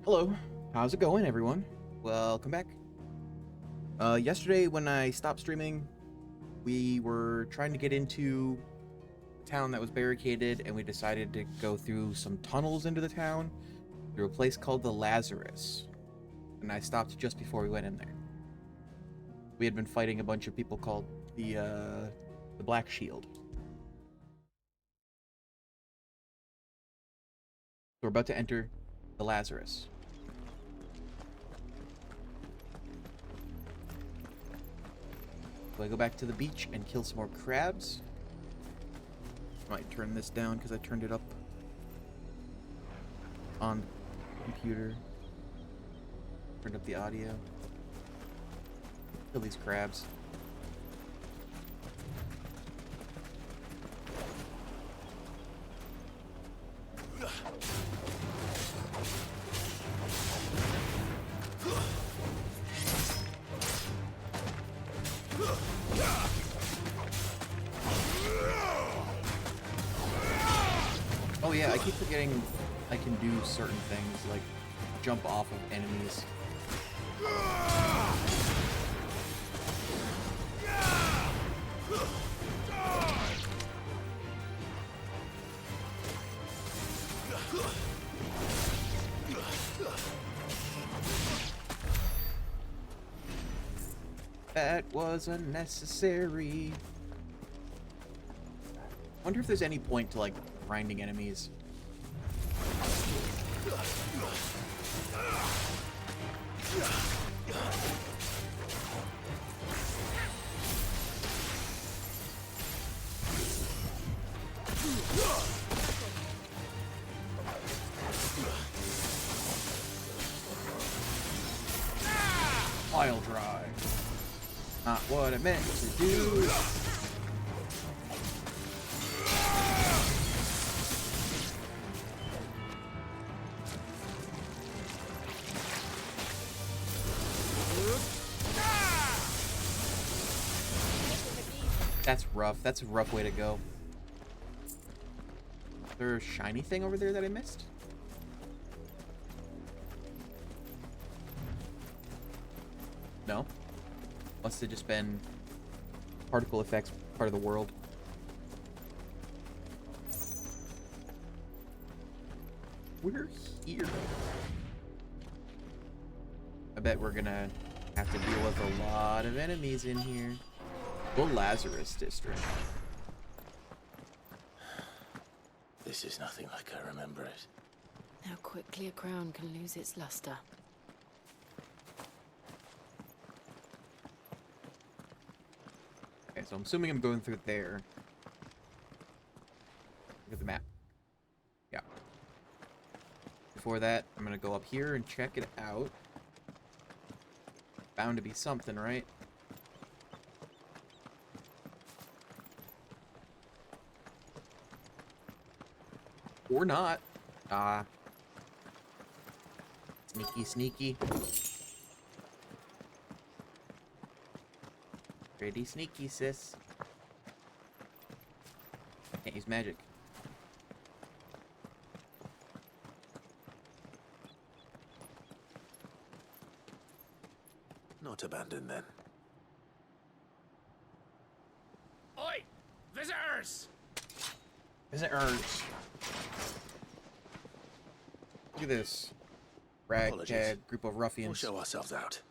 Hello, how's it going, everyone? Welcome back. Yesterday when I stopped streaming, we were trying to get into a town that was barricaded, and we decided to go through some tunnels into the town, through a place called the Lazarus. And I stopped just before we went in there. We had been fighting a bunch of people called the Black Shield. So we're about to enter the Lazarus. So I go back to the beach and kill some more crabs. Might turn this down because I turned it up on the computer. Turned up the audio. Kill these crabs. Oh yeah, I keep forgetting I can do certain things, like jump off of enemies. That was unnecessary. Wonder if there's any point to like grinding enemies. Pile drive. Not what I meant to do. That's rough. That's a rough way to go. Is there a shiny thing over there that I missed? No. Must have just been particle effects part of the world. We're here. I bet we're gonna have to deal with a lot of enemies in here. The Lazarus district. This is nothing like I remember it. How quickly a crown can lose its luster. Okay, so I'm assuming I'm going through there. Look at the map. Yeah. Before that, I'm gonna go up here and check it out. Bound to be something, right? Or not. Ah. Sneaky, sneaky. Pretty sneaky, sis. Can't use magic. Not abandoned then. Oi! Visitors! Visitors. Look at this. Ragtag group of We'll ruffians. show ourselves out.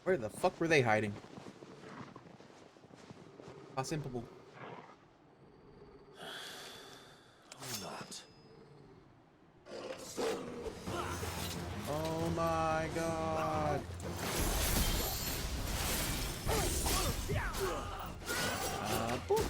Where the fuck were they hiding? Possible. Or not. Oh my god. Boop.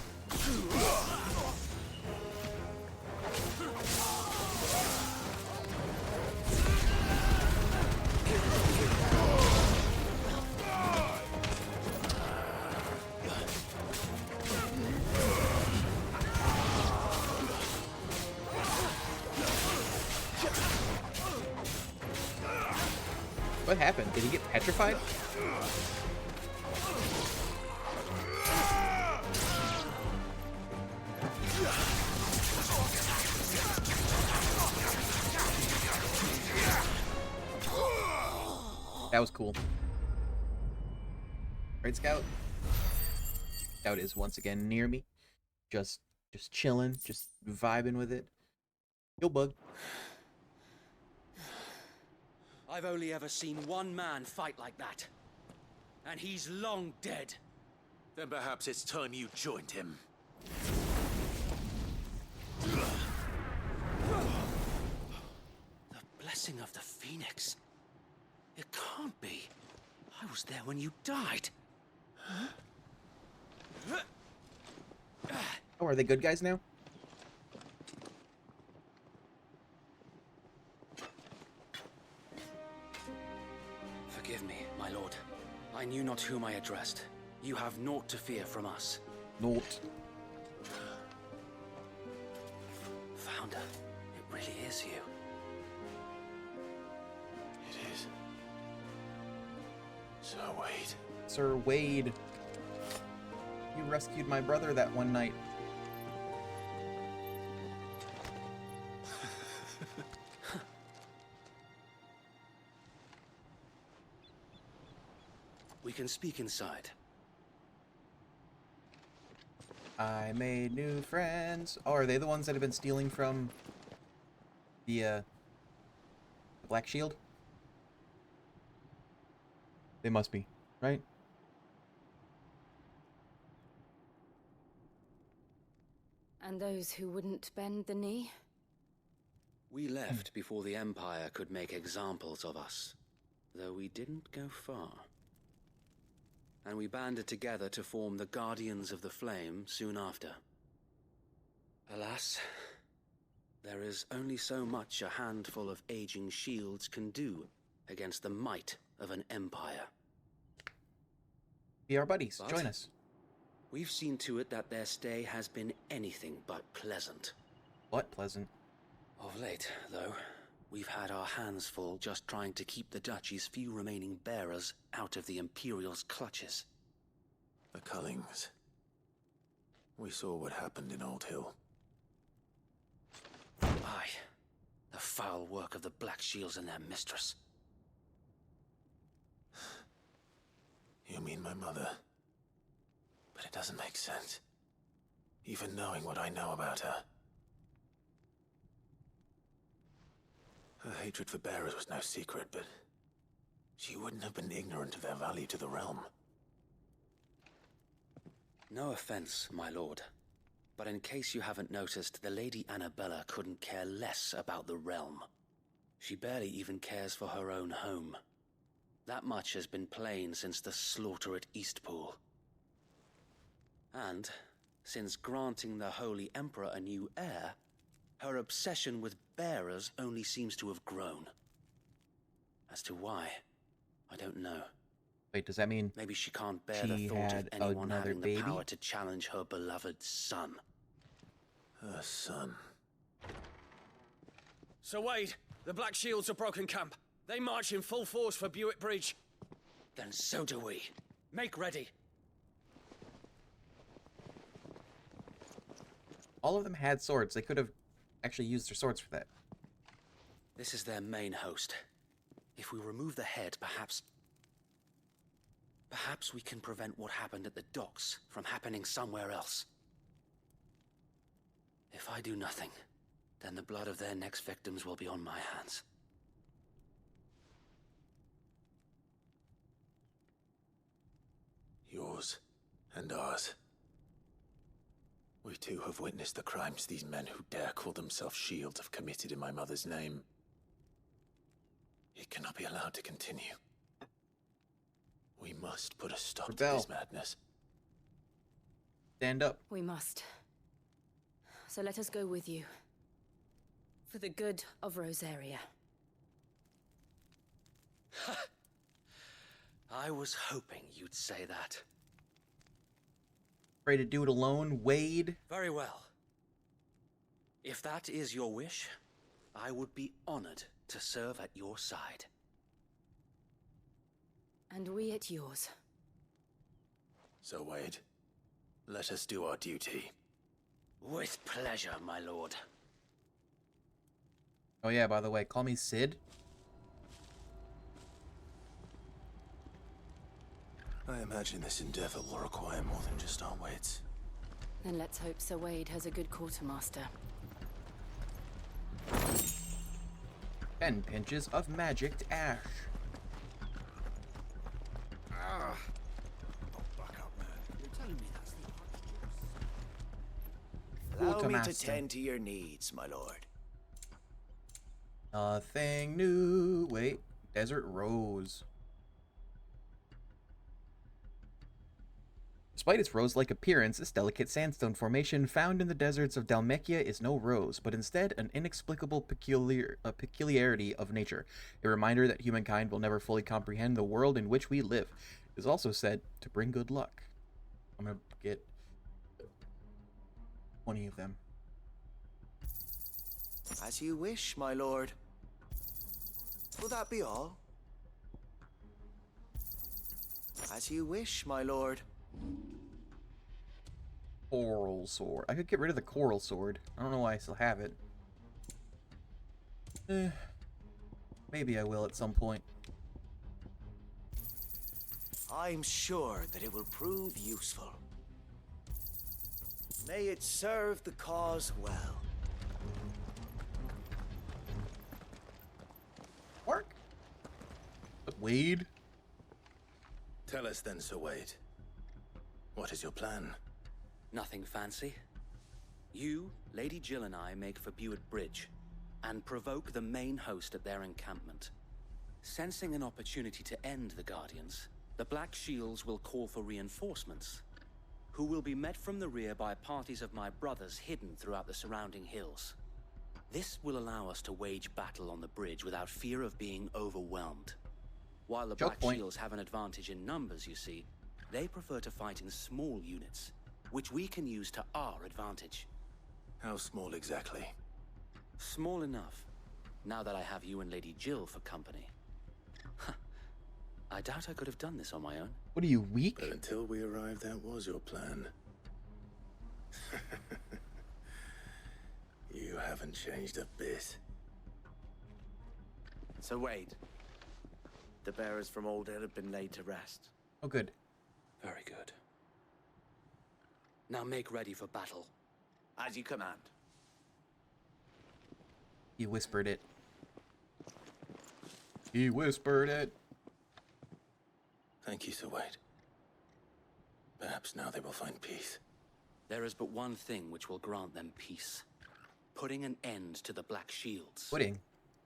What happened? Did he get petrified? That was cool. Right, Scout? Scout is once again near me. Just chilling, just vibing with it. Yo, Bug. I've only ever seen one man fight like that. And he's long dead. Then perhaps it's time you joined him. The blessing of the Phoenix. It can't be. I was there when you died. Oh, are they good guys now? Forgive me, my lord. I knew not whom I addressed. You have naught to fear from us. Naught. Founder, it really is you. It is. Sir Wade. Sir Wade. You rescued my brother that one night. We can speak inside. I made new friends. Oh, are they the ones that have been stealing from the Black Shield? They must be, right? And those who wouldn't bend the knee? We left before the Empire could make examples of us, though we didn't go far. And we banded together to form the Guardians of the Flame soon after. Alas, there is only so much a handful of aging shields can do against the might of an empire. Be our buddies. But Join us. we've seen to it that their stay has been anything but pleasant. What pleasant. Of late, though, we've had our hands full just trying to keep the Duchy's few remaining bearers out of the Imperial's clutches. The Cullings. We saw what happened in Old Hill. Aye, the foul work of the Black Shields and their mistress. You mean my mother? But it doesn't make sense. Even knowing what I know about her. Her hatred for bearers was no secret, but she wouldn't have been ignorant of their value to the realm. No offense, my lord, but in case you haven't noticed, the Lady Annabella couldn't care less about the realm. She barely even cares for her own home. That much has been plain since the slaughter at Eastpool. And, since granting the Holy Emperor a new heir, her obsession with bearers only seems to have grown. As to why, I don't know. Wait, does that mean Maybe she can't bear the she thought of had anyone another having baby? the power to challenge her beloved son. Her son. Sir Wade, the Black Shields have broken camp. They march in full force for Buick Bridge. Then so do we. Make ready. all of them had swords? They could have actually used their swords for that. This is their main host. If we remove the head, perhaps we can prevent what happened at the docks from happening somewhere else. If I do nothing, then the blood of their next victims will be on my hands. Yours and ours. We too have witnessed the crimes these men who dare call themselves shields have committed in my mother's name. It cannot be allowed to continue. We must put a stop to this madness. Stand up. We must. So let us go with you. For the good of Rosaria. I was hoping you'd say that. Ready to do it alone, Wade? Very well. If that is your wish, I would be honored to serve at your side. And we at yours. So, Wade, let us do our duty. With pleasure, my lord. Oh yeah, by the way, call me Sid. I imagine this endeavor will require more than just our wits. Then let's hope Sir Wade has a good quartermaster. 10 pinches of magicked ash. Oh, back up, man. You're telling me that's the Allow me to Quartermaster. tend to your needs, my lord. Nothing new. Wait, Desert Rose. Despite its rose-like appearance, this delicate sandstone formation found in the deserts of Dalmekia is no rose, but instead an inexplicable peculiarity of nature, a reminder that humankind will never fully comprehend the world in which we live. It is also said to bring good luck. I'm gonna get 20 of them. As you wish, my lord. Will that be all? As you wish, my lord. Coral sword. I could get rid of the coral sword. I don't know why I still have it. Maybe I will at some point. I'm sure that it will prove useful. May it serve the cause well. Work. Wade. Tell us then, Sir Wade. What is your plan? Nothing fancy. You, Lady Jill and I make for Buett Bridge and provoke the main host at their encampment. Sensing an opportunity to end the Guardians, the Black Shields will call for reinforcements, who will be met from the rear by parties of my brothers hidden throughout the surrounding hills. This will allow us to wage battle on the bridge without fear of being overwhelmed. While the Choke Black point. Shields have an advantage in numbers, you see, they prefer to fight in small units, which we can use to our advantage. How small exactly? Small enough, now that I have you and Lady Jill for company. I doubt I could have done this on my own. What are you, weak? But until we arrived, that was your plan. You haven't changed a bit. So Wade, the bearers from Old Hill have been laid to rest. Oh, good. Very good. Now make ready for battle. As you command. He whispered it. He whispered it. Thank you, Sir Wade. Perhaps now they will find peace. There is but one thing which will grant them peace. Putting an end to the Black Shields. Pudding.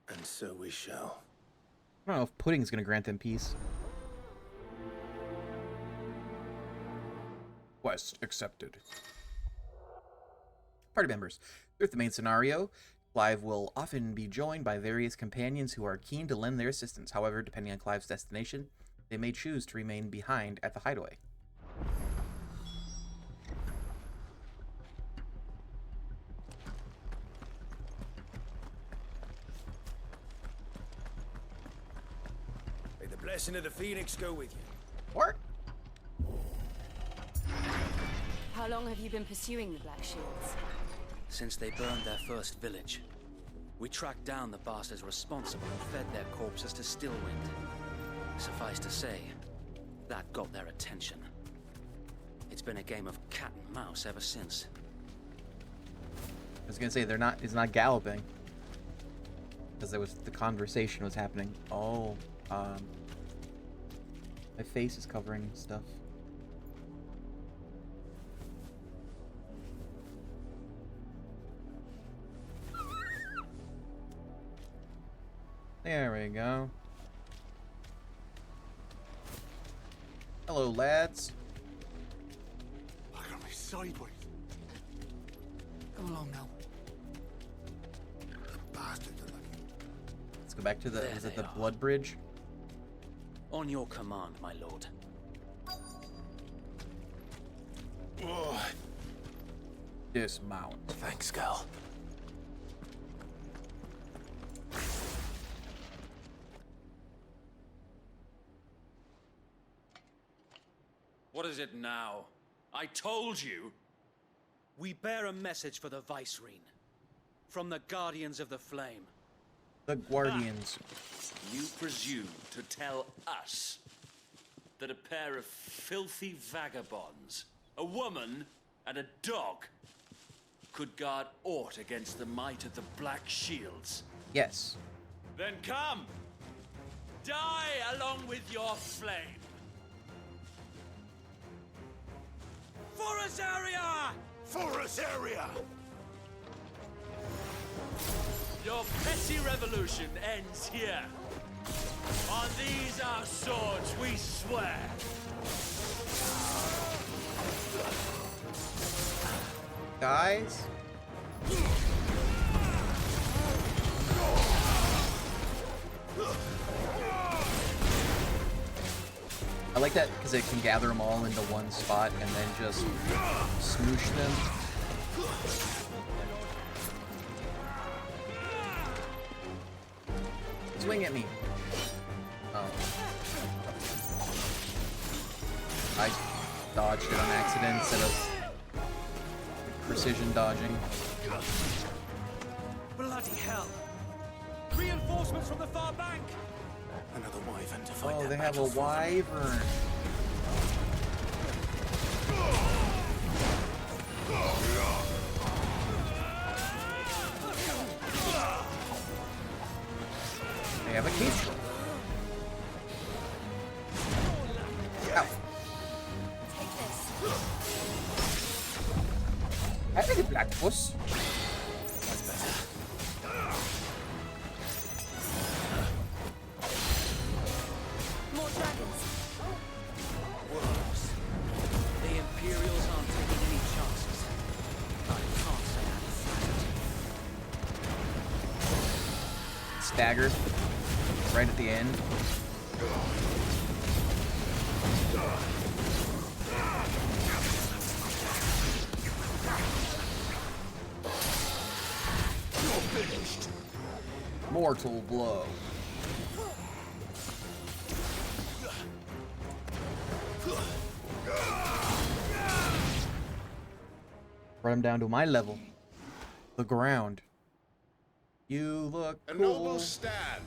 And so we shall. I don't know if pudding's gonna grant them peace. Quest accepted. Party members. Throughout the main scenario, Clive will often be joined by various companions who are keen to lend their assistance. However, depending on Clive's destination, they may choose to remain behind at the hideaway. May the blessing of the Phoenix go with you. What? How long have you been pursuing the Black Shields? Since they burned their first village, we tracked down the bastards responsible and fed their corpses to Stillwind. Suffice to say, that got their attention. It's been a game of cat and mouse ever since. I was gonna say it's not galloping. Because the conversation was happening. Oh, my face is covering stuff. There we go. Hello, lads. Look at me sideways. Come along now. Bastards are lucky. Let's go back to the There is it they the are. blood bridge? On your command, my lord. Dismount. Thanks, Gal. What is it now? I told you. We bear a message for the Vicereine. From the Guardians of the Flame. The Guardians. You presume to tell us? that a pair of filthy vagabonds, a woman and a dog, could guard aught against the might of the Black Shields? Yes. Then come! Die along with your flame! For Rosaria! For Rosaria! Your petty revolution ends here. On these our swords we swear. Guys? I like that because it can gather them all into one spot and then just smoosh them. Swing at me. Oh. I dodged it on accident instead of precision dodging. Bloody hell! Reinforcements from the far bank! Another wyvern to fight. Oh, that they have a battle for them. wyvern. They have a keystone. Ow. Take this. I think it's Black Puss. That's better. More dragons. Worse. The Imperials aren't taking any chances. I can't say I'm flattered. Staggered. Right at the end. Mortal blow. Brought him down to my level. The ground. You look A cool. noble stand,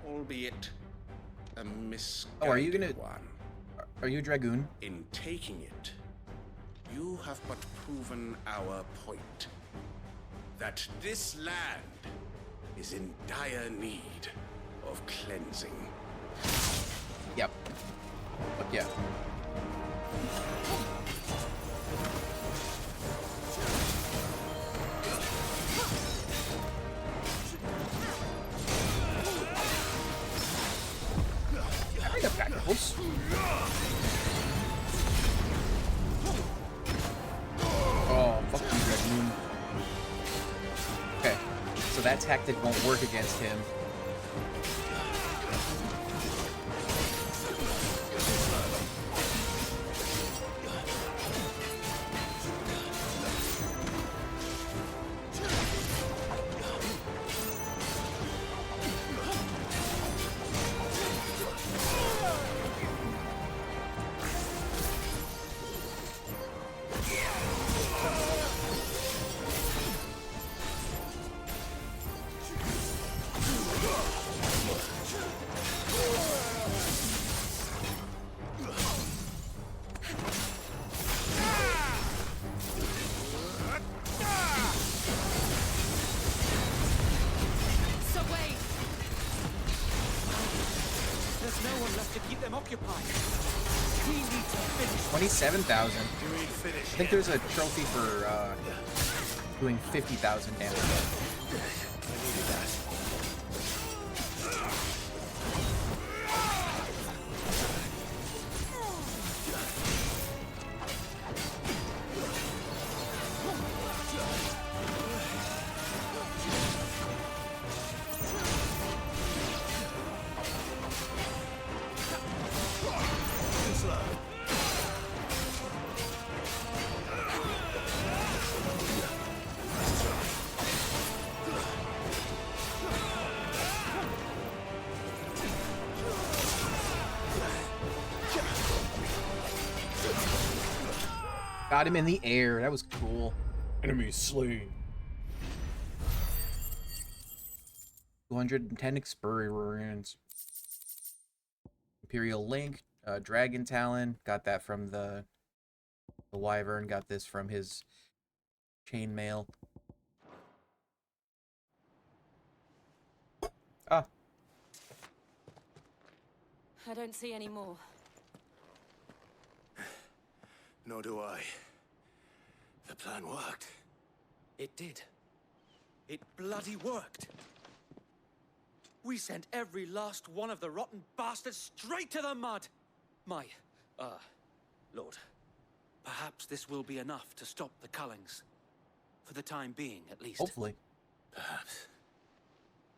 albeit a misguided Oh, are you gonna- one. Are you a dragoon? In taking it, you have but proven our point. That this land is in dire need of cleansing. Yep. Fuck yeah. I got backwards. Oh, fuck you, Dragoon. Okay, so that tactic won't work against him. So wait. There's no one left to keep them occupied. We need to finish. 27,000. You ain't finished I think yet. there's a trophy for doing 50,000 damage. I needed that. Too slow. Got him in the air. That was cool. Enemy slain. 210 experience. Imperial Link, Dragon Talon. Got that from the Wyvern. Got this from his chainmail. Ah, I don't see any more. Nor do I. The plan worked. It did. It bloody worked. We sent every last one of the rotten bastards straight to the mud. Lord, perhaps this will be enough to stop the Cullings. For the time being, at least. hopefully. Perhaps.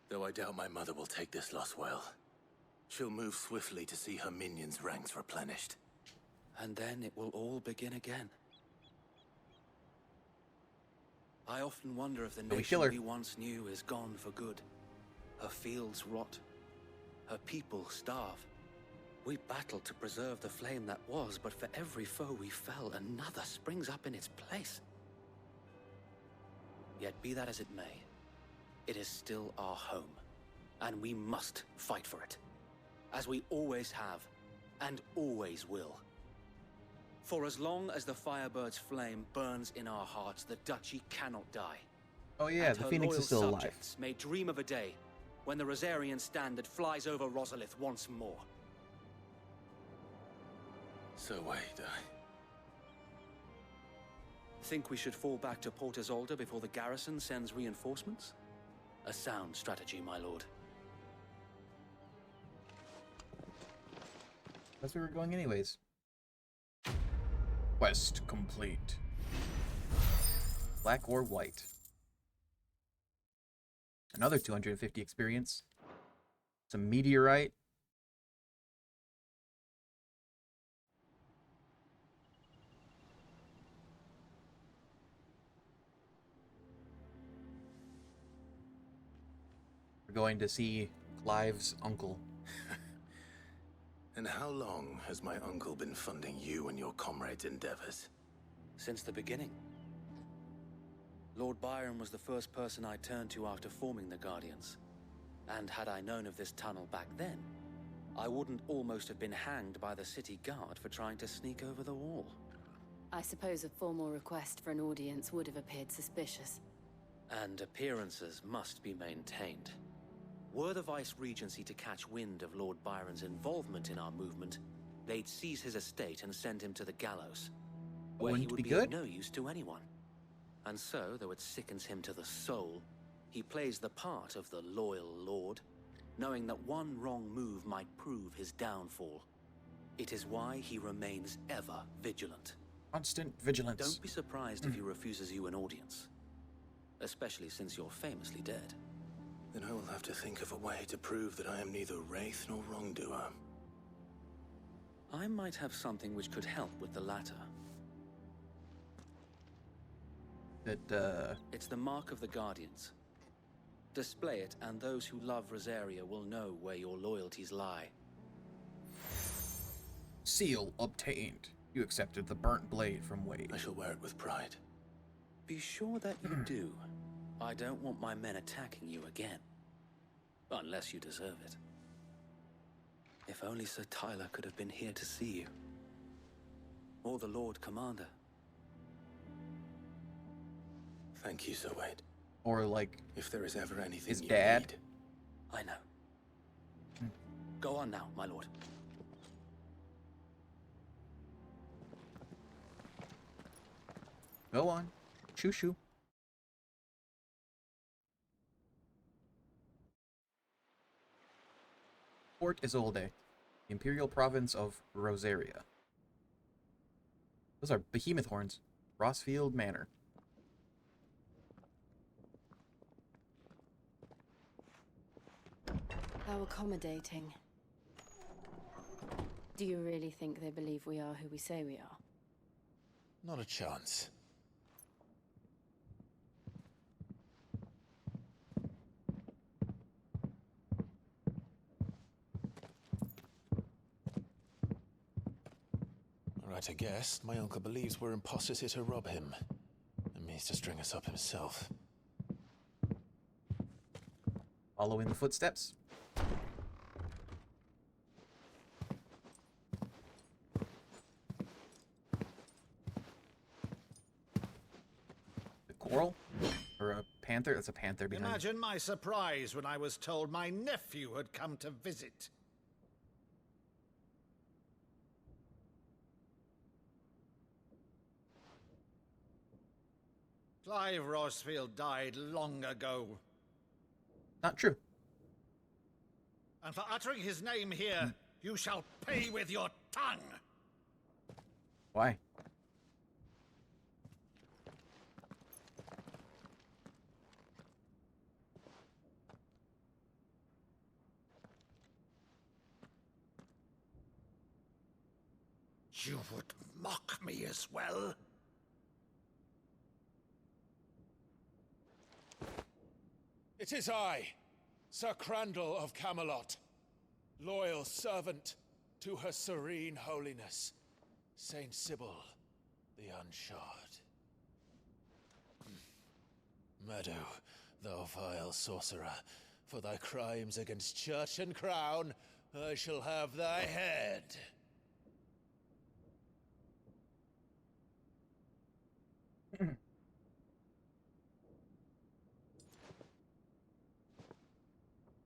Though I doubt my mother will take this loss well. She'll move swiftly to see her minions' ranks replenished. And then it will all begin again. I often wonder if the we kill nation her. we once knew is gone for good. Her fields rot. Her people starve. We battled to preserve the flame that was, but for every foe we fell, another springs up in its place. Yet be that as it may, it is still our home, and we must fight for it, as we always have, and always will. For as long as the Firebird's flame burns in our hearts, the Duchy cannot die. Oh yeah, And the her Phoenix loyal is still alive. subjects may dream of a day when the Rosarian standard flies over Rosalith once more. So wait, Think we should fall back to Port Isolde before the garrison sends reinforcements? A sound strategy, my lord. That's where we're going anyways. Quest complete. Black or white. Another 250 experience. Some meteorite. We're going to see Clive's uncle. And how long has my uncle been funding you and your comrades' endeavors? Since the beginning. Lord Byron was the first person I turned to after forming the Guardians. And had I known of this tunnel back then, I wouldn't almost have been hanged by the city guard for trying to sneak over the wall. I suppose a formal request for an audience would have appeared suspicious. And appearances must be maintained. Were the Vice-Regency to catch wind of Lord Byron's involvement in our movement, they'd seize his estate and send him to the gallows, where he Wouldn't would be be good. of no use to anyone. And so, though it sickens him to the soul, he plays the part of the loyal lord, knowing that one wrong move might prove his downfall. It is why he remains ever vigilant. Constant vigilance. Don't be surprised if he refuses you an audience, especially since you're famously dead. Then I will have to think of a way to prove that I am neither wraith nor wrongdoer. I might have something which could help with the latter. That, It's the mark of the Guardians. Display it, and those who love Rosaria will know where your loyalties lie. seal obtained. You accepted the burnt blade from Wade. I shall wear it with pride. Be sure that you do. I don't want my men attacking you again. Unless you deserve it. If only Sir Tyler could have been here to see you. Or the Lord Commander. Thank you, Sir Wade. Or like If there is ever anything his you dad. need, I know. Go on now, my lord. Go on. Shoo shoo. Port Isolde, the Imperial Province of Rosaria. Those are behemoth horns. Rossfield Manor. How accommodating. Do you really think they believe we are who we say we are? not a chance. Right, I guess. My uncle believes we're imposters here to rob him. And means to string us up himself. Follow in the footsteps. panther? That's a panther behind me. Imagine my surprise when I was told my nephew had come to visit. Clive Rosfield died long ago. Not true. And for uttering his name here, you shall pay with your tongue. Why? You would mock me as well? It is I, Sir Crandall of Camelot, loyal servant to Her Serene Holiness, Saint Sybil the Unshod. Meadow, thou vile sorcerer, for thy crimes against church and crown, I shall have thy head.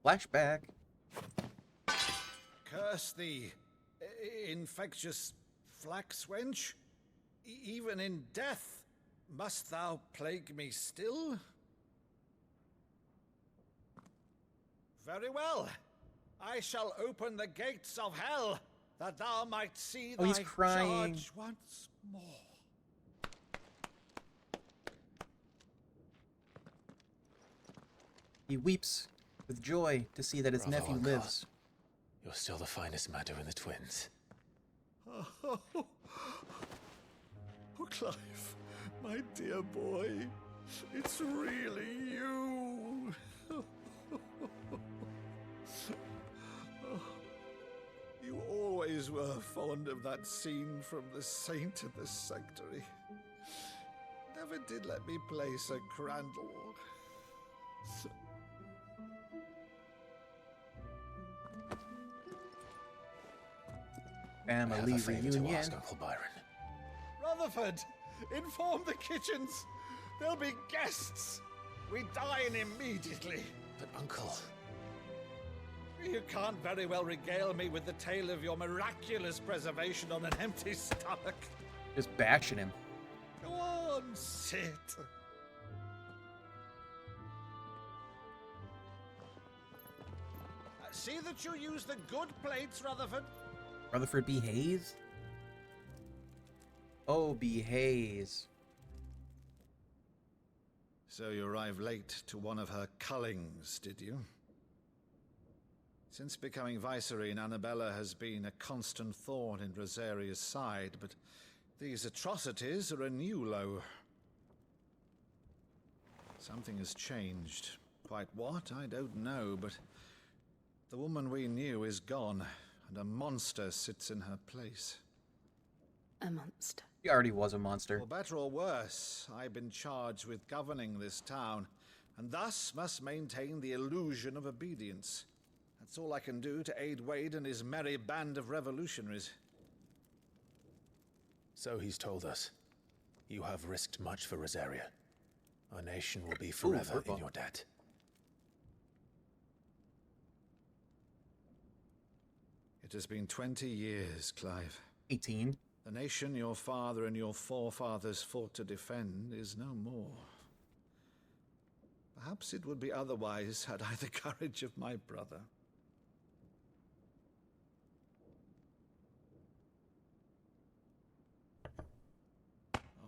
Flashback. Curse thee, infectious flax wench. Even in death, must thou plague me still? Very well. I shall open the gates of hell, that thou might see Oh, thy he's crying. charge once more. He weeps with joy to see that his Bravo, nephew Uncle. lives. You're still the finest Meadow in the twins. Oh, Clive, my dear boy, it's really you. You always were fond of that scene from The Saint of the Sanctuary. Never did let me play Sir Crandall. I have Family a favor to reunion. ask, Uncle Byron. Rutherford, inform the kitchens. There'll be guests. We dine immediately. But Uncle... You can't very well regale me with the tale of your miraculous preservation on an empty stomach. Just bashing him. Go on, sit. See that you use the good plates, Rutherford. Rutherford B. Hayes? Oh, B. Hayes. So you arrived late to one of her cullings, did you? Since becoming Vicereine, Annabella has been a constant thorn in Rosaria's side, but these atrocities are a new low. Something has changed. Quite what, I don't know, but the woman we knew is gone, and a monster sits in her place. A monster. He already was a monster. For better or worse, I've been charged with governing this town, and thus must maintain the illusion of obedience. That's all I can do to aid Wade and his merry band of revolutionaries. So he's told us. You have risked much for Rosaria. Our nation will be forever purple. in your debt. It has been 20 years, Clive. 18. The nation your father and your forefathers fought to defend is no more. Perhaps it would be otherwise had I the courage of my brother.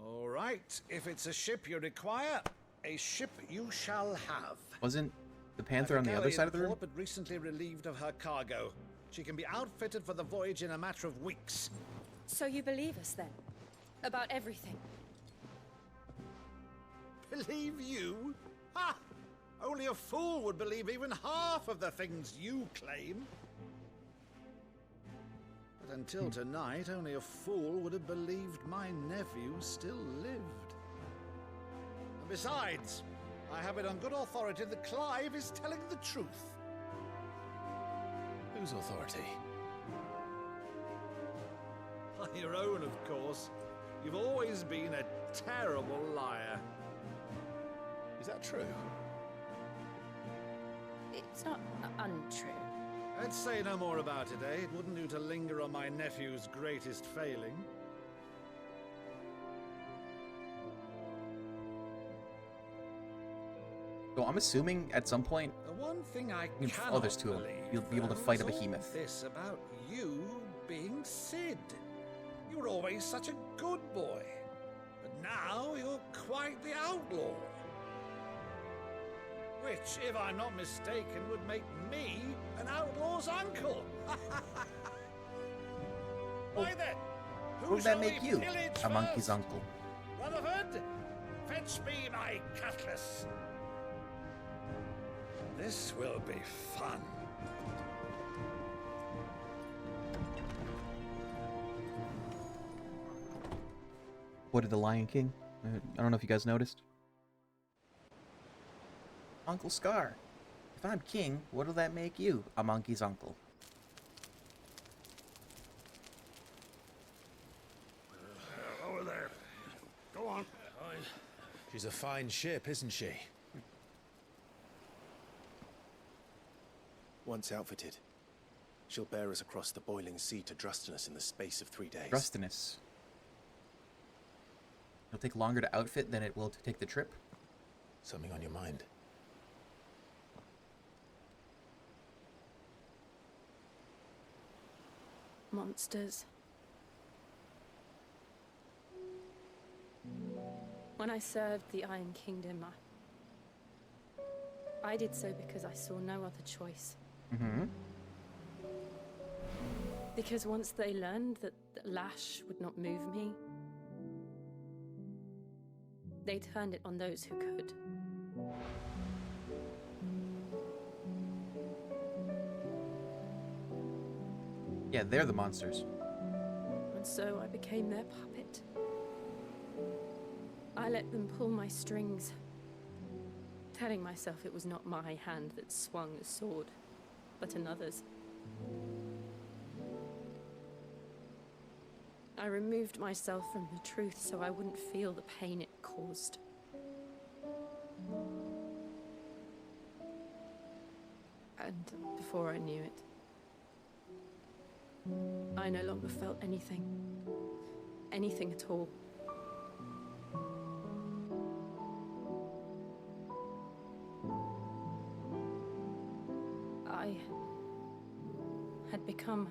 All right, if it's a ship you require, a ship you shall have. Wasn't the Panther on the other side of the room? But recently relieved of her cargo. She can be outfitted for the voyage in a matter of weeks. So you believe us then? About everything? Believe you? Ha! Only a fool would believe even half of the things you claim. But until tonight, only a fool would have believed my nephew still lived. And besides, I have it on good authority that Clive is telling the truth. Whose authority? Your own, of course. You've always been a terrible liar. Is that true? It's not untrue. Let's say no more about it, eh? It wouldn't do to linger on my nephew's greatest failing. So I'm assuming at some point, The one thing I Oh, cannot there's two of them. believe, You'll be able to though, fight a is all behemoth. This about you being Sid. You were always such a good boy, but now you're quite the outlaw. Which, if I'm not mistaken, would make me an outlaw's uncle. Why then? what Who would that shall make we you? pillage A monkey's first? uncle. Rutherford, fetch me my cutlass. This will be fun. What did the Lion King? I don't know if you guys noticed. Uncle Scar. If I'm king, what'll that make you? A monkey's uncle. Over there. Go on. She's a fine ship, isn't she? Once outfitted, she'll bear us across the boiling sea to Drustinus in the space of 3 days. Drustinus. It'll take longer to outfit than it will to take the trip. Something on your mind? Monsters. When I served the Iron Kingdom, I did so because I saw no other choice. Mm-hmm. Because once they learned that the lash would not move me, they turned it on those who could. Yeah, they're the monsters. And so I became their puppet. I let them pull my strings, telling myself it was not my hand that swung the sword, but another's. I removed myself from the truth so I wouldn't feel the pain it caused. And before I knew it, I no longer felt anything. Anything at all. I had become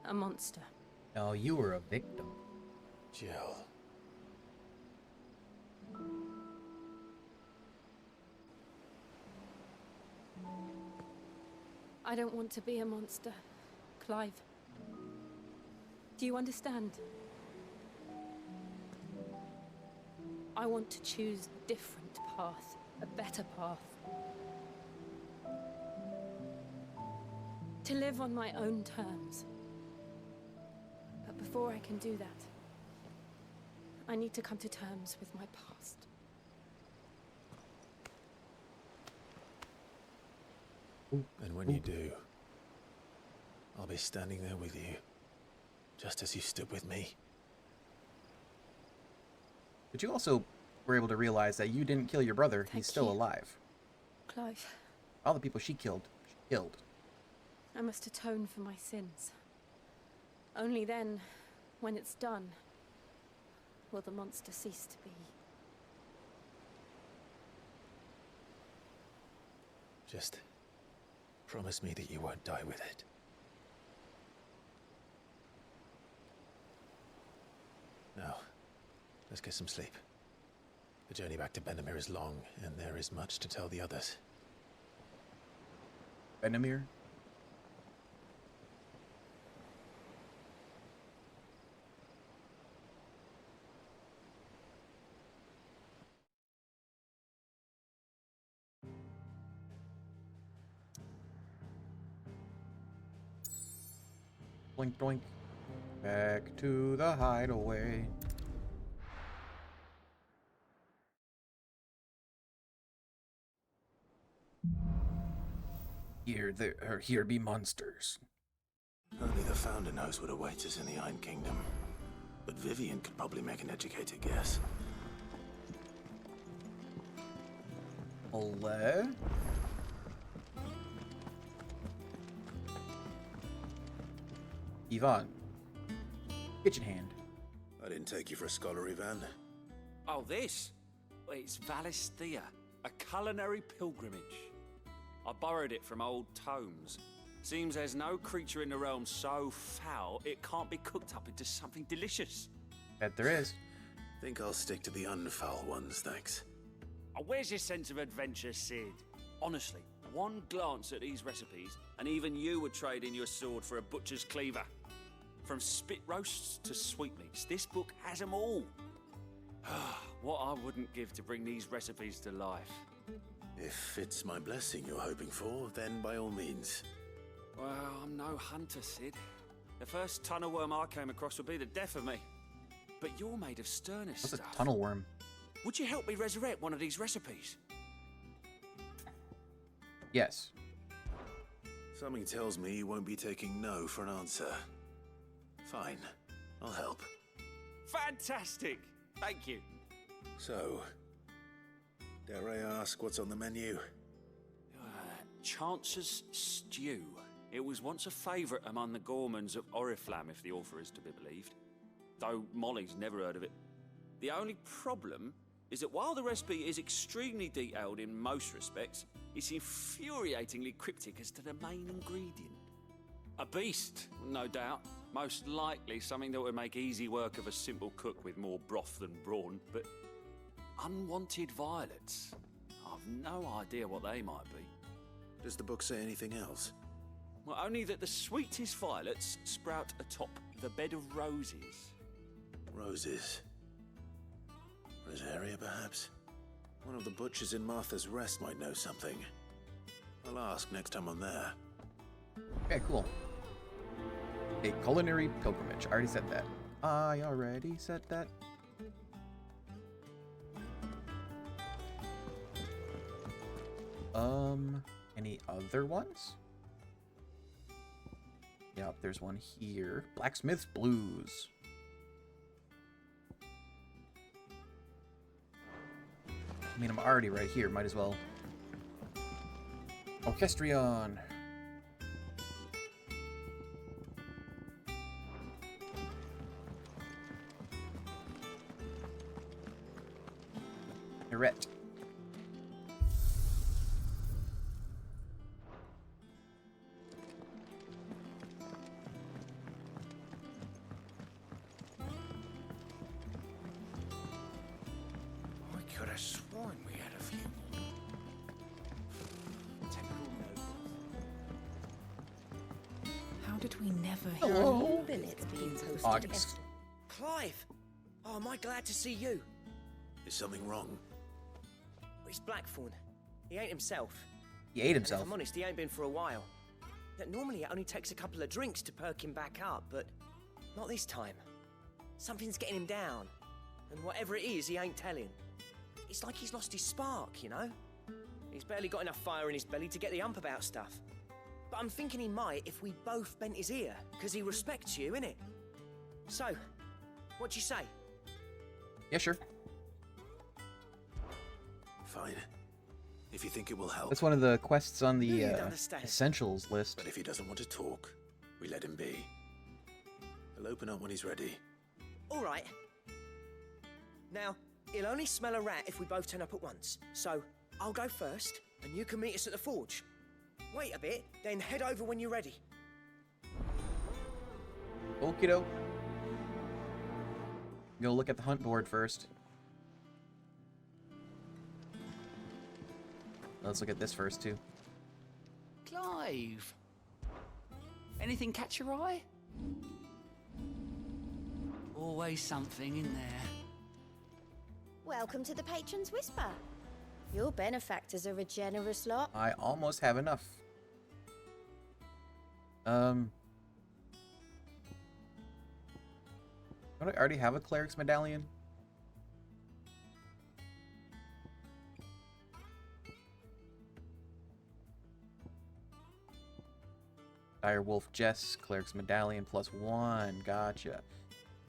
a monster. No, you were a victim. Jill. I don't want to be a monster, Clive. Do you understand? I want to choose a different path, a better path. To live on my own terms. But before I can do that, I need to come to terms with my past. And when you do, I'll be standing there with you, just as you stood with me. But you also were able to realize that you didn't kill your brother. He's Thank still you. alive. Clive, All the people she killed. I must atone for my sins. Only then, when it's done, will the monster cease to be. Just promise me that you won't die with it. Now, let's get some sleep. The journey back to Benamir is long, and there is much to tell the others. Benamir? Blink, doink. Back to the hideaway. Here be monsters. Only the Founder knows what awaits us in the Iron Kingdom. But Vivian could probably make an educated guess. Ole. Yvonne. Kitchen hand. I didn't take you for a scholar, Ivan. Oh, this? Well, it's Valisthea, a culinary pilgrimage. I borrowed it from old tomes. Seems there's no creature in the realm so foul it can't be cooked up into something delicious. Bet there is. Think I'll stick to the unfoul ones, thanks. Oh, where's your sense of adventure, Sid? Honestly, one glance at these recipes, and even you would trade in your sword for a butcher's cleaver. From spit roasts to sweetmeats, this book has them all. What I wouldn't give to bring these recipes to life. If it's my blessing you're hoping for, then by all means. Well, I'm no hunter, Sid. The first tunnel worm I came across would be the death of me. But you're made of sterner What's stuff. a tunnel worm? Would you help me resurrect one of these recipes? Yes. Something tells me you won't be taking no for an answer. Fine, I'll help. Fantastic! Thank you. So, dare I ask what's on the menu? Chance's Stew. It was once a favourite among the gourmands of Oriflamme, if the author is to be believed. Though Molly's never heard of it. The only problem is that while the recipe is extremely detailed in most respects, it's infuriatingly cryptic as to the main ingredient. A beast, no doubt. Most likely something that would make easy work of a simple cook with more broth than brawn, but unwanted violets. I've no idea what they might be. Does the book say anything else? Well, only that the sweetest violets sprout atop the bed of roses. Roses. Rosaria, perhaps? One of the butchers in Martha's Rest might know something. I'll ask next time I'm there. Okay, cool. A culinary pilgrimage. I already said that. I already said that. Any other ones? Yep, there's one here. Blacksmith's Blues. I mean, I'm already right here. Might as well. Orchestrion. Eret. I could have sworn we had a few more. How did we never hear Hello. billets being posted? August. Clive! Oh, am I glad to see you? Is something wrong? It's Blackthorn. He ain't himself. He ate And himself. if I'm honest, he ain't been for a while. That normally it only takes a couple of drinks to perk him back up, but not this time. Something's getting him down. And whatever it is, he ain't telling. It's like he's lost his spark, you know? He's barely got enough fire in his belly to get the ump about stuff. But I'm thinking he might if we both bent his ear, because he respects you, innit? So, what you say? Yeah, sure. Fine. If you think it will help. That's one of the quests on the You'd understand. essentials list. But if he doesn't want to talk, we let him be. He'll open up when he's ready. All right. Now, he'll only smell a rat if we both turn up at once. So, I'll go first, and you can meet us at the forge. Wait a bit, then head over when you're ready. Okie doke. Go look at the hunt board first. Let's look at this first, too. Clive! Anything catch your eye? Always something in there. Welcome to the Patron's Whisper. Your benefactors are a generous lot. I almost have enough. Don't I already have a cleric's medallion? Direwolf Jess, cleric's medallion +1. Gotcha.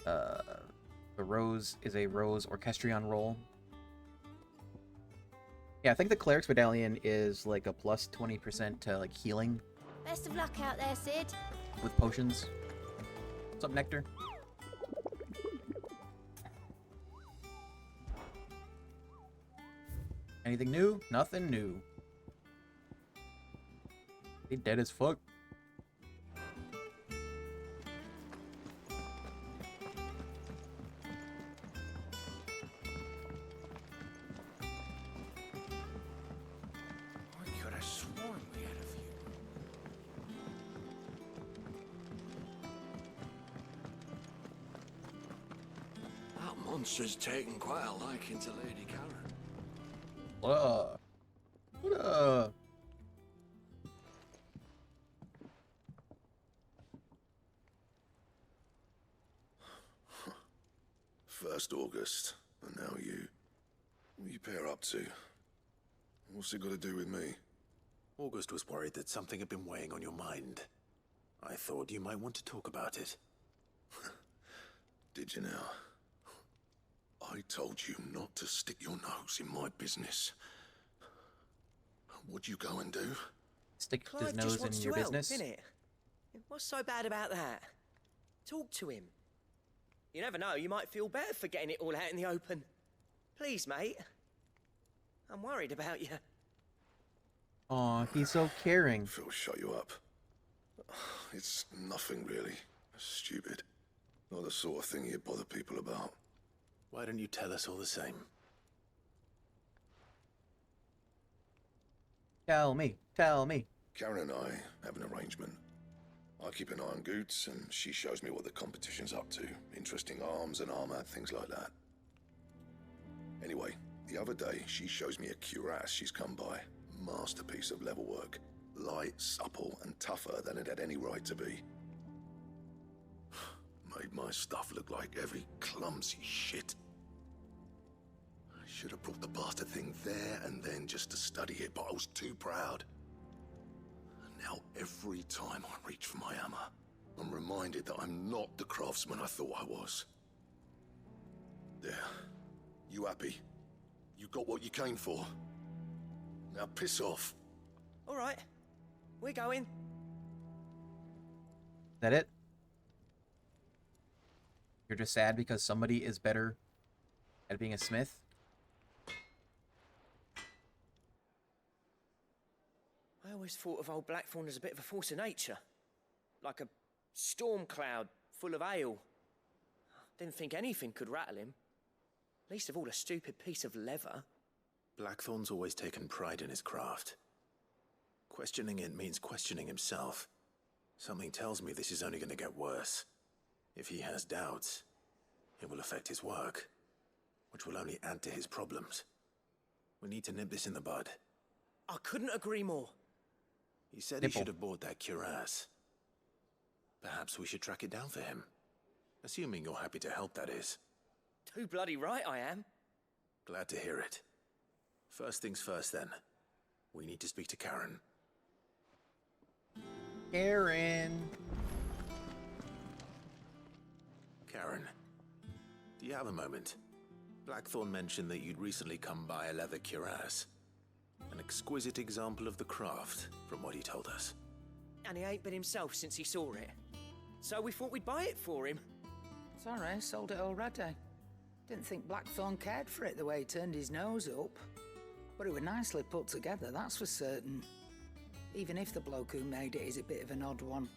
The rose is a rose orchestrion roll. Yeah, I think the cleric's medallion is like a plus 20% to like healing Best of luck out there, Sid. with potions. What's up, Nectar? Anything new? Nothing new. He dead as fuck. I could have sworn we had a few. That monster's taken quite a liking to Lady Karen. What up? First August, and now you. What you pair up to? What's it got to do with me? August was worried that something had been weighing on your mind. I thought you might want to talk about it. Did you now? I told you not to stick your nose in my business. What'd you go and do? Stick his Clive just nose wants in to your help, business? innit? What's so bad about that? Talk to him. You never know, you might feel better for getting it all out in the open. Please, mate. I'm worried about you. Aw, he's so caring. Phil, shut you up. It's nothing really. Stupid. Not the sort of thing you bother people about. Why don't you tell us all the same? Tell me, tell me. Karen and I have an arrangement. I keep an eye on Goots, and she shows me what the competition's up to. Interesting arms and armor, things like that. Anyway, the other day, she shows me a cuirass she's come by. Masterpiece of level work. Light, supple, and tougher than it had any right to be. Made my stuff look like every clumsy shit. I should have brought the bastard thing there and then just to study it, but I was too proud. And now every time I reach for my hammer, I'm reminded that I'm not the craftsman I thought I was. There. You happy? You got what you came for? Now piss off. All right, we're going. That it? You're just sad because somebody is better at being a smith? I always thought of old Blackthorn as a bit of a force of nature. Like a storm cloud full of ale. Didn't think anything could rattle him. Least of all a stupid piece of leather. Blackthorn's always taken pride in his craft. Questioning it means questioning himself. Something tells me this is only going to get worse. If he has doubts, it will affect his work, which will only add to his problems. We need to nip this in the bud. I couldn't agree more. He said he should have bought that cuirass. Perhaps we should track it down for him. Assuming you're happy to help, that is. Too bloody right I am. Glad to hear it. First things first, then. We need to speak to Karen. Karen. Karen, do you have a moment? Blackthorn mentioned that you'd recently come by a leather cuirass. An exquisite example of the craft, from what he told us. And he ain't been himself since he saw it. So we thought we'd buy it for him. Sorry, sold it already. Didn't think Blackthorn cared for it the way he turned his nose up. But it was nicely put together, that's for certain. Even if the bloke who made it is a bit of an odd one.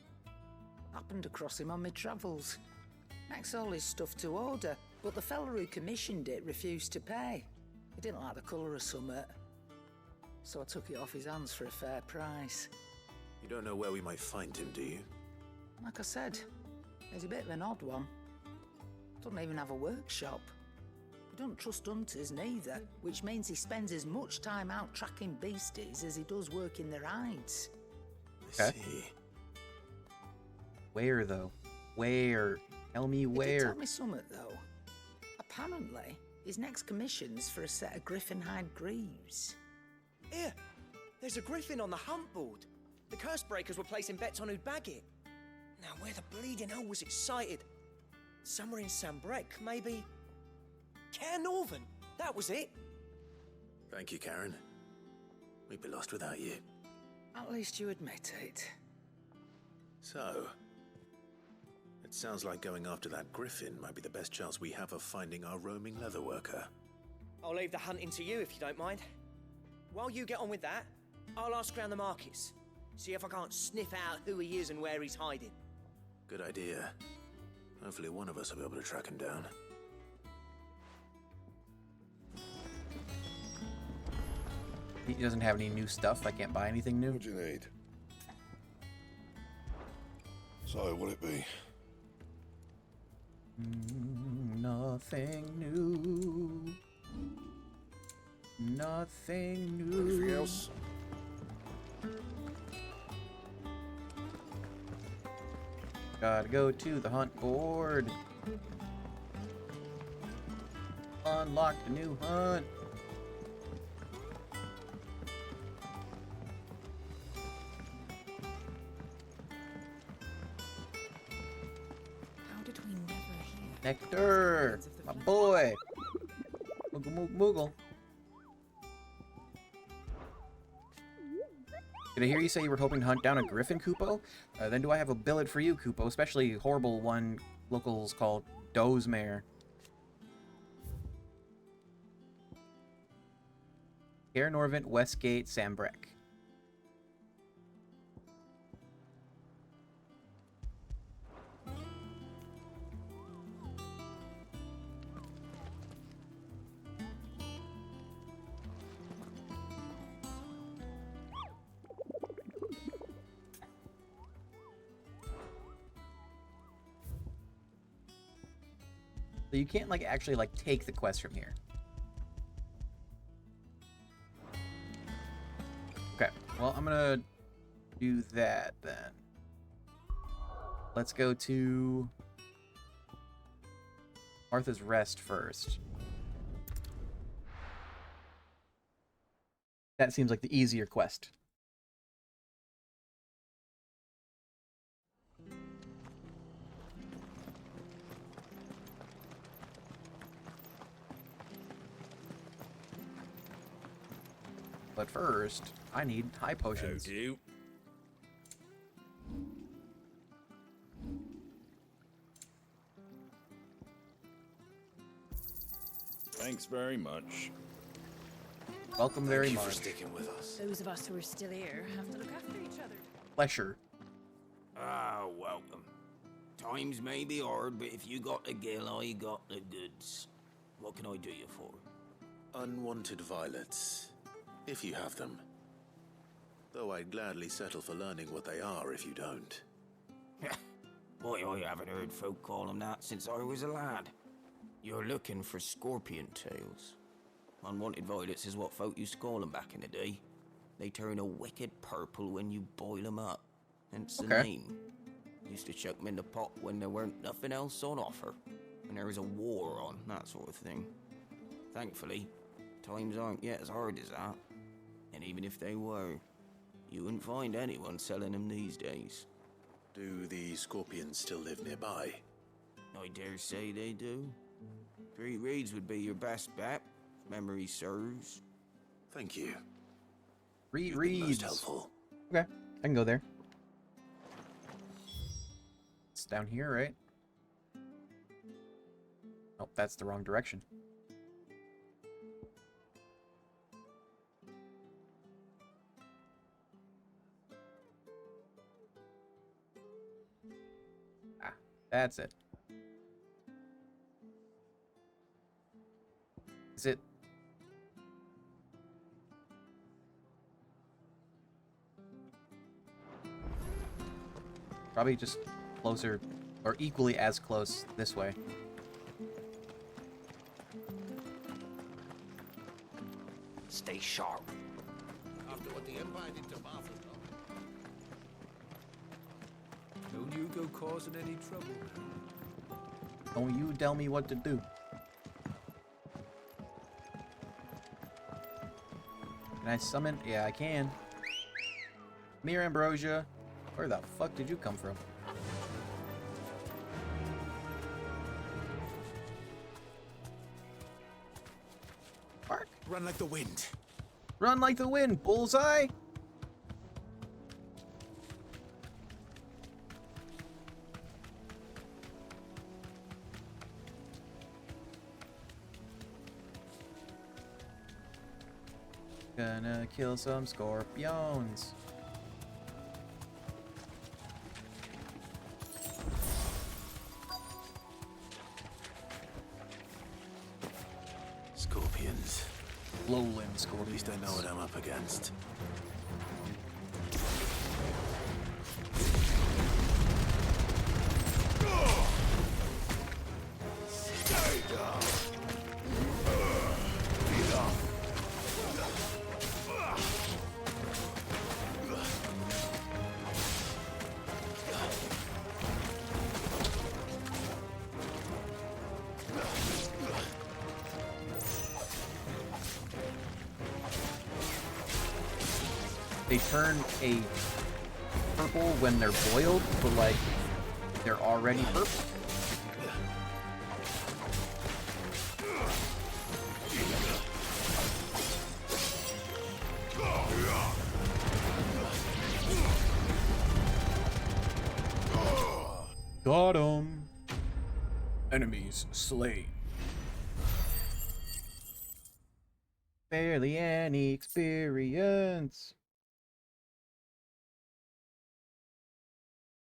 Happened across him on my travels. Makes all his stuff to order, but the fella who commissioned it refused to pay. He didn't like the colour of summit. So I took it off his hands for a fair price. You don't know where we might find him, do you? Like I said, he's a bit of an odd one. Doesn't even have a workshop. He doesn't trust hunters neither, which means he spends as much time out tracking beasties as he does working their hides. I see. Where, though? Where? Tell me He where. did tell me something, though. Apparently, his next commission's for a set of griffin hide greaves. Here, there's a griffin on the hunt board. The curse breakers were placing bets on who'd bag it. Now, where the bleeding hell was excited? Somewhere in Sambrec, maybe. Care Northern, that was it. Thank you, Karen. be lost without you. At least you admit it. So, it sounds like going after that griffin might be the best chance we have of finding our roaming leatherworker. I'll leave the hunting to you if you don't mind. While you get on with that, I'll ask around the markets. See if I can't sniff out who he is and where he's hiding. Good idea. Hopefully one of us will be able to track him down. He doesn't have any new stuff. I can't buy anything new. What do you need? So, what'll it be? Nothing new. Nothing new. Anything else? Gotta go to the hunt board. Unlocked a new hunt. How did we never hear? Nectar, my boy. Moogle, moogle, moogle. Did I hear you say you were hoping to hunt down a griffin, Kupo? Then do I have a billet for you, Kupo? Especially horrible one locals called Dozemare. Care Norvent, Westgate, Sambrek. So you can't, like, actually, like, take the quest from here. Okay, well, I'm gonna do that, then. Let's go to Martha's Rest first. That seems like the easier quest. But first, I need high potions. do. Thanks very much. Welcome very Thank you for much. sticking with us. Those of us who are still here have to look after each other. Pleasure. Ah, welcome. Times may be hard, but if you got the gill, I got the goods. What can I do you for? Unwanted violets, if you have them. Though I'd gladly settle for learning what they are if you don't. Boy, I haven't heard folk call them that since I was a lad. You're looking for scorpion tails. Unwanted violets is what folk used to call them back in the day. They turn a wicked purple when you boil them up. Hence the name. Used to chuck them in the pot when there weren't nothing else on offer. When there was a war on, that sort of thing. Thankfully, times aren't yet as hard as that. And even if they were, you wouldn't find anyone selling them these days. Do the scorpions still live nearby? I dare say they do. 3 Reeds would be your best bet, if memory serves. Thank you. Reed You've been most Reeds. helpful. Okay, I can go there. It's down here, right? Oh, that's the wrong direction. Ah, that's it. Is it? Probably just closer, or equally as close this way. Stay sharp. After what the Empire did to Martha. Don't you go causing any trouble. Don't you tell me what to do. Can I summon? Yeah, I can. Mere Ambrosia. Where the fuck did you come from? Bark. Run like the wind. Run like the wind, bullseye! Gonna kill some scorpions. Scorpions. Lowland At scorpions. least I know what I'm up against. They turn a purple when they're boiled, but like they're already purple. Got 'em. Enemies slain. Barely any experience.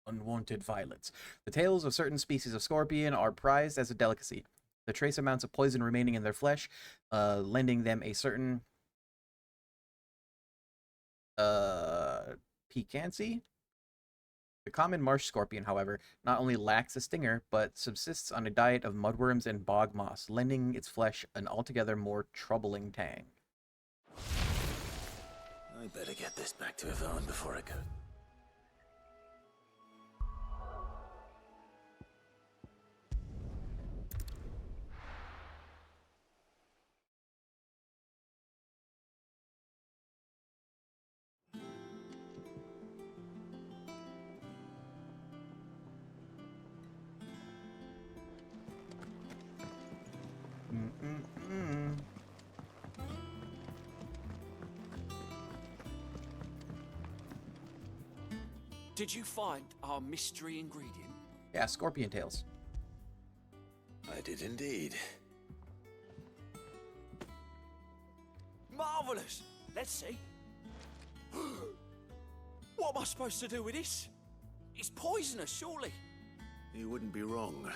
Unwanted violence. The tails of certain species of scorpion are prized as a delicacy. The trace amounts of poison remaining in their flesh, lending them a certain piquancy. The common marsh scorpion, however, not only lacks a stinger, but subsists on a diet of mudworms and bog moss, lending its flesh an altogether more troubling tang. I better get this back to Yvonne before I go. Did you find our mystery ingredient? Yeah, scorpion tails. I did indeed. Marvelous! Let's see. What am I supposed to do with this? It's poisonous, surely. You wouldn't be wrong.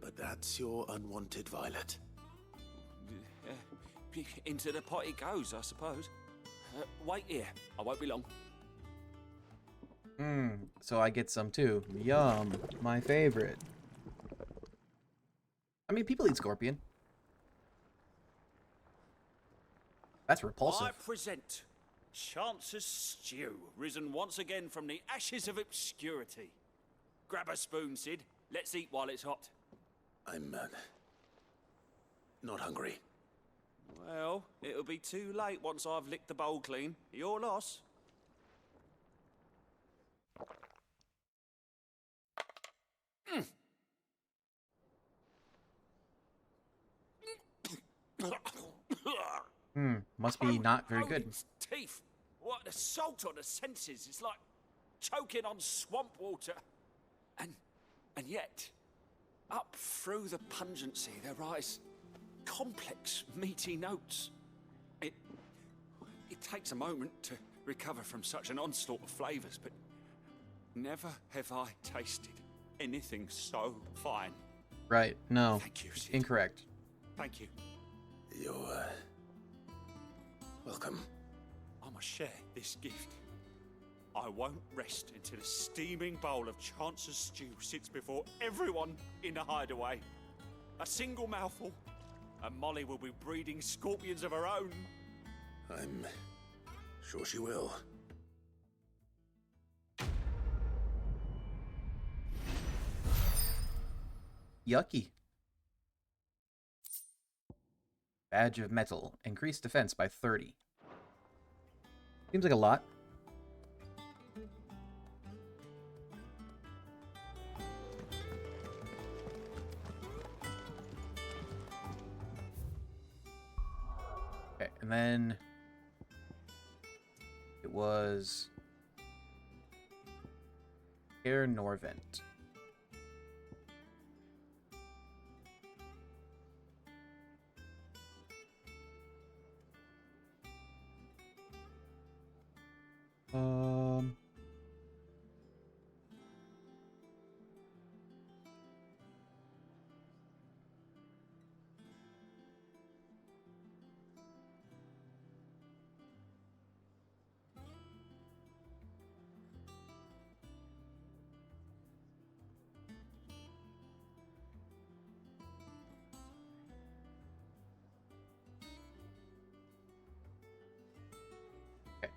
But that's your unwanted violet. Into the pot it goes, I suppose. Wait here. I won't be long. So I get some too. Yum. My favorite. I mean, people eat scorpion. That's repulsive. I present Chance's Stew, risen once again from the ashes of obscurity. Grab a spoon, Sid. Let's eat while it's hot. I'm, not hungry. Well, it'll be too late once I've licked the bowl clean. Your loss. Must be not very good. Its teeth. What an assault on the senses. It's like choking on swamp water. And yet, up through the pungency, there rise complex, meaty notes. It takes a moment to recover from such an onslaught of flavors, but never have I tasted anything so fine. Right. No. Thank you, Sid. Incorrect. Thank you. You're, welcome. I must share this gift. I won't rest until a steaming bowl of Chance's Stew sits before everyone in the hideaway. A single mouthful, and Molly will be breeding scorpions of her own. I'm sure she will. Yucky. Badge of metal. Increased defense by 30. Seems like a lot. Okay, and then It was Air Norvent. Um, okay.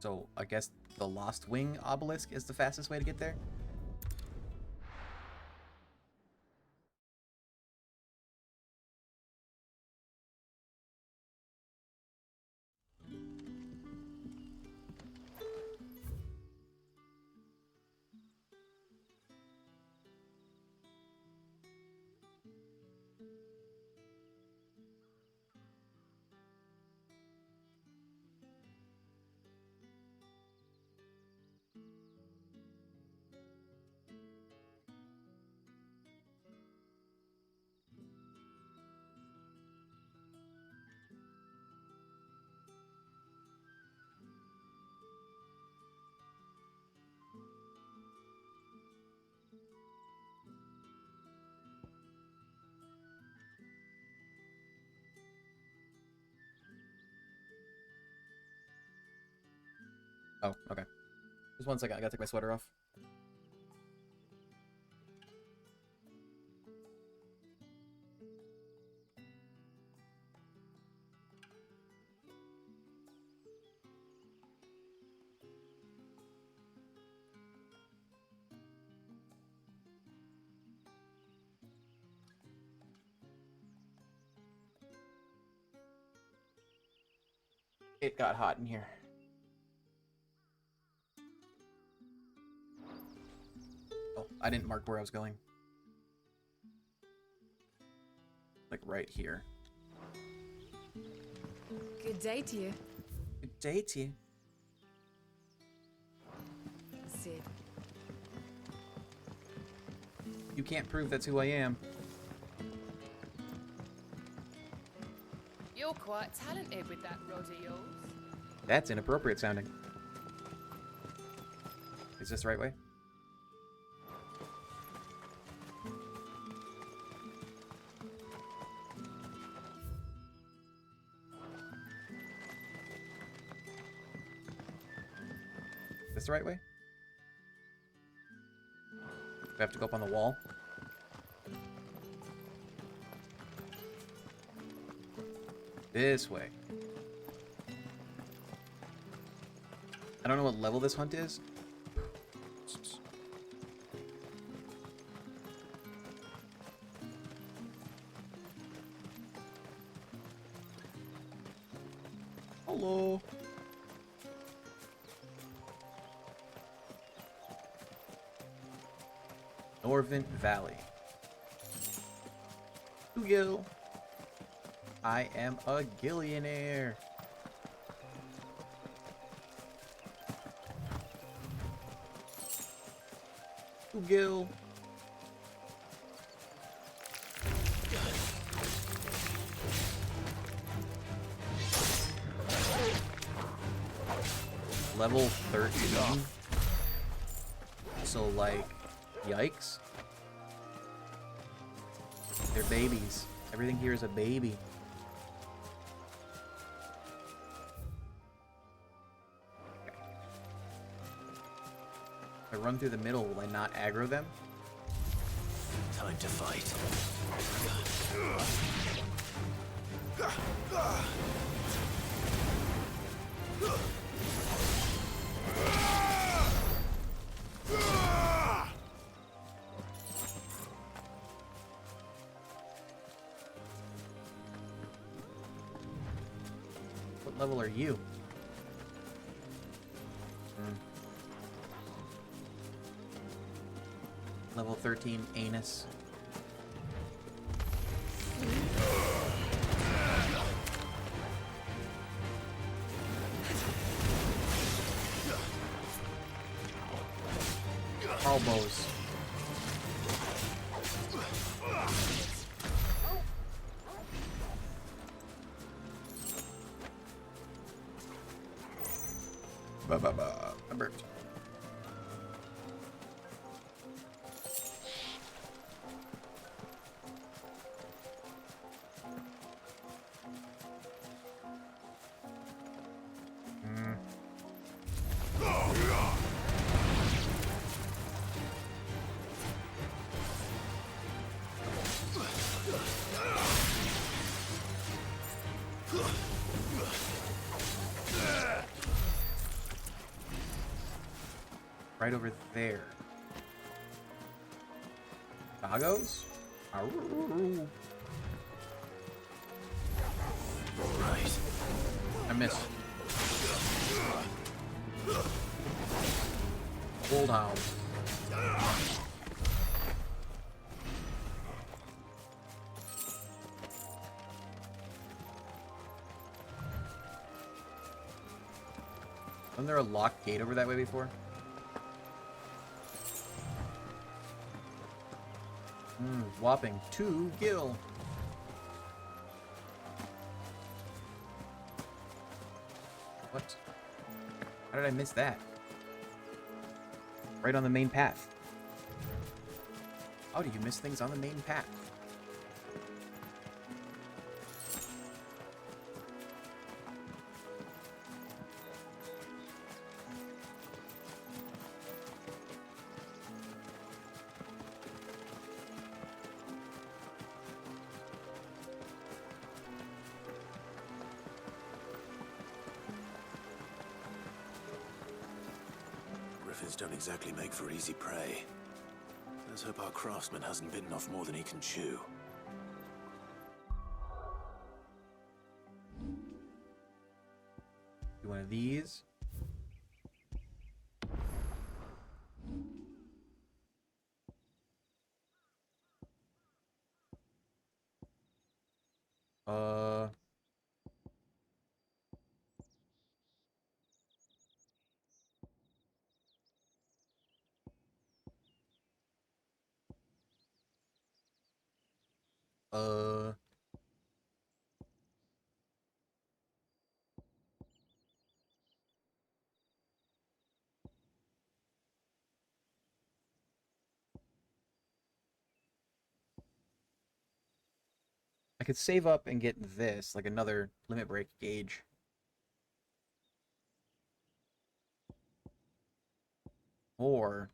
So I guess the Lost Wing obelisk is the fastest way to get there. Oh, okay. Just 1 second, I gotta take my sweater off. It got hot in here. Oh, I didn't mark where I was going. Like right here. Good day to you. Good day to you. Sid. You can't prove that's who I am. You're quite talented with that rod of yours. That's inappropriate sounding. Is this the right way? Is this the right way? Do I have to go up on the wall? This way. I don't know what level this hunt is. Hello. Norvent Valley. Gil. I am a gillionaire. Gil. Level 13. So like, yikes. They're babies. Everything here is a baby. If I run through the middle, will I not aggro them? Time to fight. What level are you? Level 13 anus. Elbows. I burped. Right over there. Doggos? Arroo. Right. I missed. Hold on. Wasn't there a locked gate over that way before? Whopping 2 gil. What? How did I miss that? Right on the main path. How do you miss things on the main path? Griffins don't exactly make for easy prey. Let's hope our craftsman hasn't bitten off more than he can chew. Do one of these. I could save up and get this, like another limit break gauge. Or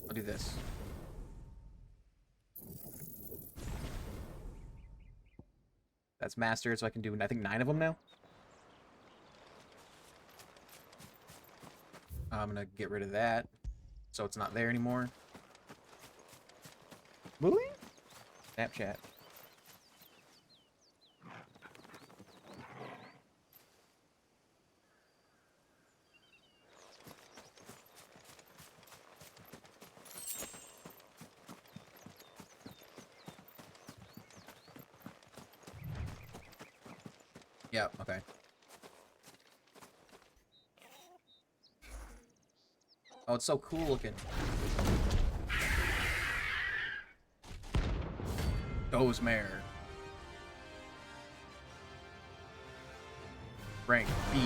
I'll do this. That's mastered, so I can do, I think, 9 of them now. I'm gonna get rid of that, so it's not there anymore. Really? Snapchat. Yeah, okay. Oh, it's so cool looking. Dozemare. Rank B.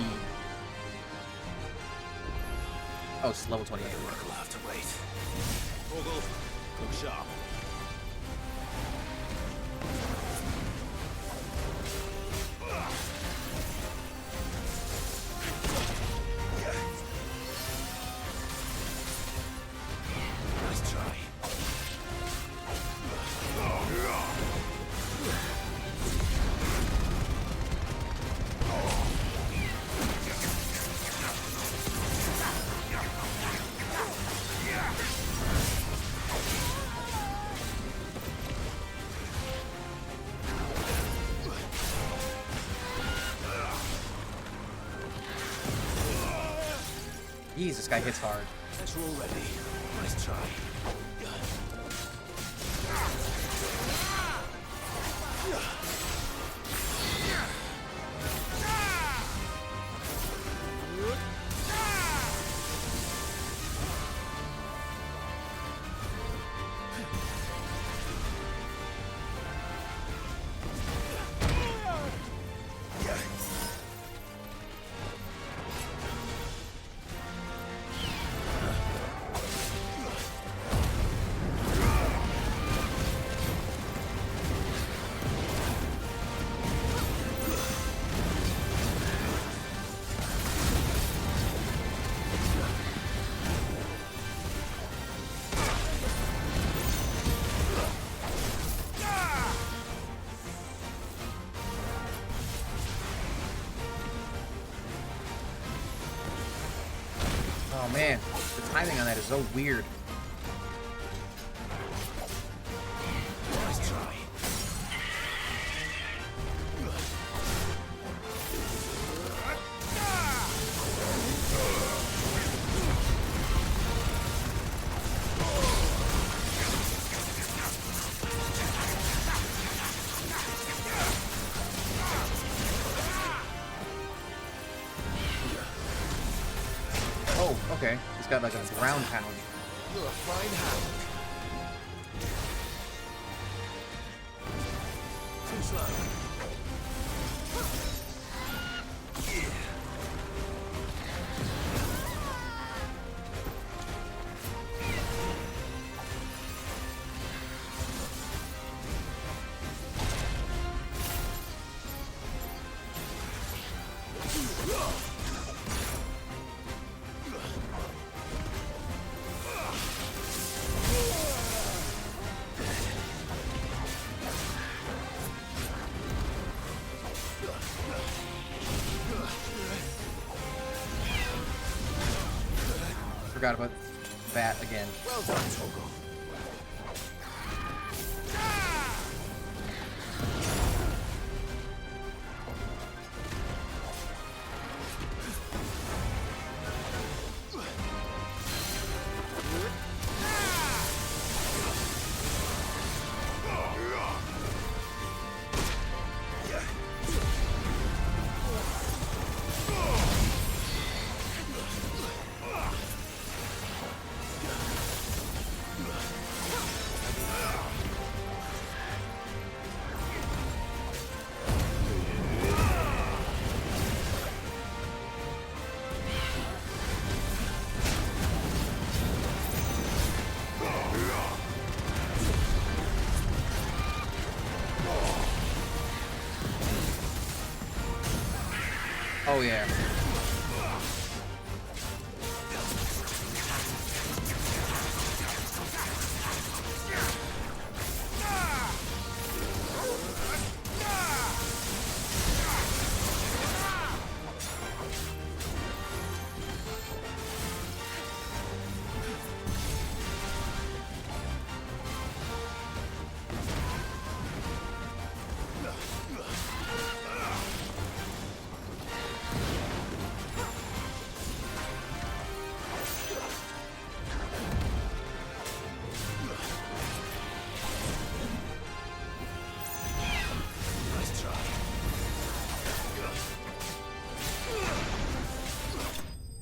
Oh, it's level 28. We'll have to wait. Ogle, look sharp. Nice try. Jeez, this guy hits hard. Guess we're all ready. Nice try. Man, the timing on that is so weird. Nice try. Oh, okay. He's got like a ground pound. You're a fine hound. Too slow. Forgot about that again. Well done, Togo. Oh yeah.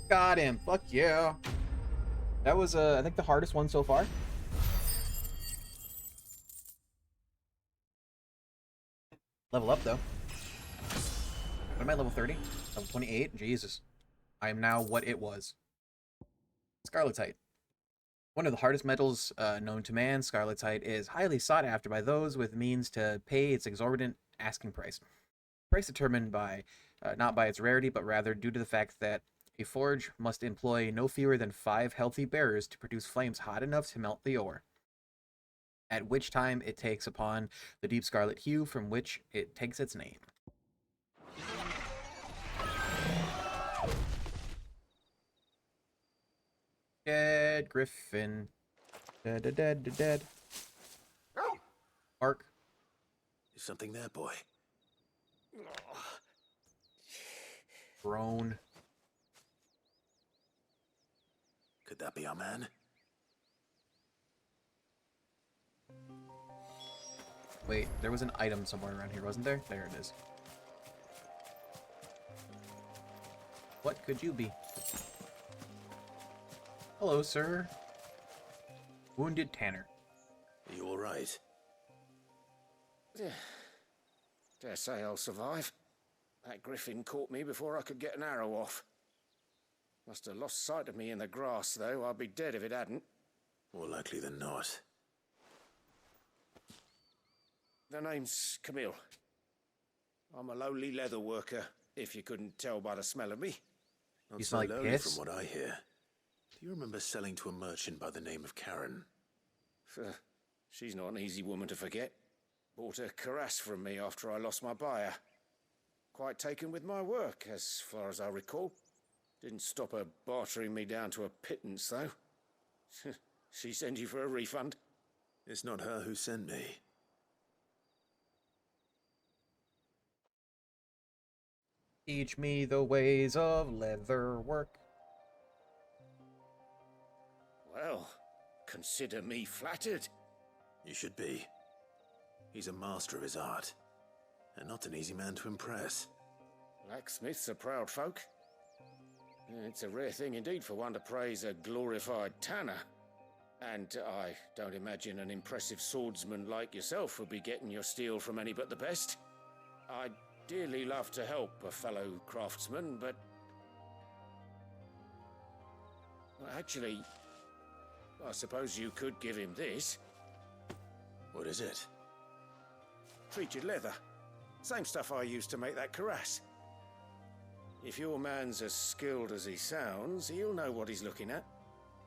Got him. Fuck yeah. That was, I think, the hardest one so far. Level up, though. What am I, level 30? Level 28? Jesus. I am now what it was. Scarletite. One of the hardest metals known to man, Scarletite is highly sought after by those with means to pay its exorbitant asking price. Price determined by, not by its rarity, but rather due to the fact that a forge must employ no fewer than 5 healthy bearers to produce flames hot enough to melt the ore, at which time it takes upon the deep scarlet hue from which it takes its name. Dead Griffin. Dead, dead, dead, dead, dead. Ark. Is something there, boy? Groan. Could that be our man? Wait, there was an item somewhere around here, wasn't there? There it is. What could you be? Hello, sir. Wounded Tanner. Are you alright? Dare say I'll survive. That griffin caught me before I could get an arrow off. Must have lost sight of me in the grass, though. I'd be dead if it hadn't. More likely than not. The name's Camille. I'm a lowly leather worker, if you couldn't tell by the smell of me. Not You so smell like lowly piss? from what I hear. Do you remember selling to a merchant by the name of Karen? She's not an easy woman to forget. Bought a cuirass from me after I lost my buyer. Quite taken with my work, as far as I recall. Didn't stop her bartering me down to a pittance, though. She send you for a refund? It's not her who sent me. Teach me the ways of leather work. Well, consider me flattered. You should be. He's a master of his art, and not an easy man to impress. Blacksmiths are proud folk. It's a rare thing indeed for one to praise a glorified tanner. And I don't imagine an impressive swordsman like yourself would be getting your steel from any but the best. I'd dearly love to help a fellow craftsman, but... Well, actually, I suppose you could give him this. What is it? Treated leather. Same stuff I used to make that cuirass. If your man's as skilled as he sounds, he'll know what he's looking at.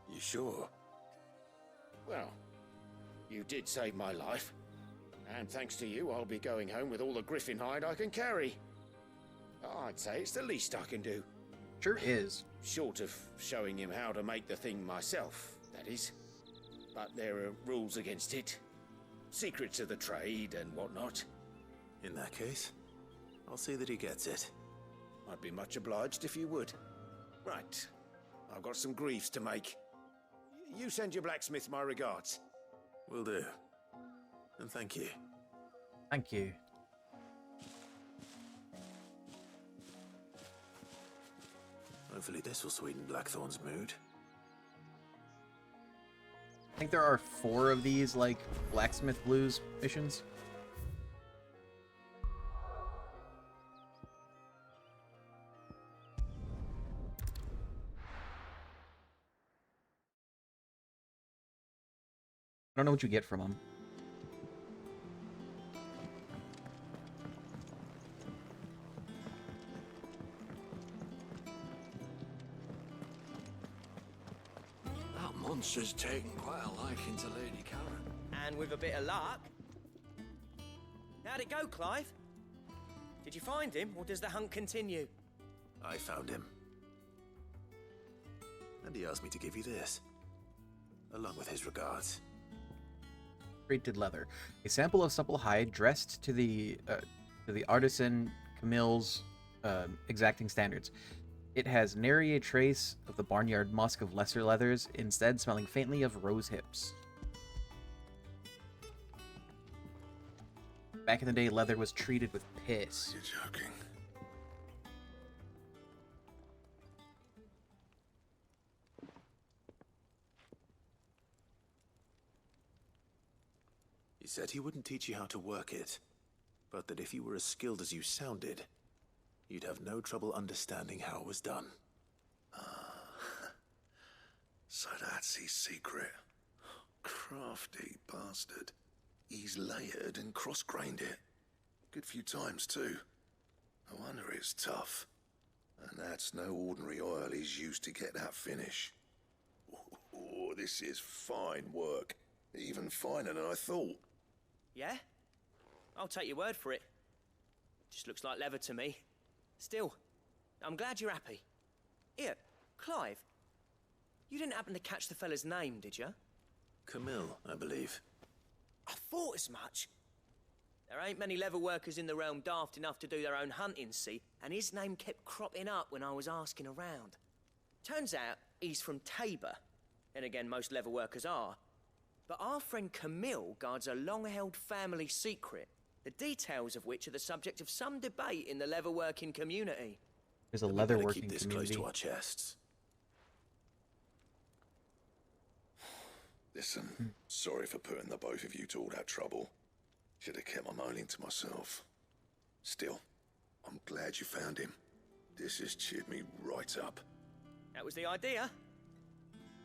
You sure? Well, you did save my life. And thanks to you, I'll be going home with all the griffin hide I can carry. I'd say it's the least I can do. Sure is. Short of showing him how to make the thing myself, that is. But there are rules against it. Secrets of the trade and whatnot. In that case, I'll see that he gets it. I'd be much obliged if you would. Right. I've got some greaves to make. You send your blacksmith my regards. Will do. And thank you. Thank you. Hopefully this will sweeten Blackthorn's mood. I think there are 4 of these, like, blacksmith blues missions. I don't know what you get from them. That monster's taken quite a liking to Lady Karen. And with a bit of luck. How'd it go, Clive? Did you find him, or does the hunt continue? I found him. And he asked me to give you this, along with his regards. Treated leather. A sample of supple hide dressed to the artisan Camille's exacting standards. It has nary a trace of the barnyard musk of lesser leathers, instead smelling faintly of rose hips. Back in the day, leather was treated with piss. You're joking. He said he wouldn't teach you how to work it, but that if you were as skilled as you sounded, you'd have no trouble understanding how it was done. So that's his secret. Crafty bastard. He's layered and cross-grained it. Good few times, too. No wonder it's tough. And that's no ordinary oil he's used to get that finish. Oh, this is fine work. Even finer than I thought. Yeah? I'll take your word for it. Just looks like leather to me. Still, I'm glad you're happy. Here, Clive. You didn't happen to catch the fella's name, did you? Camille, I believe. I thought as much. There ain't many leather workers in the realm daft enough to do their own hunting, see? And his name kept cropping up when I was asking around. Turns out he's from Tabor. And again, most leather workers are. But our friend Camille guards a long-held family secret, the details of which are the subject of some debate in the leather-working community. There's a leather-working keep this community. close to our chests. Listen, sorry for putting the both of you to all that trouble. Should have kept my moaning to myself. Still, I'm glad you found him. This has cheered me right up. That was the idea.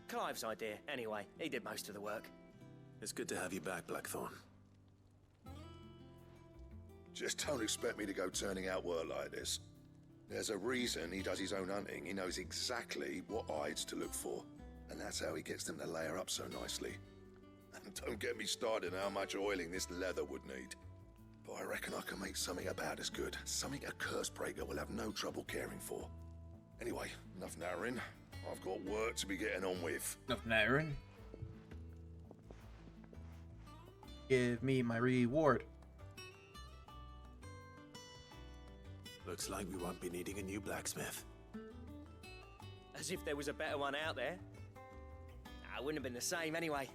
Clive's idea, anyway. He did most of the work. It's good to have you back, Blackthorn. Just don't expect me to go turning out work like this. There's a reason he does his own hunting. He knows exactly what hides to look for. And that's how he gets them to layer up so nicely. And don't get me started on how much oiling this leather would need. But I reckon I can make something about as good. Something a curse breaker will have no trouble caring for. Anyway, enough nattering. I've got work to be getting on with. Enough nattering. Give me my reward. Looks like we won't be needing a new blacksmith. As if there was a better one out there. Nah, it wouldn't have been the same anyway.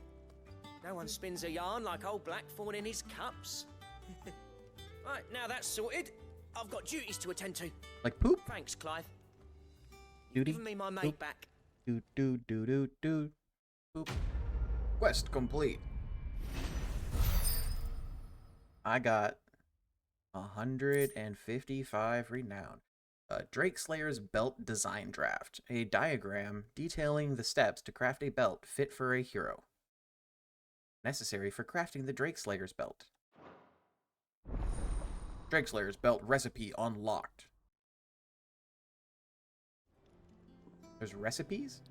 No one spins a yarn like old Blackthorn in his cups. Right, now that's sorted. I've got duties to attend to. Like poop? Thanks, Clive. Duty? Give me my mate Poop. back. Do do do do do. Poop. Quest complete. I got 155 renown. Drake Slayer's Belt Design Draft. A diagram detailing the steps to craft a belt fit for a hero. Necessary for crafting the Drake Slayer's belt. Drake Slayer's belt recipe unlocked. There's recipes?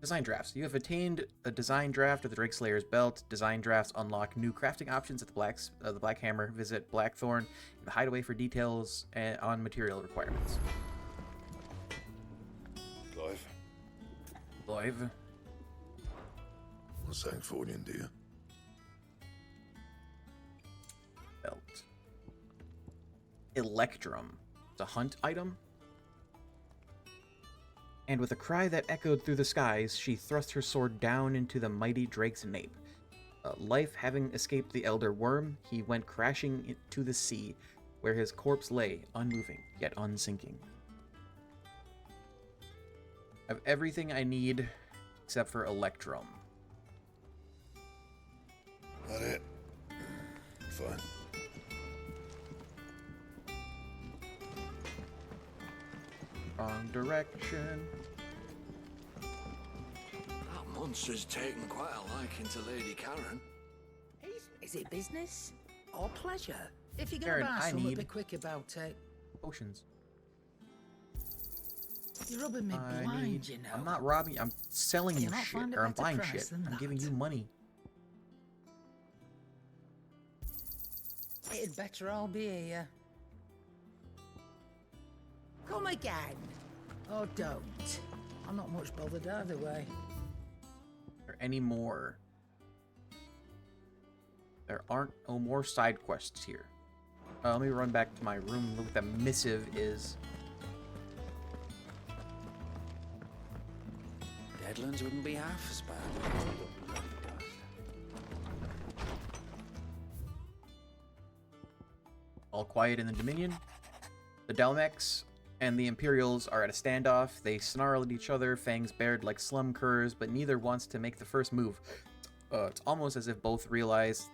Design drafts. You have attained a design draft of the Drake Slayer's belt. Design drafts unlock new crafting options at the Black Hammer. Visit Blackthorn in the Hideaway for details on material requirements. Clive. What's that for you, dear? Belt. Electrum. It's a hunt item. And with a cry that echoed through the skies, she thrust her sword down into the mighty Drake's nape. Life having escaped the Elder Worm, he went crashing into the sea, where his corpse lay, unmoving, yet unsinking. I have everything I need, except for Electrum. That it? Fine. Wrong direction. That monster's taken quite a liking to Lady Karen. Is it business or pleasure? If you're Karen, gonna buy I something, need be quick about it. Potions. You're rubbing me blind, you know. I'm not robbing you. I'm selling Can you you not shit, find a or I'm better buying price shit. than I'm that? giving you money. It'd better all be here. Come again. Or don't. I'm not much bothered either way. Or any more. There aren't no more side quests here. Let me run back to my room and look what the missive is. Deadlands wouldn't be half as bad. All quiet in the Dominion. The Delmex and the Imperials are at a standoff. They snarl at each other, fangs bared like slum curs, but neither wants to make the first move. It's almost as if both realize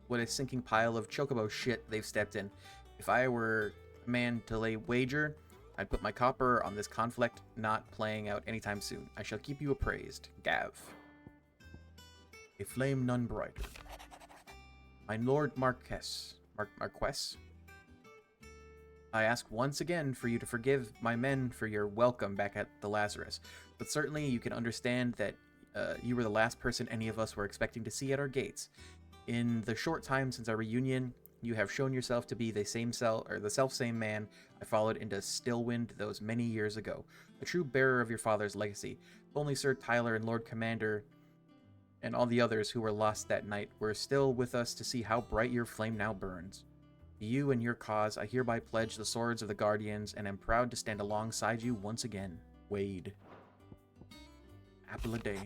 what a sinking pile of chocobo shit they've stepped in. If I were a man to lay wager, I'd put my copper on this conflict not playing out anytime soon. I shall keep you appraised. Gav. A flame none brighter. My Lord Marquess. I ask once again for you to forgive my men for your welcome back at the Lazarus, but certainly you can understand that you were the last person any of us were expecting to see at our gates. In the short time since our reunion, you have shown yourself to be the self-same man I followed into Stillwind those many years ago, a true bearer of your father's legacy. If only Sir Tyler and Lord Commander and all the others who were lost that night were still with us to see how bright your flame now burns. To you and your cause, I hereby pledge the swords of the Guardians and am proud to stand alongside you once again. Wade. Apple a day.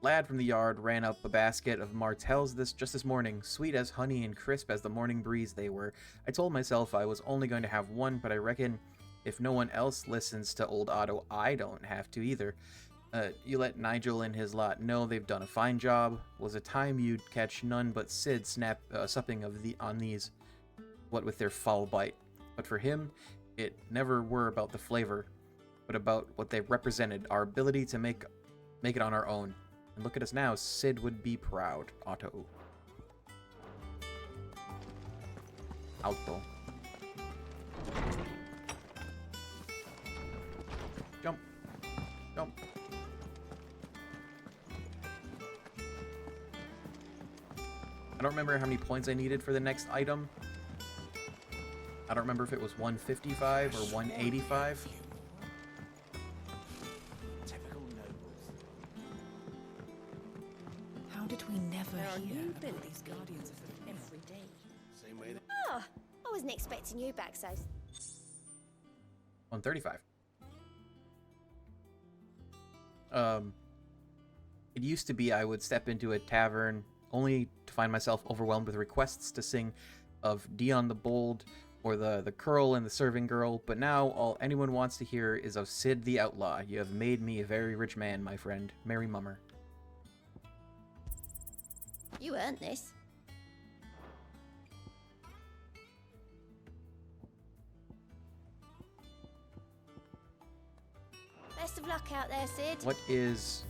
Lad from the yard ran up a basket of martels just this morning, sweet as honey and crisp as the morning breeze they were. I told myself I was only going to have one, but I reckon if no one else listens to old Otto, I don't have to either. You let Nigel and his lot know they've done a fine job. Was a time you'd catch none but Sid supping on these, what with their foul bite. But for him, it never were about the flavor, but about what they represented, our ability to make it on our own. And look at us now. Sid would be proud. Otto. Auto. Jump. Jump. I don't remember how many points I needed for the next item. I don't remember if it was 155 or 185. Typical nobles. How did we never There are hear new about buildings these guardians of the every day. Same way that... Oh, I wasn't expecting you back so. 135. It used to be I would step into a tavern only to find myself overwhelmed with requests to sing of Dion the Bold or the Curl and the Serving Girl, but now all anyone wants to hear is of Sid the Outlaw. You have made me a very rich man, my friend. Merry Mummer. You earned this. Best of luck out there, Sid. What is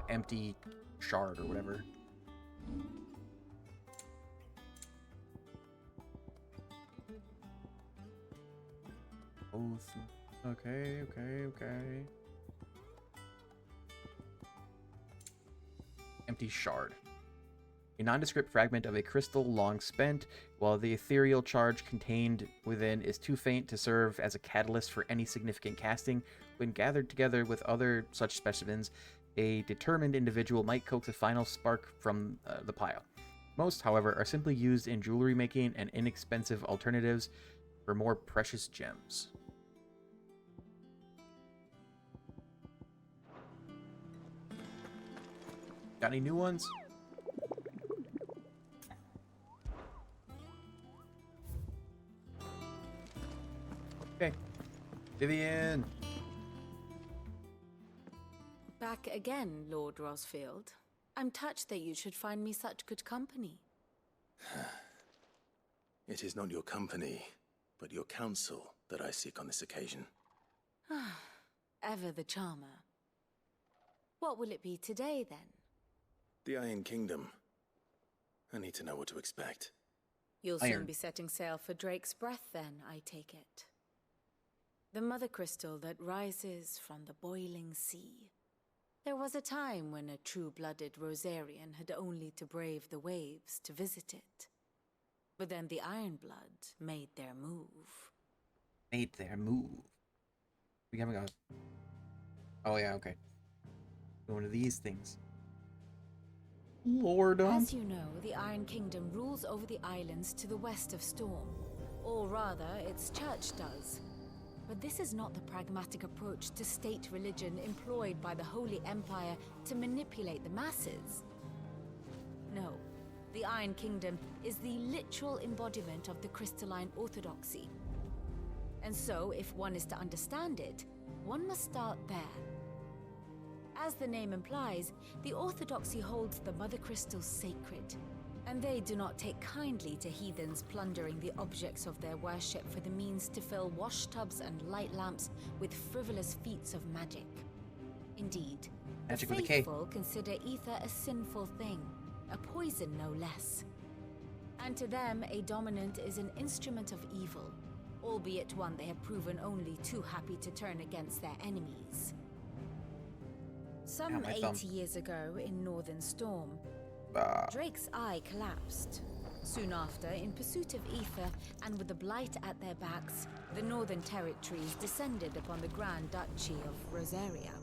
empty shard or whatever? Both. Okay. Empty shard. A nondescript fragment of a crystal long spent, while the ethereal charge contained within is too faint to serve as a catalyst for any significant casting. When gathered together with other such specimens, a determined individual might coax a final spark from the pile. Most, however, are simply used in jewelry making and inexpensive alternatives for more precious gems. Got any new ones? Okay. Vivian! Back again, Lord Rosfield. I'm touched that you should find me such good company. It is not your company, but your counsel that I seek on this occasion. Ever the charmer. What will it be today, then? The Iron Kingdom. I need to know what to expect. You'll soon be setting sail for Drake's Breath, then, I take it. The mother crystal that rises from the boiling sea. There was a time when a true-blooded Rosarian had only to brave the waves to visit it. But then the Ironblood made their move. We haven't got... Oh yeah, okay. One of these things. Lordom. As you know, the Iron Kingdom rules over the islands to the west of Storm. Or rather, its church does. But this is not the pragmatic approach to state religion employed by the Holy Empire to manipulate the masses. No, the Iron Kingdom is the literal embodiment of the crystalline orthodoxy. And so, if one is to understand it, one must start there. As the name implies, the orthodoxy holds the Mother Crystal sacred, and they do not take kindly to heathens plundering the objects of their worship for the means to fill washtubs and light lamps with frivolous feats of magic. Indeed, Magic the with a K. faithful consider ether a sinful thing, a poison no less. And to them, a dominant is an instrument of evil, albeit one they have proven only too happy to turn against their enemies. Some 80 years ago, in Northern Storm, Drake's eye collapsed. Soon after, in pursuit of ether and with the blight at their backs, the Northern Territories descended upon the Grand Duchy of Rosaria.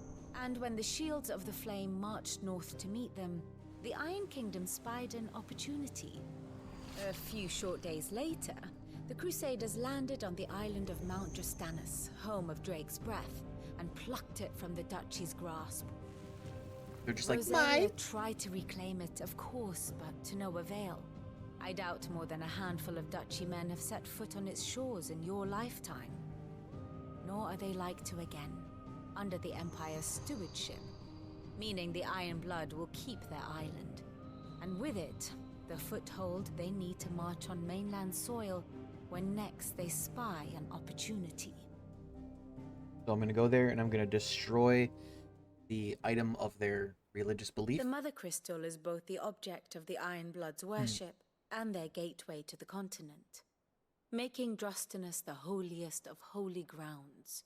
And when the Shields of the Flame marched north to meet them, the Iron Kingdom spied an opportunity. A few short days later, the Crusaders landed on the island of Mount Drastanus, home of Drake's Breath, and plucked it from the Duchy's grasp. They're just like, Rosaria tried to reclaim it, of course, but to no avail. I doubt more than a handful of Duchy men have set foot on its shores in your lifetime. Nor are they like to again, under the Empire's stewardship, meaning the Iron Blood will keep their island. And with it, the foothold they need to march on mainland soil when next they spy an opportunity. So I'm going to go there and I'm going to destroy the item of their religious belief. The Mother Crystal is both the object of the Iron Blood's worship and their gateway to the continent, making Drastanus the holiest of holy grounds.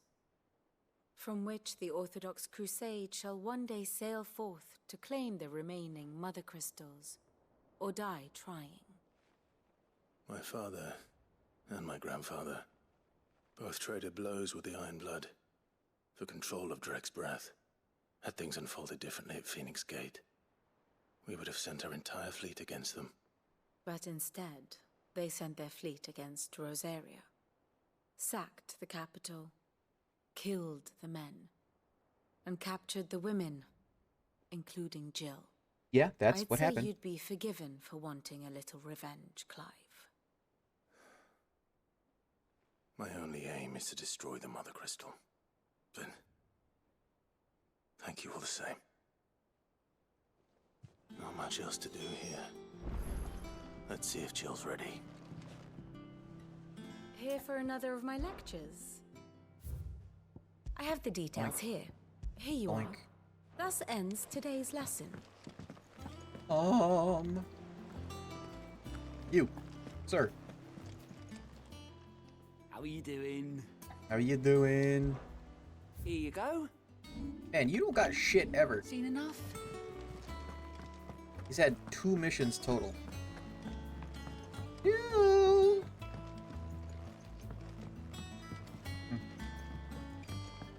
from which the Orthodox Crusade shall one day sail forth to claim the remaining Mother Crystals, or die trying. My father and my grandfather both traded blows with the Iron Blood for control of Drake's breath. Had things unfolded differently at Phoenix Gate, we would have sent our entire fleet against them. But instead, they sent their fleet against Rosaria, sacked the capital, killed the men, and captured the women, including Jill. Yeah, that's what I'd say happened. you'd be forgiven for wanting a little revenge, Clive. My only aim is to destroy the Mother Crystal. But thank you all the same. Not much else to do here. Let's see if Jill's ready. Here for another of my lectures? I have the details Oink. here. Here you Oink. are. Thus ends today's lesson. You, sir. How are you doing? How you doing? Here you go. Man, you don't got shit ever. Seen enough? He's had 2 missions total. You.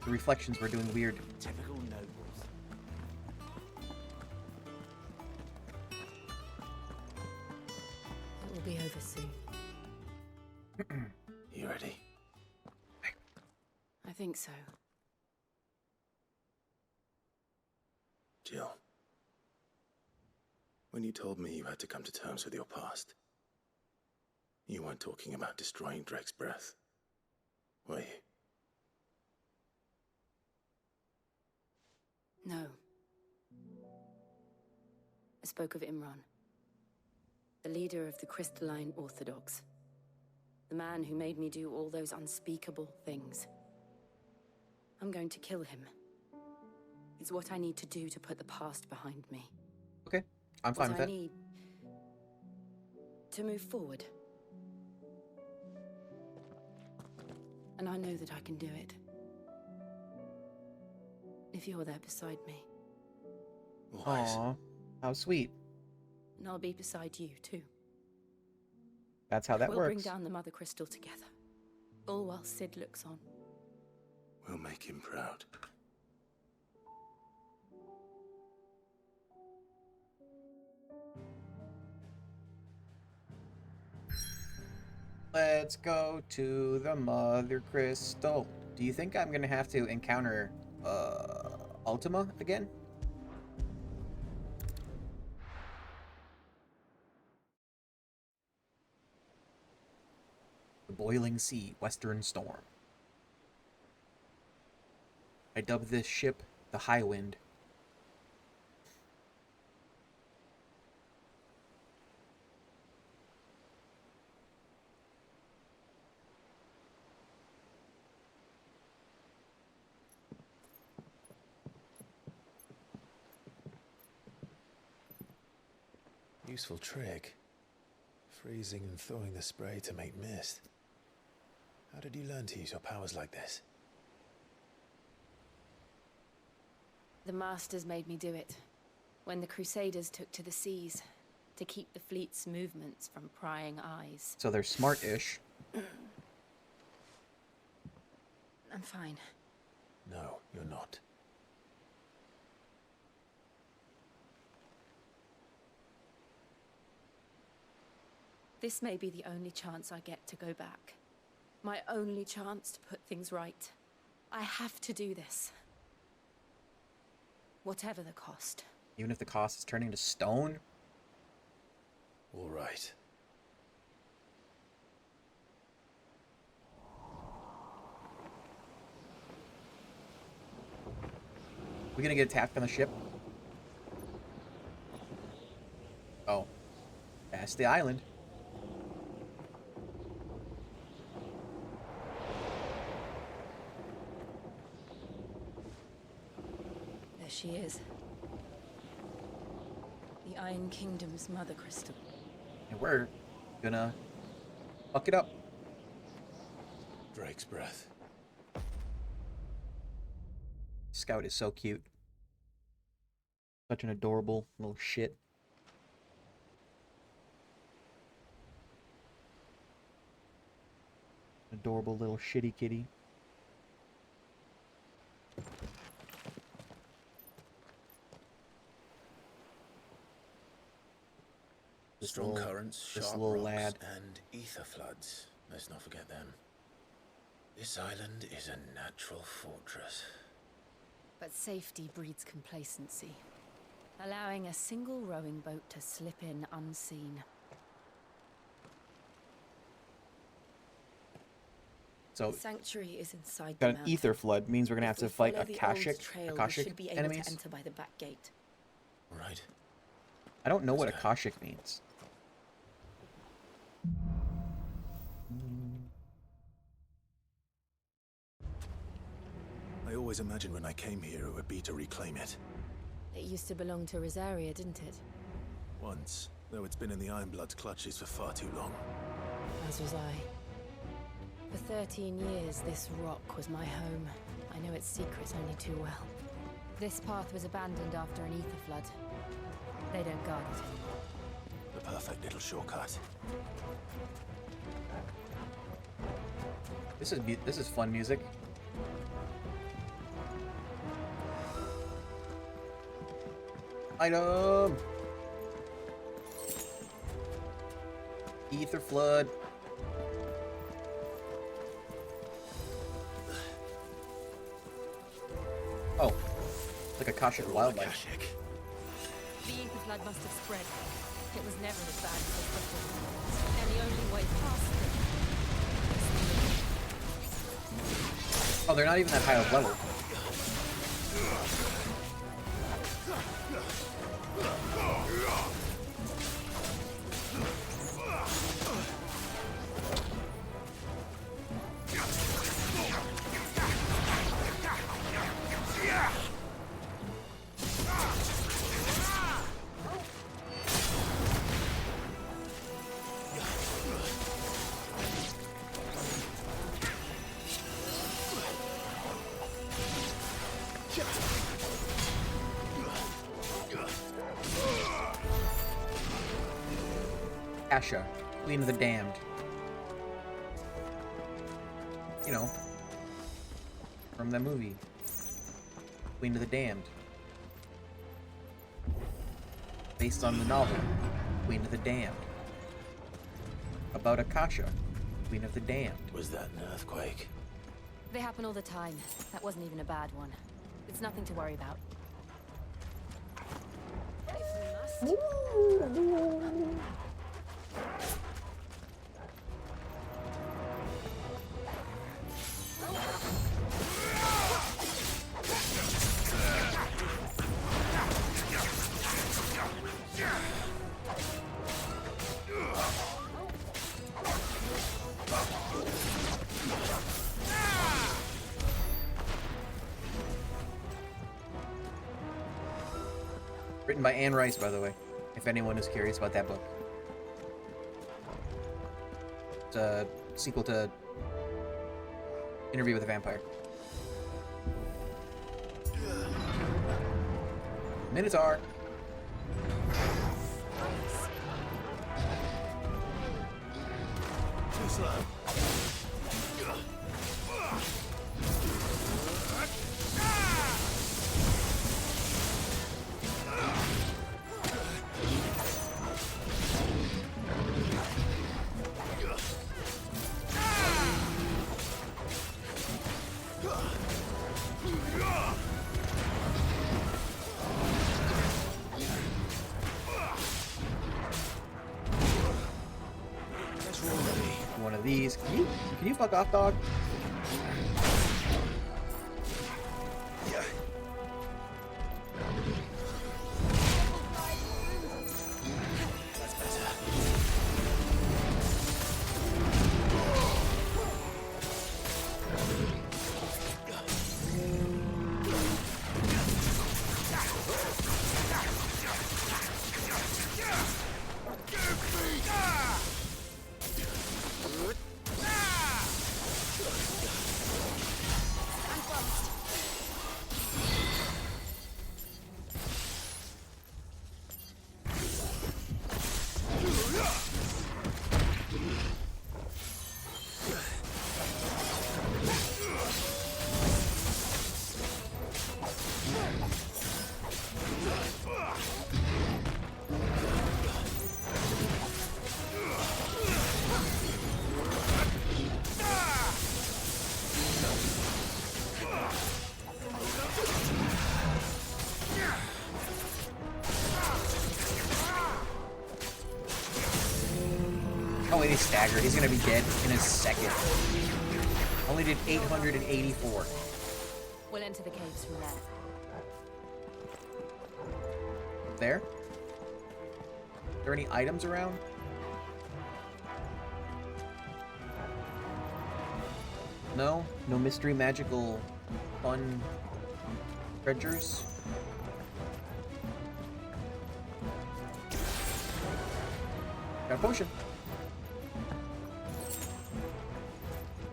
The reflections were doing weird. Typical nobles. It will be over soon. You ready? I think so. Jill. When you told me you had to come to terms with your past, you weren't talking about destroying Drake's breath, were you? No. I spoke of Imran, the leader of the Crystalline Orthodox. The man who made me do all those unspeakable things. I'm going to kill him. It's what I need to do to put the past behind me. Okay, I'm fine with What I that. need to move forward. And I know that I can do it. If you're there beside me. Aw, how sweet. And I'll be beside you, too. That's how that we'll works. bring down the Mother Crystal together. All while Sid looks on. We'll make him proud. Let's go to the Mother Crystal. Do you think I'm gonna have to encounter Ultima again? The Boiling Sea, Western Storm. I dubbed this ship the High Wind. Useful trick. Freezing and thawing the spray to make mist. How did you learn to use your powers like this? The Masters made me do it. When the Crusaders took to the seas. To keep the fleet's movements from prying eyes. So they're smart-ish. I'm fine. No, you're not. This may be the only chance I get to go back. My only chance to put things right. I have to do this. Whatever the cost. Even if the cost is turning to stone? All right. We gonna get attacked on the ship? Oh. That's the island. There she is. The Iron Kingdom's Mother Crystal. And we're gonna fuck it up. Drake's breath. Scout is so cute. Such an adorable little shit. Adorable little shitty kitty. Strong currents, this sharp little rocks, lad. and ether floods. Let's not forget them. This island is a natural fortress. But safety breeds complacency, allowing a single rowing boat to slip in unseen. So, The sanctuary is inside got the an mountain. ether flood means we're gonna have If we to fight follow the old trail, we should be able enemies. to enter by the back gate. Right. I don't know what Akashic means. I always imagined when I came here it would be to reclaim it. It used to belong to Rosaria, didn't it? Once, though it's been in the Ironblood's clutches for far too long. As was I. For 13 years, this rock was my home. I know its secrets only too well. This path was abandoned after an ether flood. They don't guard it anymore. The perfect little shortcut. This is fun music. Item. Ether flood. Oh, like Akashic wildlife. The ether flood must have spread. It was never as bad as it was. And the only way past it. Oh, they're not even that high of level. Asha, Queen of the Damned. You know, from that movie, Queen of the Damned. Based on the novel, Queen of the Damned. About Akasha, Queen of the Damned. Was that an earthquake? They happen all the time. That wasn't even a bad one. It's nothing to worry about. If we must. Written by Anne Rice, by the way, if anyone is curious about that book. It's a sequel to Interview with a Vampire. Minotaur. Too slow. One of these. Can you fuck off, dog? That's better. Oh wait, he's staggered. He's gonna be dead in a second. Only did 884. We'll enter the caves from there. There? Are there any items around? No? No mystery magical fun treasures? Got a potion.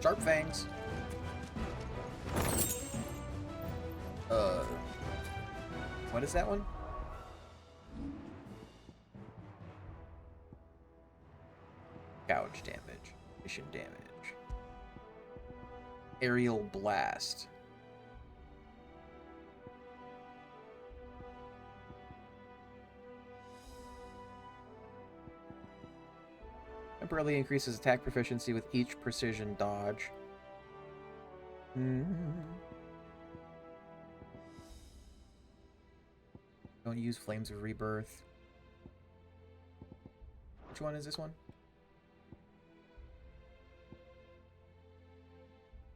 Sharp fangs. What is that one? Gouge damage. Mission damage. Aerial blast. Temporarily increases attack proficiency with each precision dodge. Don't use Flames of Rebirth. Which one is this one?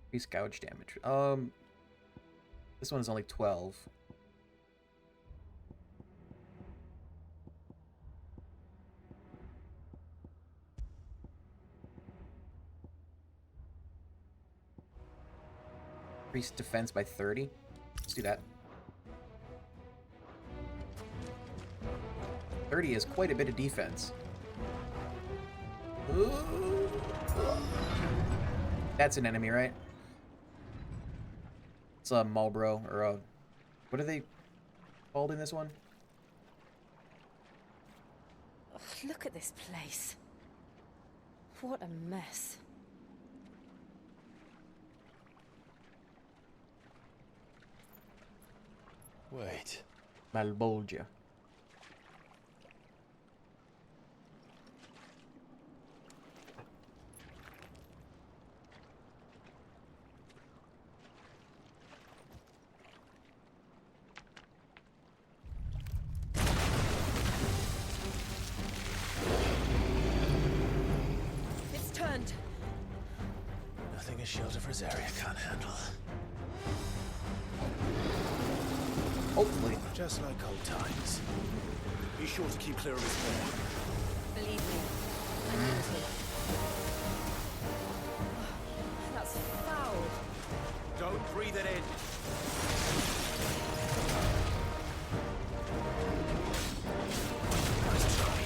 Increase gouge damage. This one is only 12. Increase defense by 30. Let's do that. 30 is quite a bit of defense. Ooh. That's an enemy, right? It's a Marlboro, or a... What are they called in this one? Ugh, look at this place. What a mess. Wait. Malbolgia. It's turned. Nothing a shield of Rosaria can't handle. Hopefully. Just like old times. Be sure to keep clear of his bear. Believe me, I need to. That's foul. Don't breathe it in. Nice try.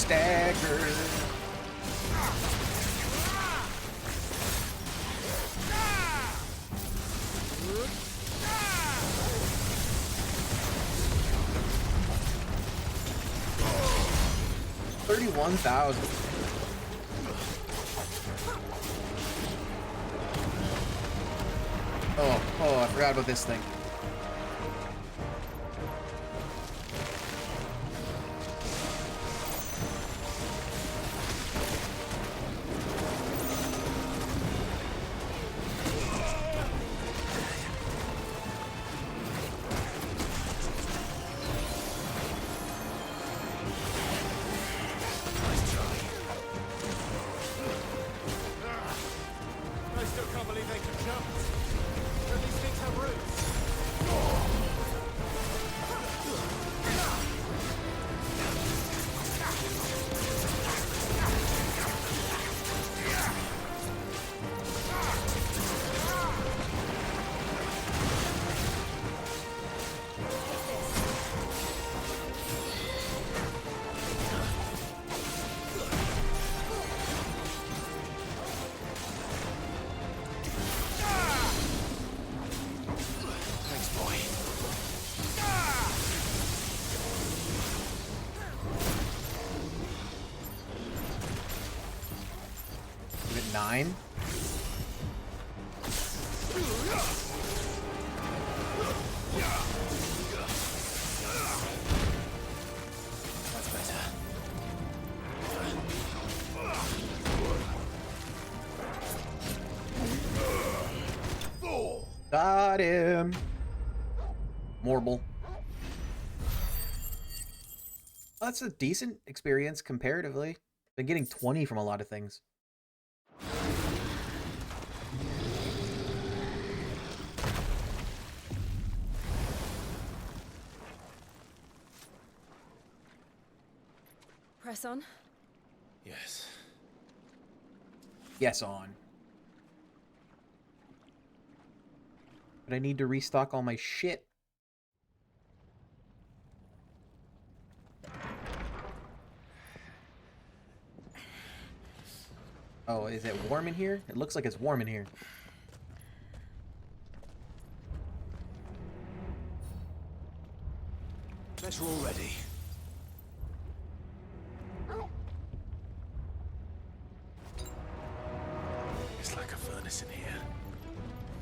stagger. $31,000. Oh, I forgot about this thing. I still can't believe they can jump. Don't these things have roots? Thanks, boy. Is it 9? That's better. Got him. Morble. That's a decent experience comparatively. Been getting 20 from a lot of things. Press on. Yes. Yes, on. But I need to restock all my shit. Oh, is it warm in here? It looks like it's warm in here. Better already. It's like a furnace in here.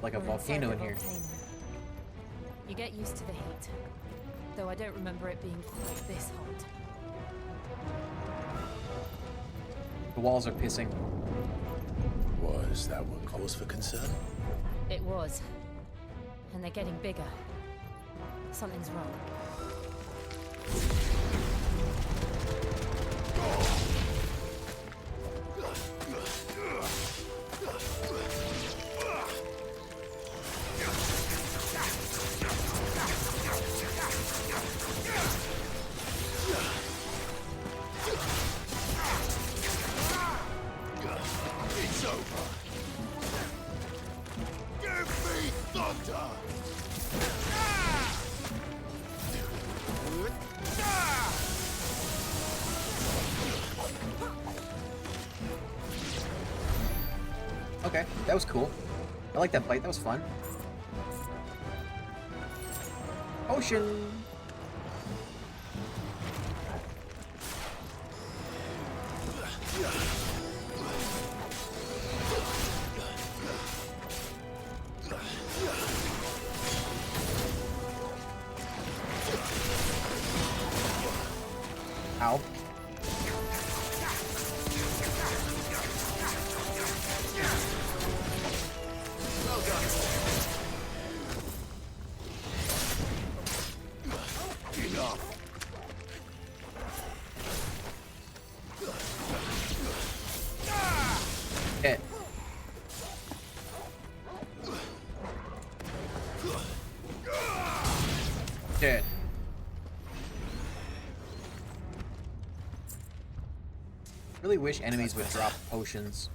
Like a We're inside volcano the in here. volcano. You get used to the heat, though I don't remember it being quite this hot. The walls are pissing. Was that what cause for concern? It was. And they're getting bigger. Something's wrong. It's over. Give me thunder. Okay, that was cool. I like that fight. That was fun. Ocean. Ow. Enough. Hit. Dead. Really wish enemies would drop potions.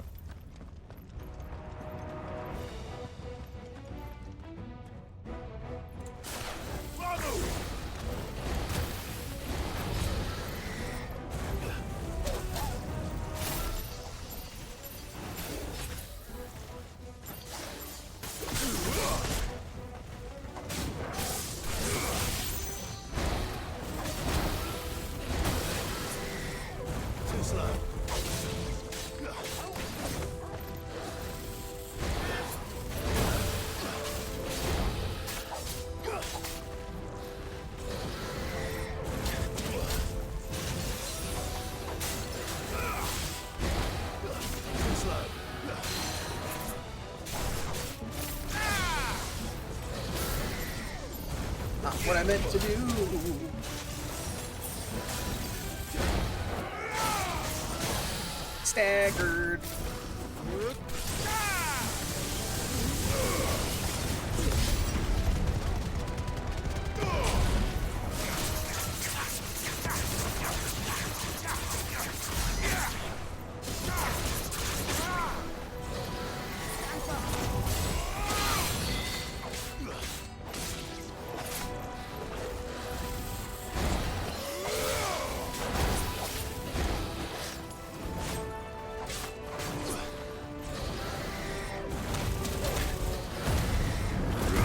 what I meant to do. Staggered.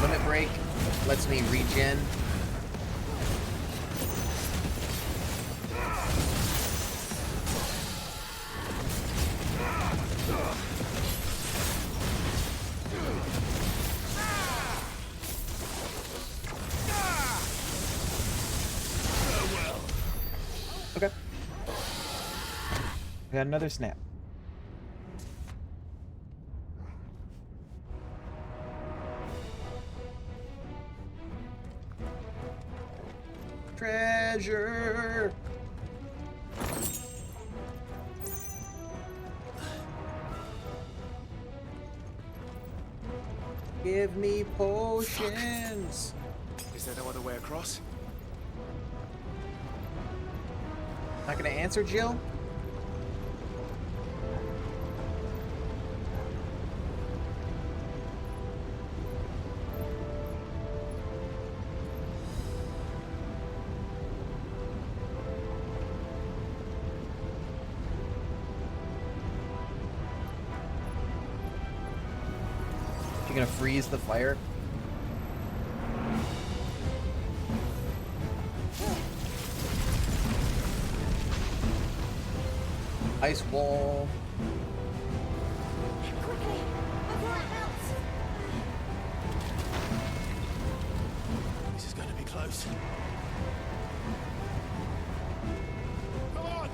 Limit break lets me regen. Okay. We got another snap. Treasure. Give me potions. Is there no other way across? Not gonna answer, Jill? You gonna freeze the fire? Ice wall. Quickly, before it melts. This is going to be close. Come on!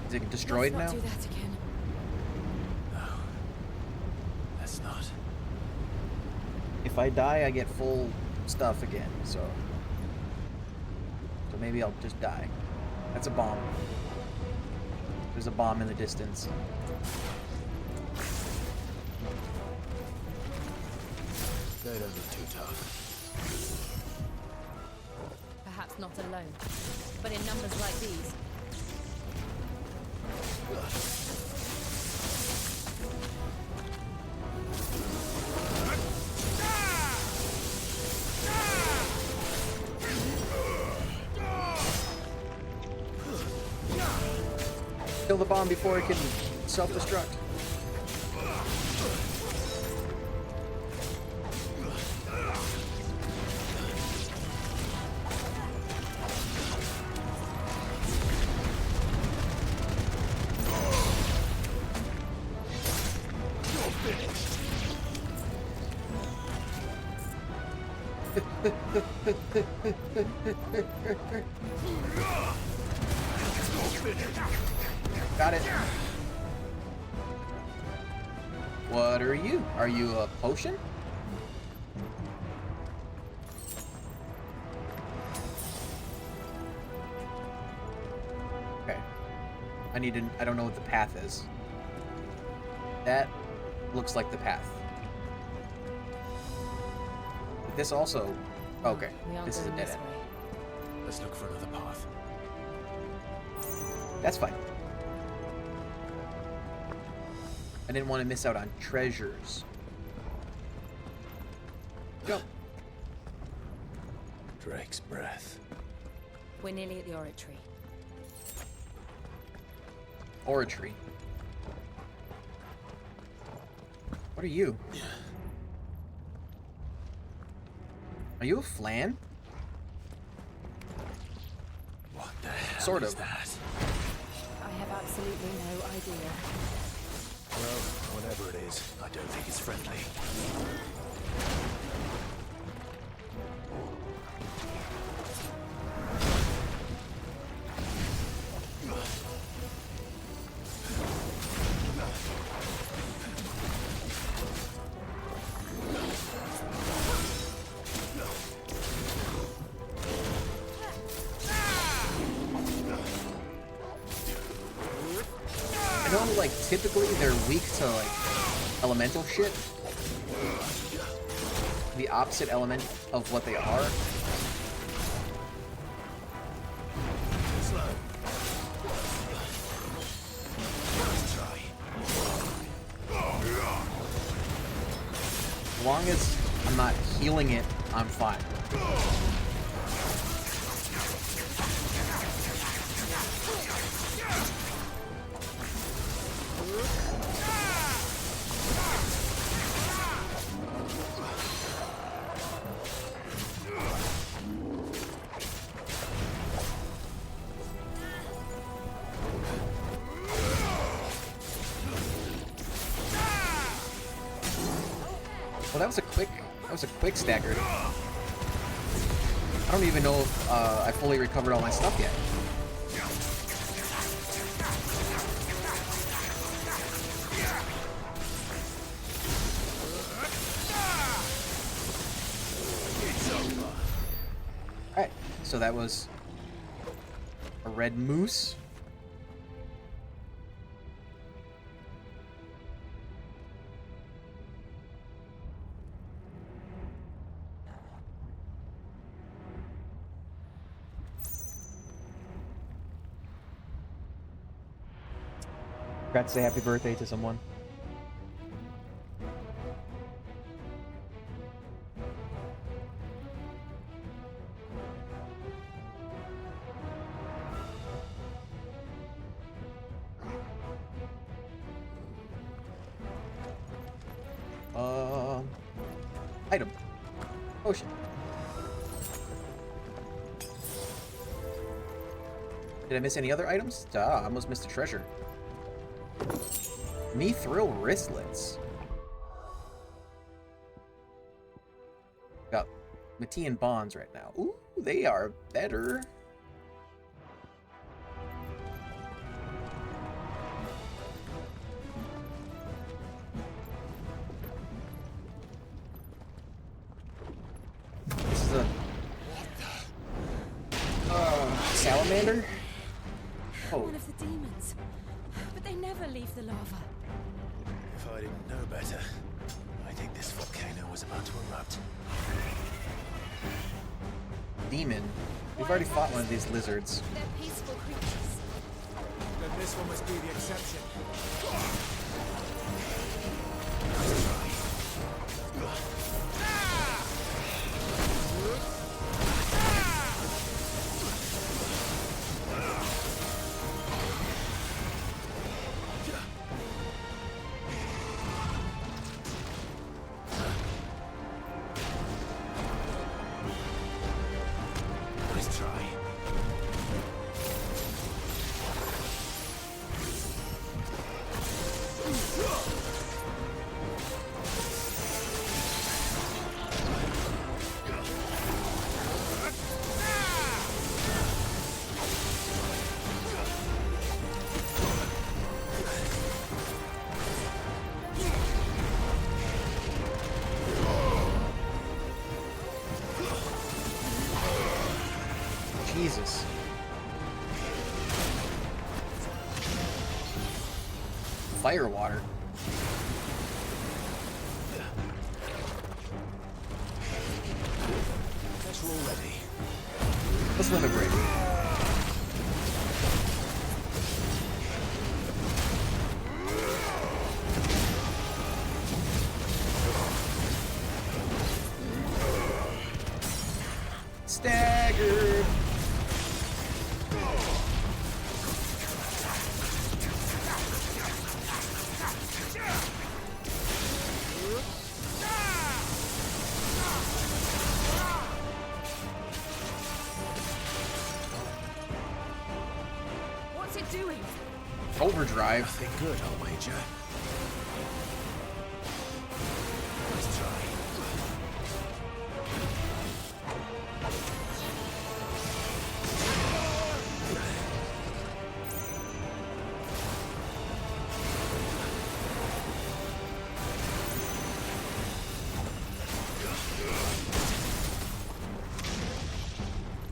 Is it destroyed Let's now? not do that again. No. Let's not. If I die, I get full stuff again, so maybe I'll just die. That's a bomb. There's a bomb in the distance. They don't look too tough. Perhaps not alone, but in numbers like these. Kill the bomb before it can self-destruct. Got it. What are you? Are you a potion? Okay. I don't know what the path is. That looks like the path. But this also... Okay, this is a dead end. Let's look for another path. That's fine. I didn't want to miss out on treasures. Go. Drake's breath. We're nearly at the oratory. Oratory. What are you? Are you a flan? What the hell Sort is of. that? I have absolutely no idea. Well, whatever it is, I don't think it's friendly. know, like, typically they're weak to, like, elemental shit. The opposite element of what they are. As long as I'm not healing it, I'm fine. Well, that was a quick stagger. I don't even know if I fully recovered all my stuff yet. Alright, so that was a red moose. Forgot to say happy birthday to someone. Item. Potion. Did I miss any other items? I almost missed a treasure. Mithril wristlets. Got Matean bonds right now. Ooh, they are better. This is a salamander. Oh. One of the demons. But they never leave the lava. If I didn't know better, I think this volcano was about to erupt. Demon. We've already fought one of these lizards. They're peaceful creatures. Then this one must be the exception. Jesus. Fire water. Guess we're all ready. Let's limit break. Staggered. What's it doing? Overdrive. Nothing good, I'll wager. Let's try.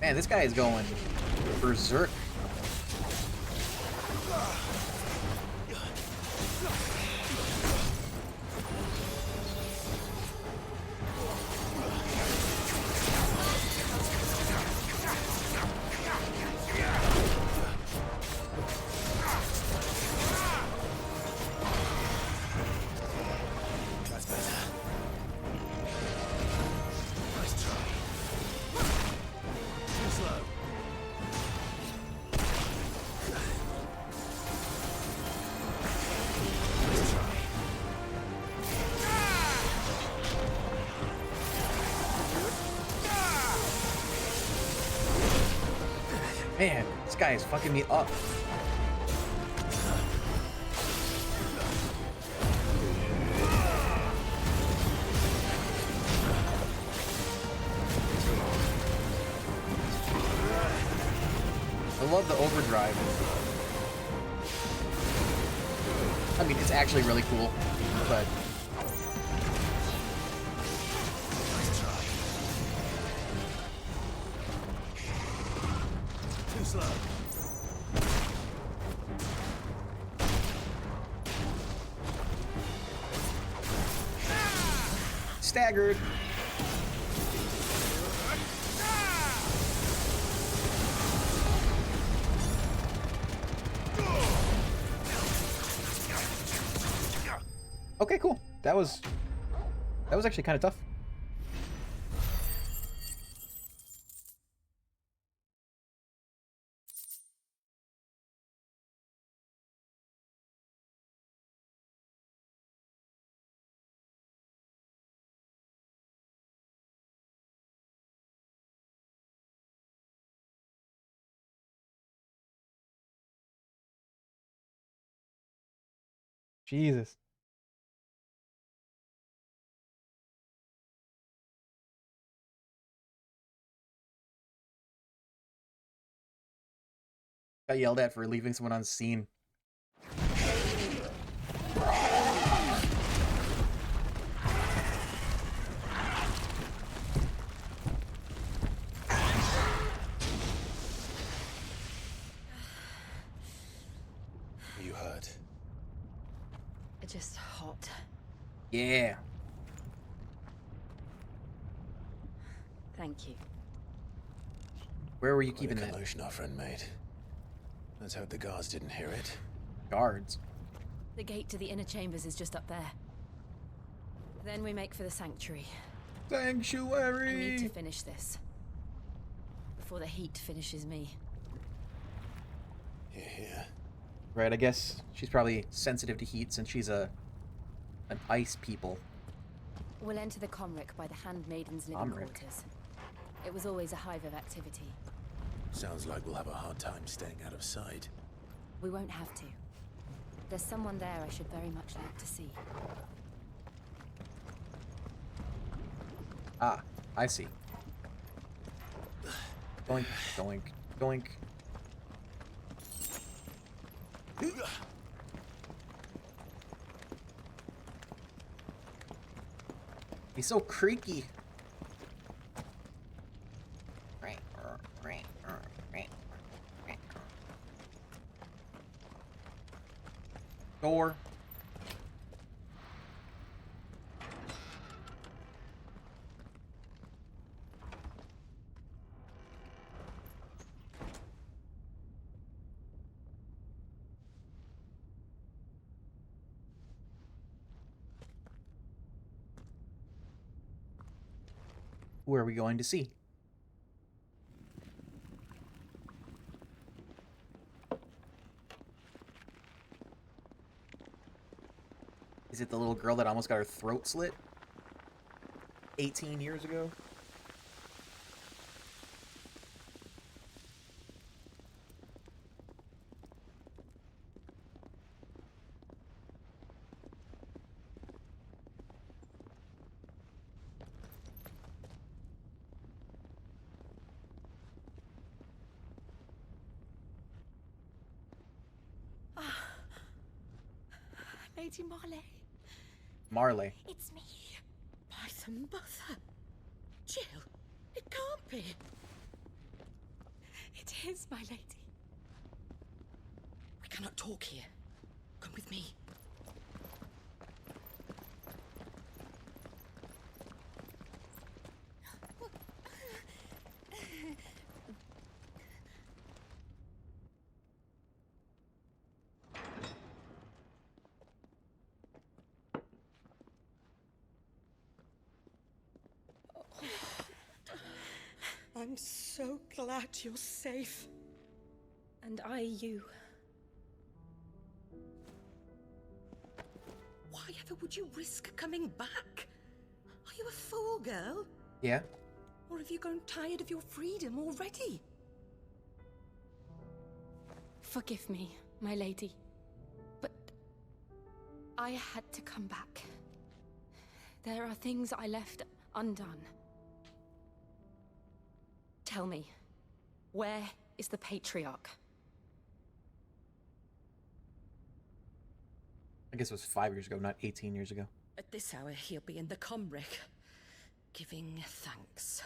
Man, this guy is going berserk. Man, this guy is fucking me up. I love the overdrive. I mean, it's actually really cool, but... Too slow. Staggered. Okay, cool. That was actually kind of tough. Jesus. Got yelled at for leaving someone on scene. You hurt? Just hot. Yeah. Thank you. Where were you keeping What a that? commotion our friend made. Let's hope the guards didn't hear it. Guards? The gate to the inner chambers is just up there. Then we make for the sanctuary. Sanctuary! I need to finish this. Before the heat finishes me. Yeah. Right, I guess she's probably sensitive to heat since she's an ice people. We'll enter the Comric by the Handmaiden's living quarters. It was always a hive of activity. Sounds like we'll have a hard time staying out of sight. We won't have to. There's someone there I should very much like to see. Ah, I see. Doink, doink, doink. He's so creaky. Door. Who are we going to see? Is it the little girl that almost got her throat slit 18 years ago? Lady Marley. Marley. It's me. By the mother. Jill, it can't be. It is, my lady. We cannot talk here. Come with me. I'm so glad you're safe. And I you. Why ever would you risk coming back? Are you a fool, girl? Yeah. Or have you grown tired of your freedom already? Forgive me, my lady, but I had to come back. There are things I left undone. Tell me, where is the Patriarch? I guess it was 5 years ago, not 18 years ago. At this hour, he'll be in the Comric, giving thanks.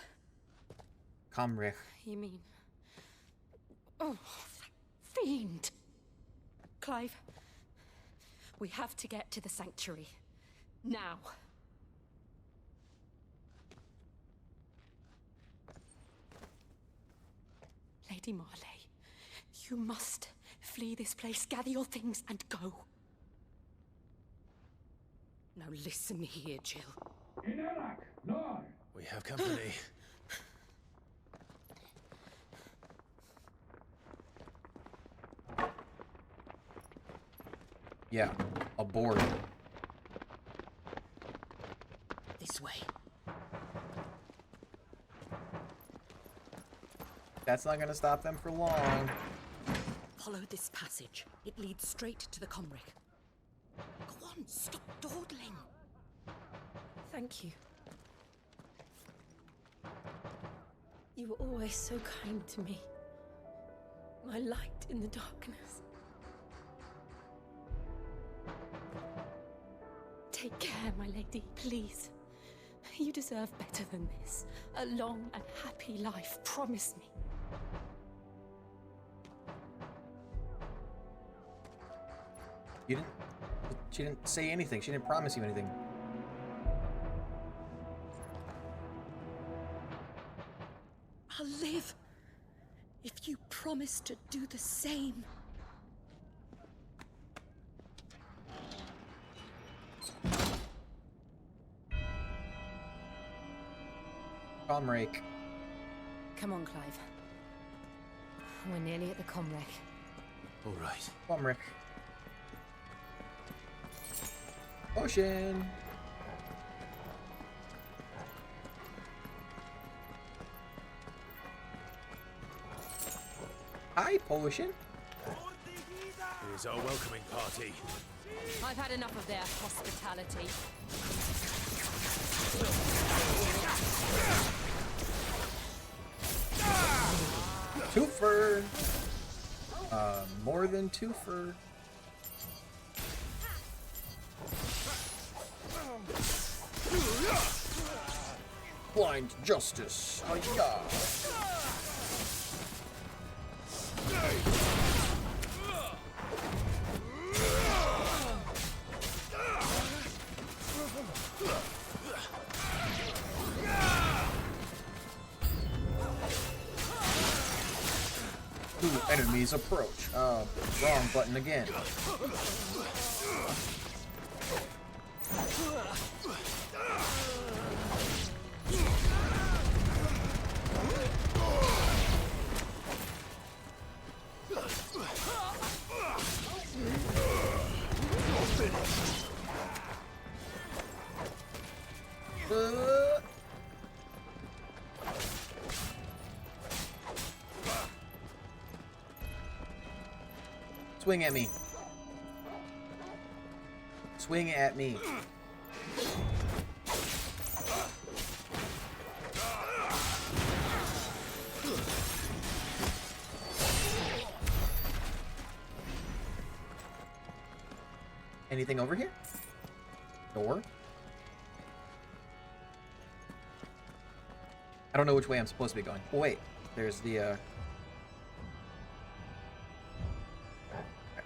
Comrech. You mean... Oh, that fiend! Clive, we have to get to the sanctuary. Now. Lady Marley, you must flee this place, gather your things, and go. Now listen here, Jill. We have company. Yeah, aboard. This way. That's not gonna stop them for long. Follow this passage. It leads straight to the Comric. Go on, stop dawdling. Thank you. You were always so kind to me. My light in the darkness. Take care, my lady, please. You deserve better than this. A long and happy life, promise me. She didn't say anything. She didn't promise you anything. I'll live if you promise to do the same. Comrake. Come on, Clive. We're nearly at the Comrec. All right. Comrake. Potion. Hi, Potion. Here's our welcoming party. I've had enough of their hospitality. Twofer. More than twofer. Blind justice. Oh yeah. Two enemies approach. Wrong button again. Swing at me. Swing at me. Anything over here? Door? I don't know which way I'm supposed to be going. Oh, wait. There's the,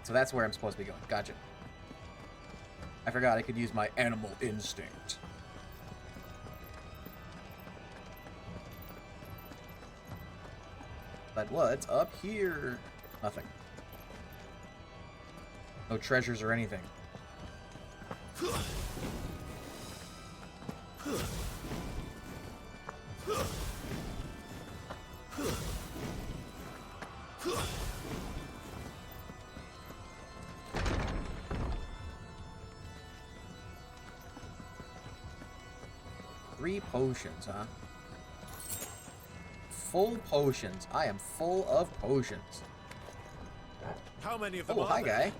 So that's where I'm supposed to be going. Gotcha. I forgot I could use my animal instinct. But what's up here? Nothing. No treasures or anything. Three potions, huh? Full potions. I am full of potions. How many of them Oh, are hi, there? guy.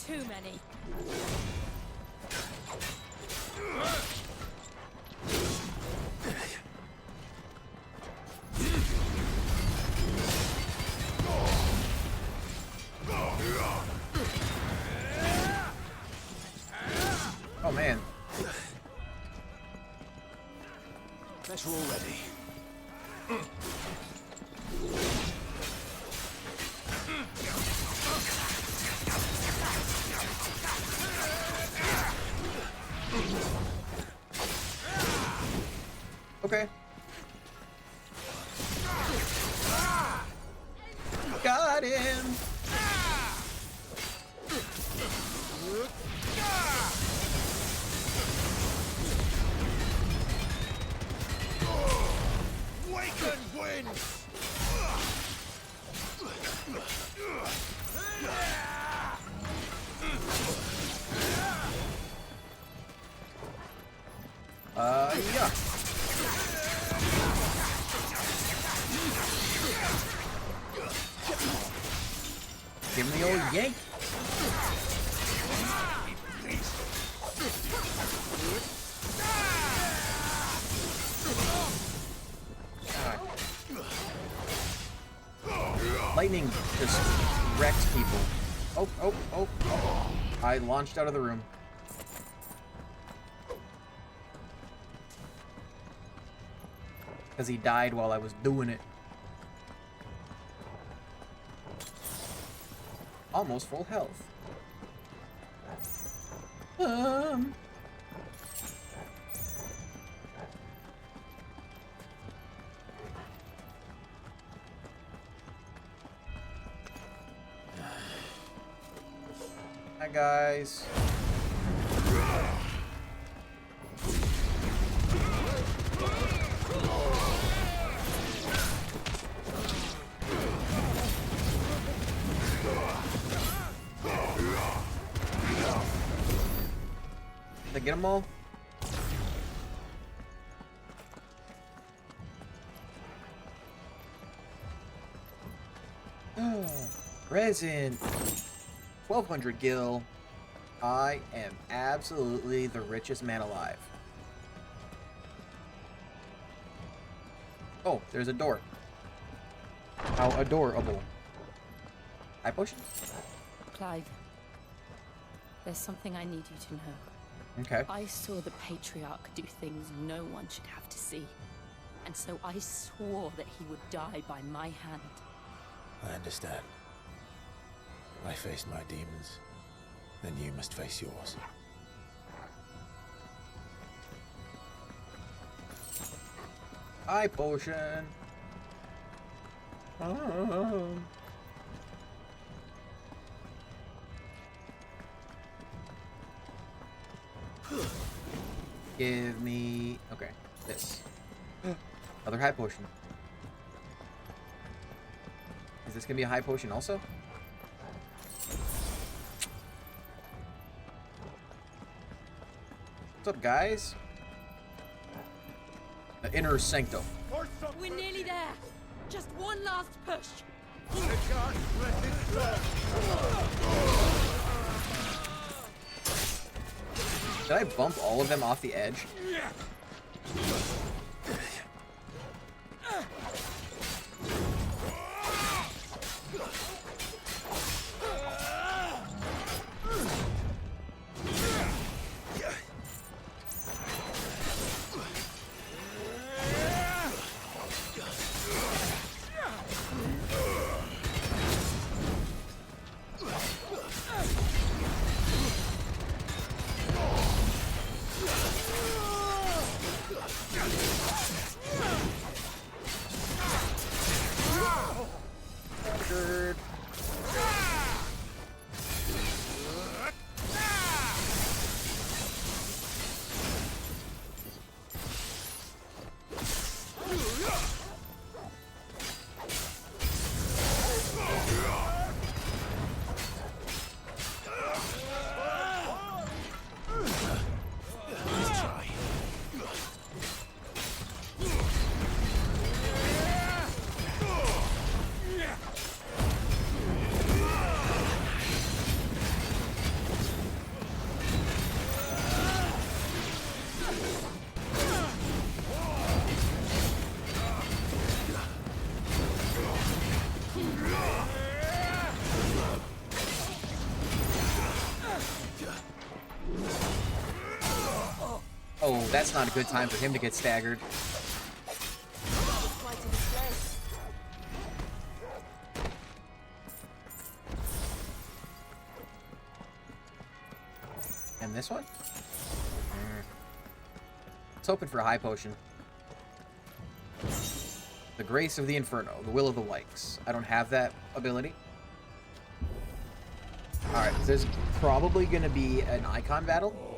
Too many. Oh, man. Guess we're all ready. Okay. Got him. Wake and win! Yeah. Give him the old yank. Lightning just wrecks people. Oh, oh, oh, oh. I launched out of the room. Because he died while I was doing it. Almost full health. Hi, guys. Did I get them all? Present. 1200 gil. I am absolutely the richest man alive. Oh, there's a door. How adorable. High potion? Clive, there's something I need you to know. Okay. I saw the Patriarch do things no one should have to see. And so I swore that he would die by my hand. I understand. I faced my demons. Then you must face yours. High potion. Give me... Okay, this. Another high potion. Is this gonna be a high potion also? What's up, guys? The inner sanctum. We're nearly there. Just one last push. Did I bump all of them off the edge? Oh, that's not a good time for him to get staggered. And this one? Let's hoping for a high potion. The Grace of the Inferno, the Will of the Wikes. I don't have that ability. Alright, there's probably going to be an icon battle.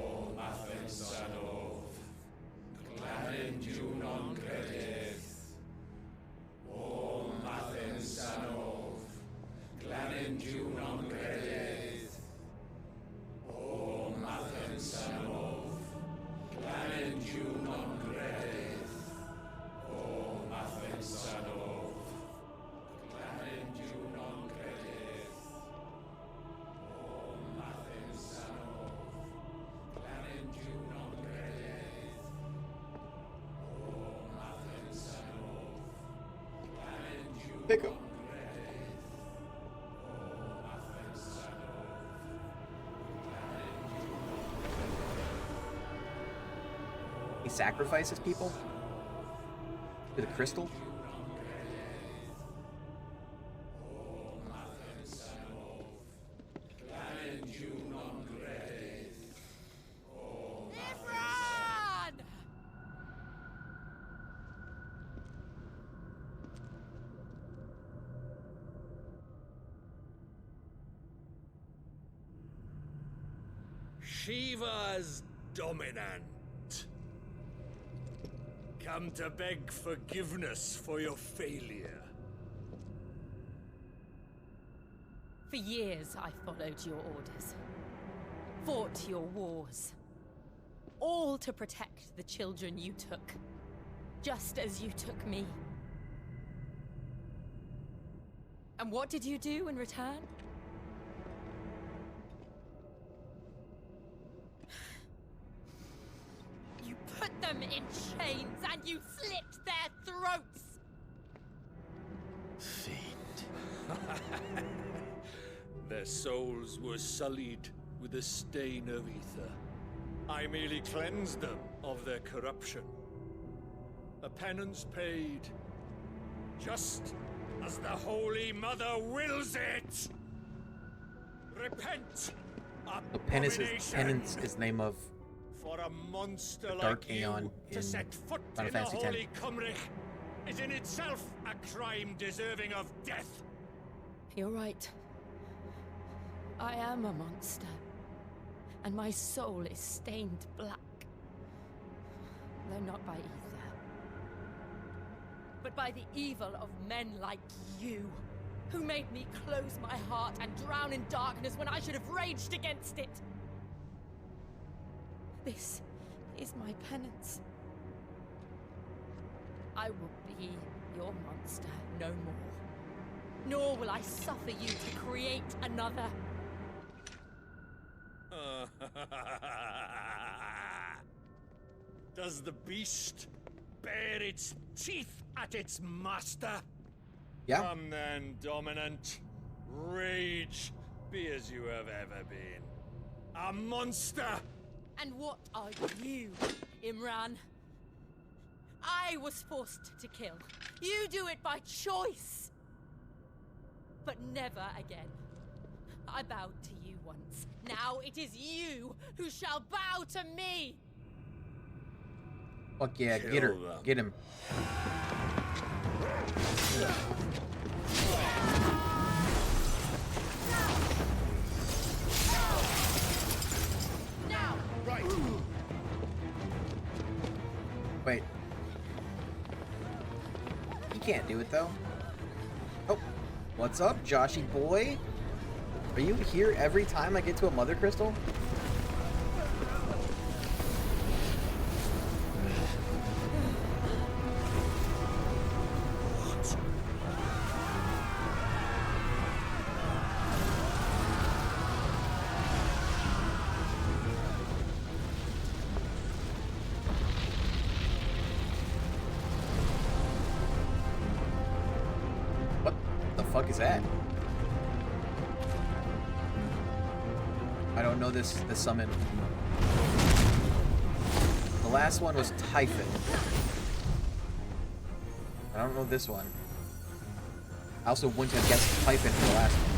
Pick 'em. He sacrifices people to the crystal. Shiva's dominant. Come to beg forgiveness for your failure. For years, I followed your orders. Fought your wars. All to protect the children you took. Just as you took me. And what did you do in return? You put them in chains and you slit their throats! Their souls were sullied with the stain of ether. I merely cleansed them of their corruption. A penance paid, just as the Holy Mother wills it! Repent! The penance is name of For a monster Dark like Aeon you in to set foot Final in the Fantasy X. Holy Cymric is in itself a crime deserving of death. You're right. I am a monster. And my soul is stained black. Though not by ether. But by the evil of men like you, who made me close my heart and drown in darkness when I should have raged against it. This is my penance. I will be your monster no more. Nor will I suffer you to create another. Does the beast bare its teeth at its master? Yeah. Come then, dominant. Rage, be as you have ever been. A monster! And what are you, Imran? I was forced to kill. You do it by choice. But never again. I bowed to you once. Now it is you who shall bow to me! Fuck yeah, Kill get her. them. Get him. Now! Right. Wait. He can't do it though. Oh, what's up, Joshy boy? Are you here every time I get to a mother crystal? What the fuck is that? I don't know this summon. The last one was Typhon. I don't know this one. I also wouldn't have guessed Typhon for the last one.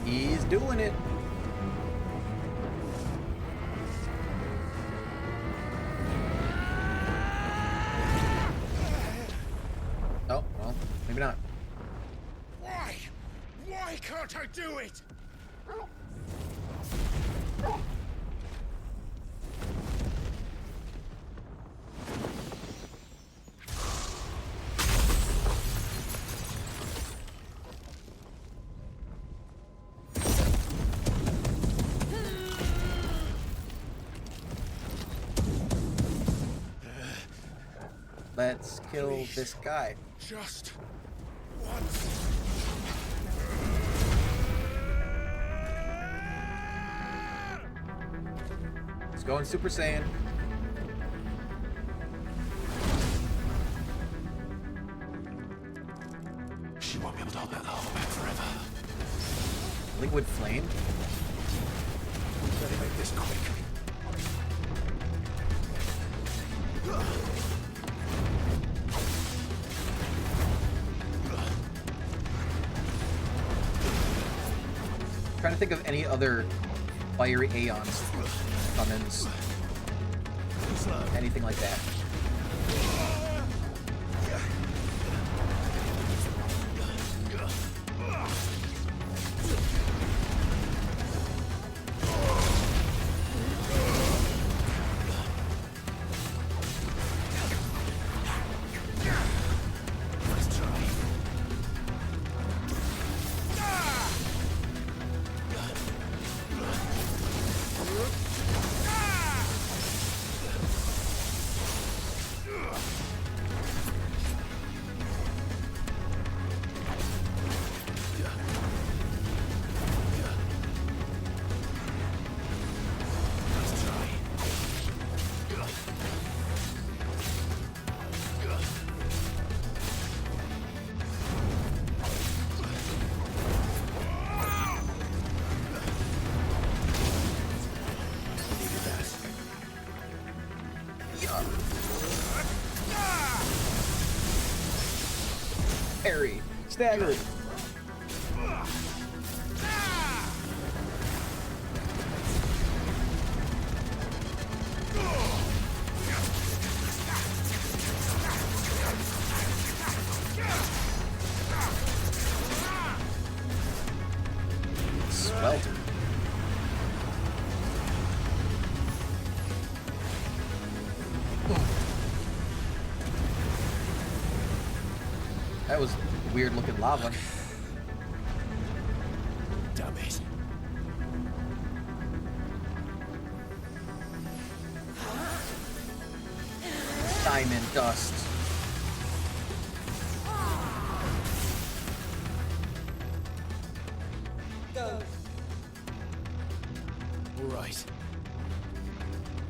He's doing it. Oh, well, maybe not. Why? Why can't I do it? Let's kill this guy. Just once. Let's go in Super Saiyan. She won't be able to hold that lava back forever. Liquid flame? Better make this quick. Trying to think of any other fiery Aeons summons. Anything like that. Parry. Staggered. Swelter. That was weird looking lava. Damn it. Diamond dust. All right.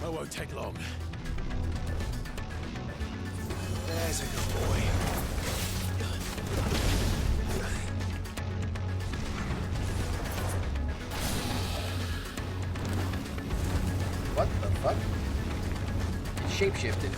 I won't take long. There's a good boy. What the fuck? Shapeshifted.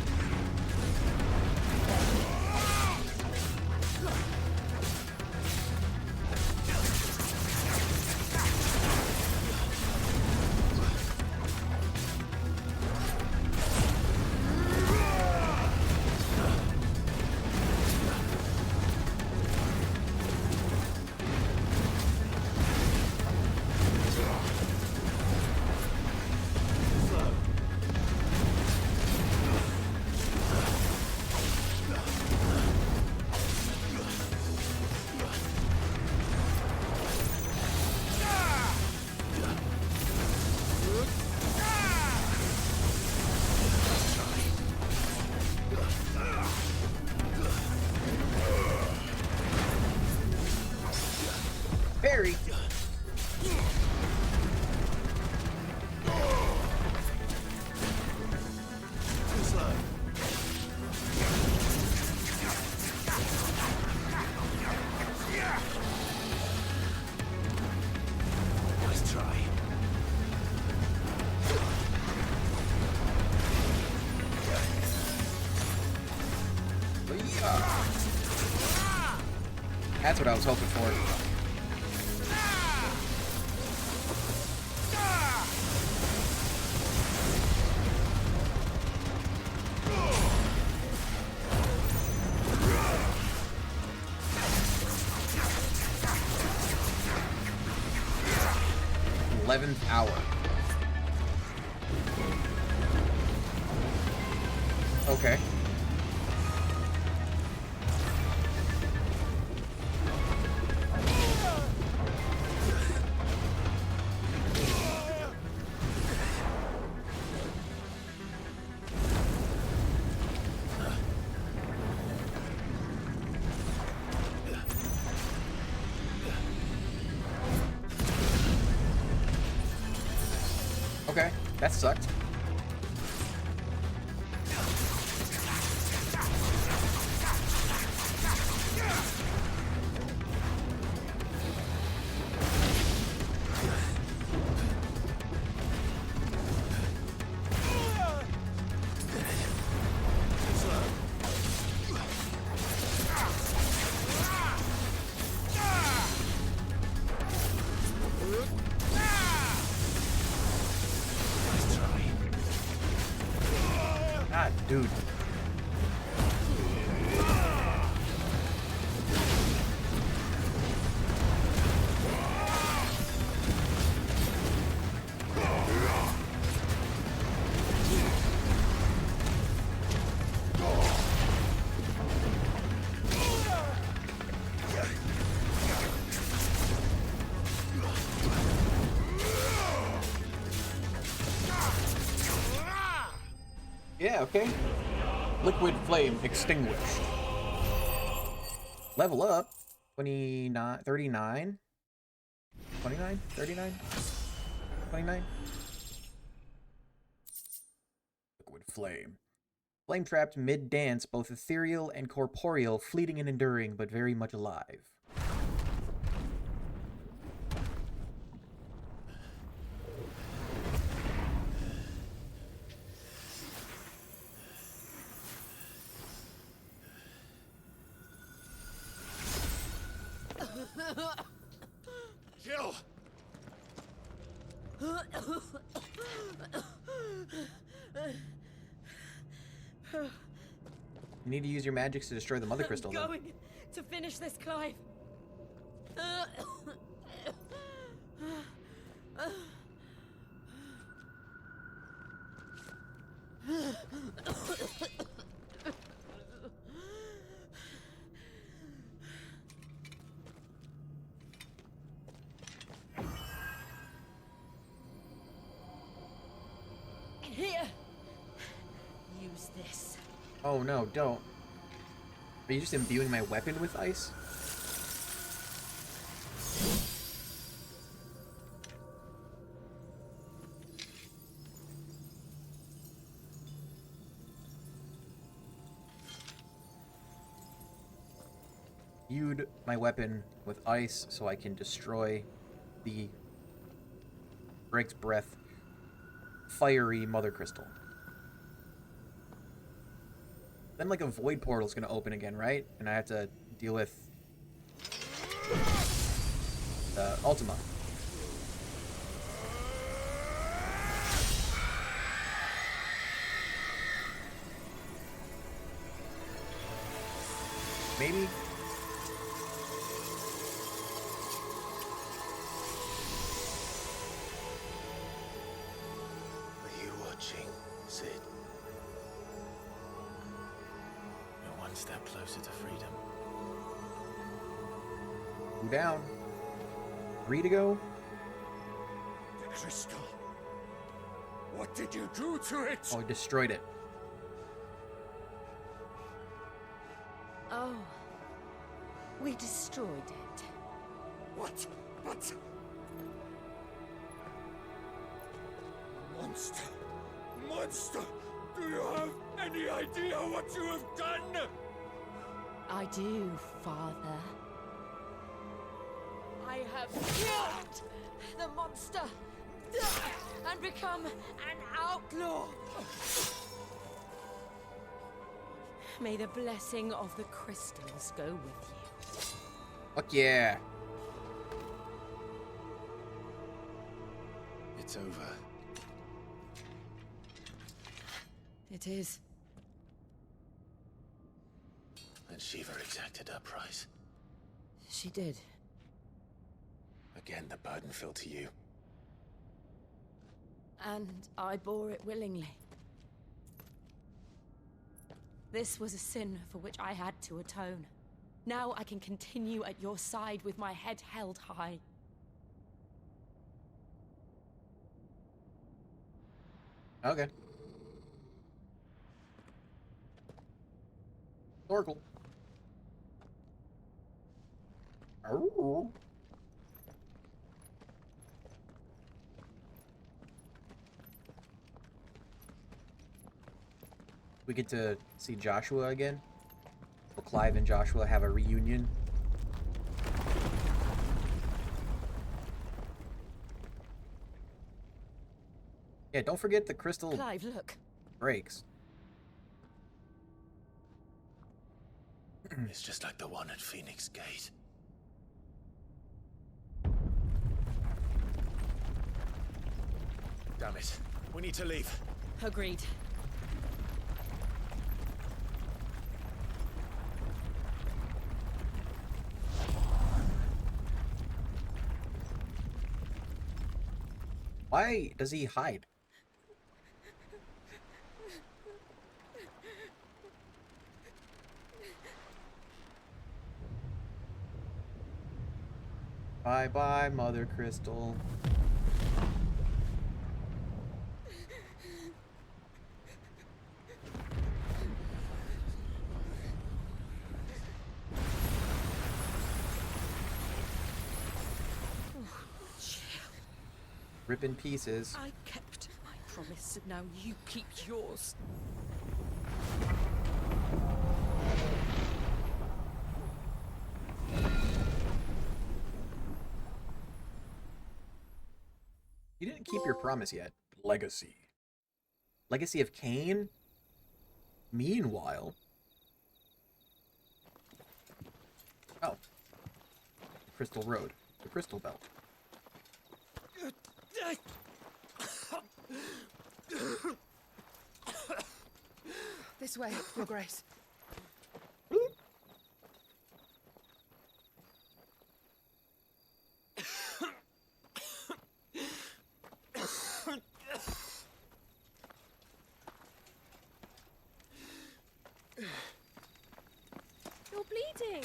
That's what I was hoping for. 11th hour. Okay. Okay, that sucked. God, dude. Yeah, okay. Liquid flame extinguished. Level up. 29, 39? 29? 39? 29? Liquid flame. Flame trapped mid-dance, both ethereal and corporeal, fleeting and enduring, but very much alive. Jill! You need to use your magics to destroy the mother crystal, I'm though. going to finish this, Clive. Here. Use this. Oh no, don't. Are you just imbuing my weapon with ice? Imbued my weapon with ice so I can destroy the Drake's Breath fiery mother crystal. Then like a void portal is going to open again, right? And I have to deal with Ultima. Maybe? Are you watching, Sid? You're one step closer to freedom. Go down. 3 to go. The crystal. What did you do to it? Oh, I destroyed it. Oh. We destroyed it. What? But... Monster! Monster! Do you have any idea what you have done? I do, Father. I have killed the monster and become an outlaw. May the blessing of the crystals go with you. Fuck yeah. It's over. It is. And Shiva exacted her price. She did. Again, the burden fell to you. And I bore it willingly. This was a sin for which I had to atone. Now I can continue at your side with my head held high. Okay. Oracle. Oh. We get to see Joshua again. Will Clive and Joshua have a reunion? Yeah, don't forget the crystal Clive, look. breaks. It's just like the one at Phoenix Gate. Damn it. We need to leave. Agreed. Why does he hide? Bye-bye, Mother Crystal. Rip in pieces. I kept my promise, and now you keep yours. You didn't keep your promise yet. Legacy. Legacy of Cain? Meanwhile... Oh. Crystal Road. The Crystal Belt. This way, Your Grace. You're bleeding.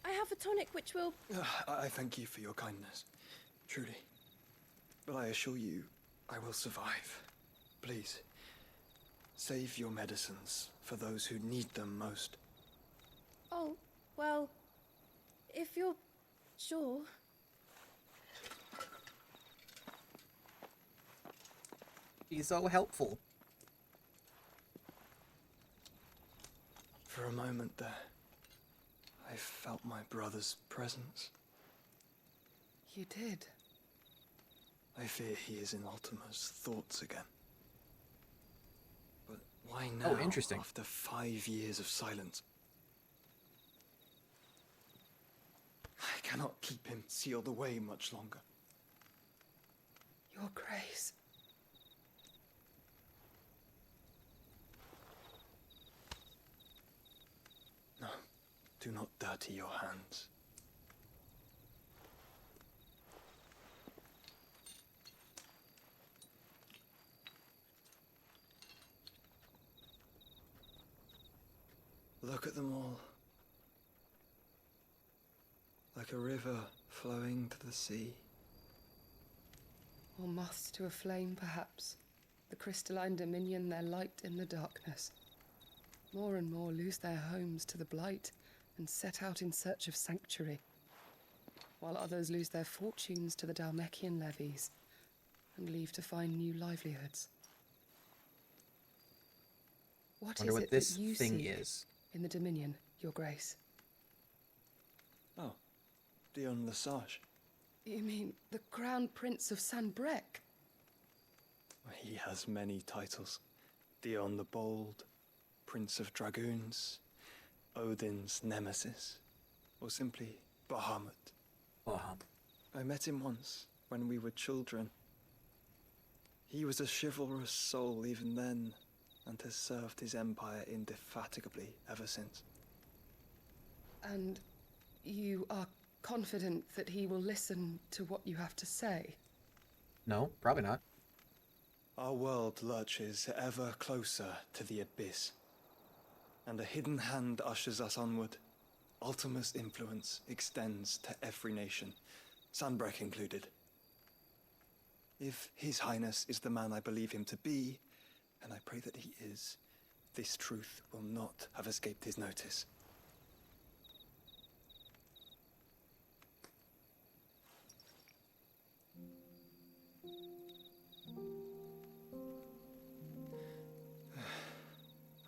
I have a tonic which will... I thank you for your kindness, truly. But I assure you, I will survive. Please, save your medicines for those who need them most. Oh, well, if you're sure. He's so helpful. For a moment there, I felt my brother's presence. You did? I fear he is in Ultima's thoughts again. But why now, Oh, interesting. after 5 years of silence? I cannot keep him sealed away much longer. Your Grace. No, do not dirty your hands. Look at them all. Like a river flowing to the sea. Or moths to a flame, perhaps. The crystalline dominion their light in the darkness. More and more lose their homes to the blight and set out in search of sanctuary, while others lose their fortunes to the Dalmekian levies and leave to find new livelihoods. What Wonder is what it this that you thing seek is. in the Dominion, Your Grace? Oh, Dion Lesage. You mean the Crown Prince of Sanbrec? He has many titles. Dion the Bold, Prince of Dragoons, Odin's Nemesis. or simply Bahamut. Bahamut. I met him once, when we were children. He was a chivalrous soul even then, and has served his empire indefatigably ever since. And you are confident that he will listen to what you have to say? No, probably not. Our world lurches ever closer to the abyss, and a hidden hand ushers us onward. Ultima's influence extends to every nation, Sanbreque included. If His Highness is the man I believe him to be, and I pray that he is, this truth will not have escaped his notice.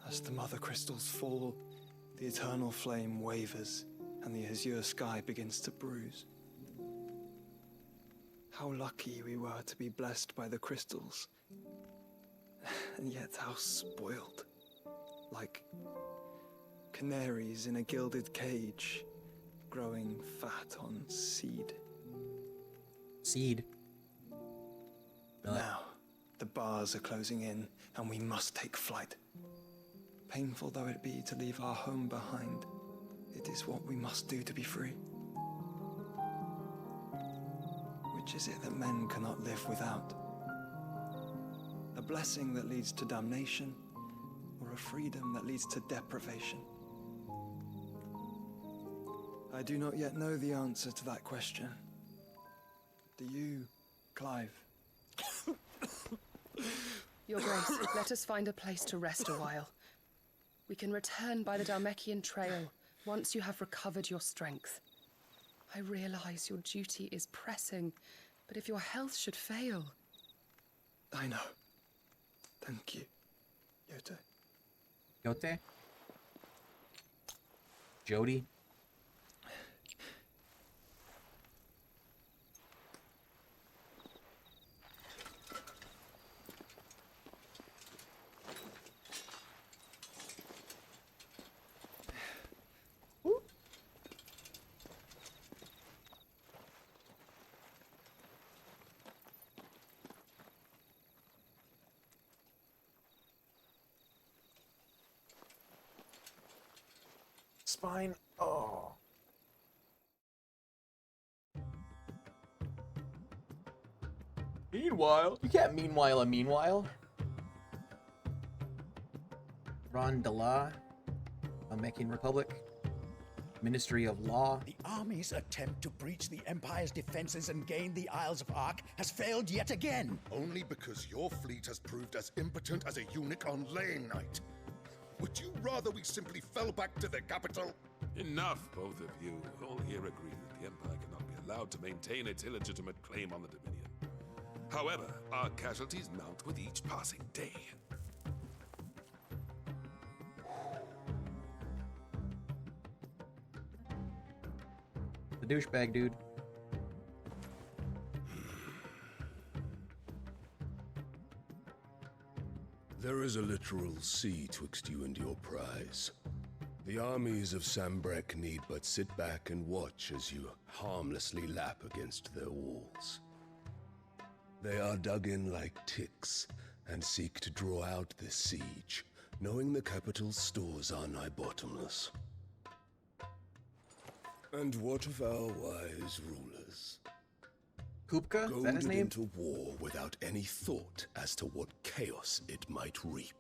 As the mother crystals fall, the eternal flame wavers, and the azure sky begins to bruise. How lucky we were to be blessed by the crystals, and yet how spoiled. Like canaries in a gilded cage, growing fat on seed. Seed. Now, the bars are closing in, and we must take flight. Painful though it be to leave our home behind, it is what we must do to be free. Which is it that men cannot live without? A blessing that leads to damnation, or a freedom that leads to deprivation? I do not yet know the answer to that question. Do you, Clive? Your Grace, let us find a place to rest a while. We can return by the Dhalmekian trail once you have recovered your strength. I realize your duty is pressing, but if your health should fail... I know. Thank you, Yote. Yote? Jody? Spine. Oh. Meanwhile. You can't meanwhile a meanwhile. Rondala. Dhalmekian Republic. Ministry of Law. The army's attempt to breach the Empire's defenses and gain the Isles of Ark has failed yet again. Only because your fleet has proved as impotent as a eunuch on laying night. Would you rather we simply fell back to the capital? Enough, both of you. All here agree that the Empire cannot be allowed to maintain its illegitimate claim on the Dominion. However, our casualties mount with each passing day. The douchebag dude. There is a literal sea twixt you and your prize. The armies of Sanbreque need but sit back and watch as you harmlessly lap against their walls. They are dug in like ticks and seek to draw out this siege, knowing the capital's stores are nigh bottomless. And what of our wise rulers? Kupka? Is that his Goaded name? into war without any thought as to what chaos it might reap.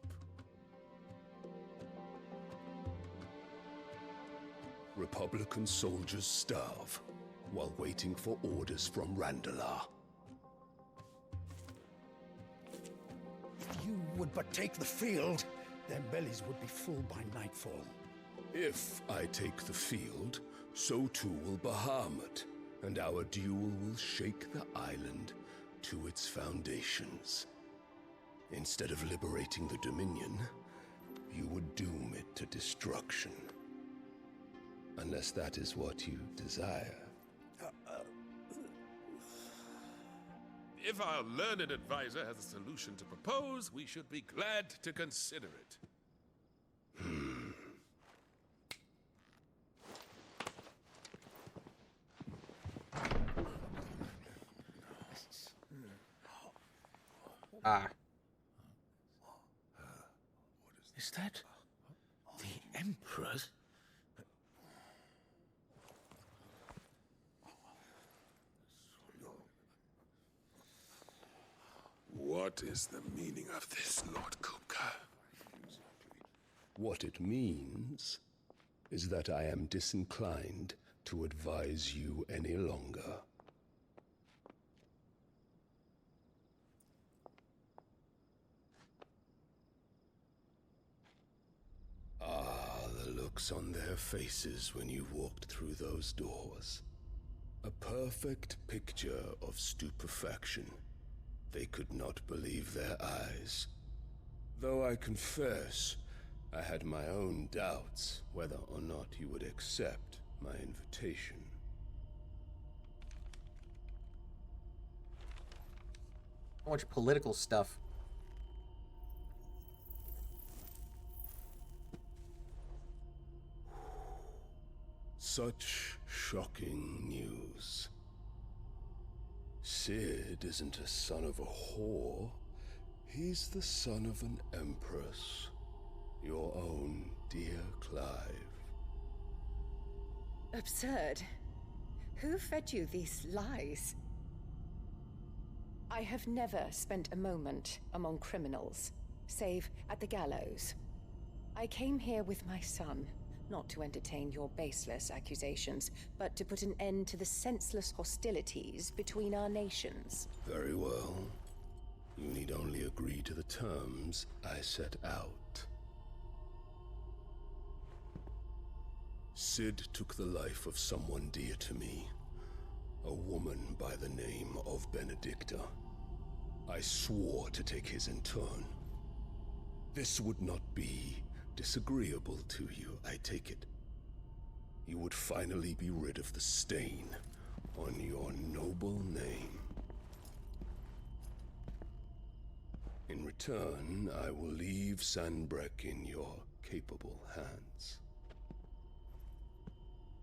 Republican soldiers starve while waiting for orders from Randalar. If you would but take the field, their bellies would be full by nightfall. If I take the field, so too will Bahamut, and our duel will shake the island to its foundations. Instead of liberating the Dominion, you would doom it to destruction. Unless that is what you desire. If our learned advisor has a solution to propose, we should be glad to consider it. Ah. Is that the Emperor's? What is the meaning of this, Lord Kupka? What it means is that I am disinclined to advise you any longer. Ah, the looks on their faces when you walked through those doors. A perfect picture of stupefaction. They could not believe their eyes. Though I confess, I had my own doubts whether or not you would accept my invitation. So much political stuff. Such shocking news. Sid isn't a son of a whore. He's the son of an empress. Your own dear Clive. Absurd. Who fed you these lies? I have never spent a moment among criminals, save at the gallows. I came here with my son, not to entertain your baseless accusations, but to put an end to the senseless hostilities between our nations. Very well. You need only agree to the terms I set out. Sid took the life of someone dear to me, a woman by the name of Benedicta. I swore to take his in turn. This would not be disagreeable to you, I take it. You would finally be rid of the stain on your noble name. In return, I will leave Sanbreque in your capable hands.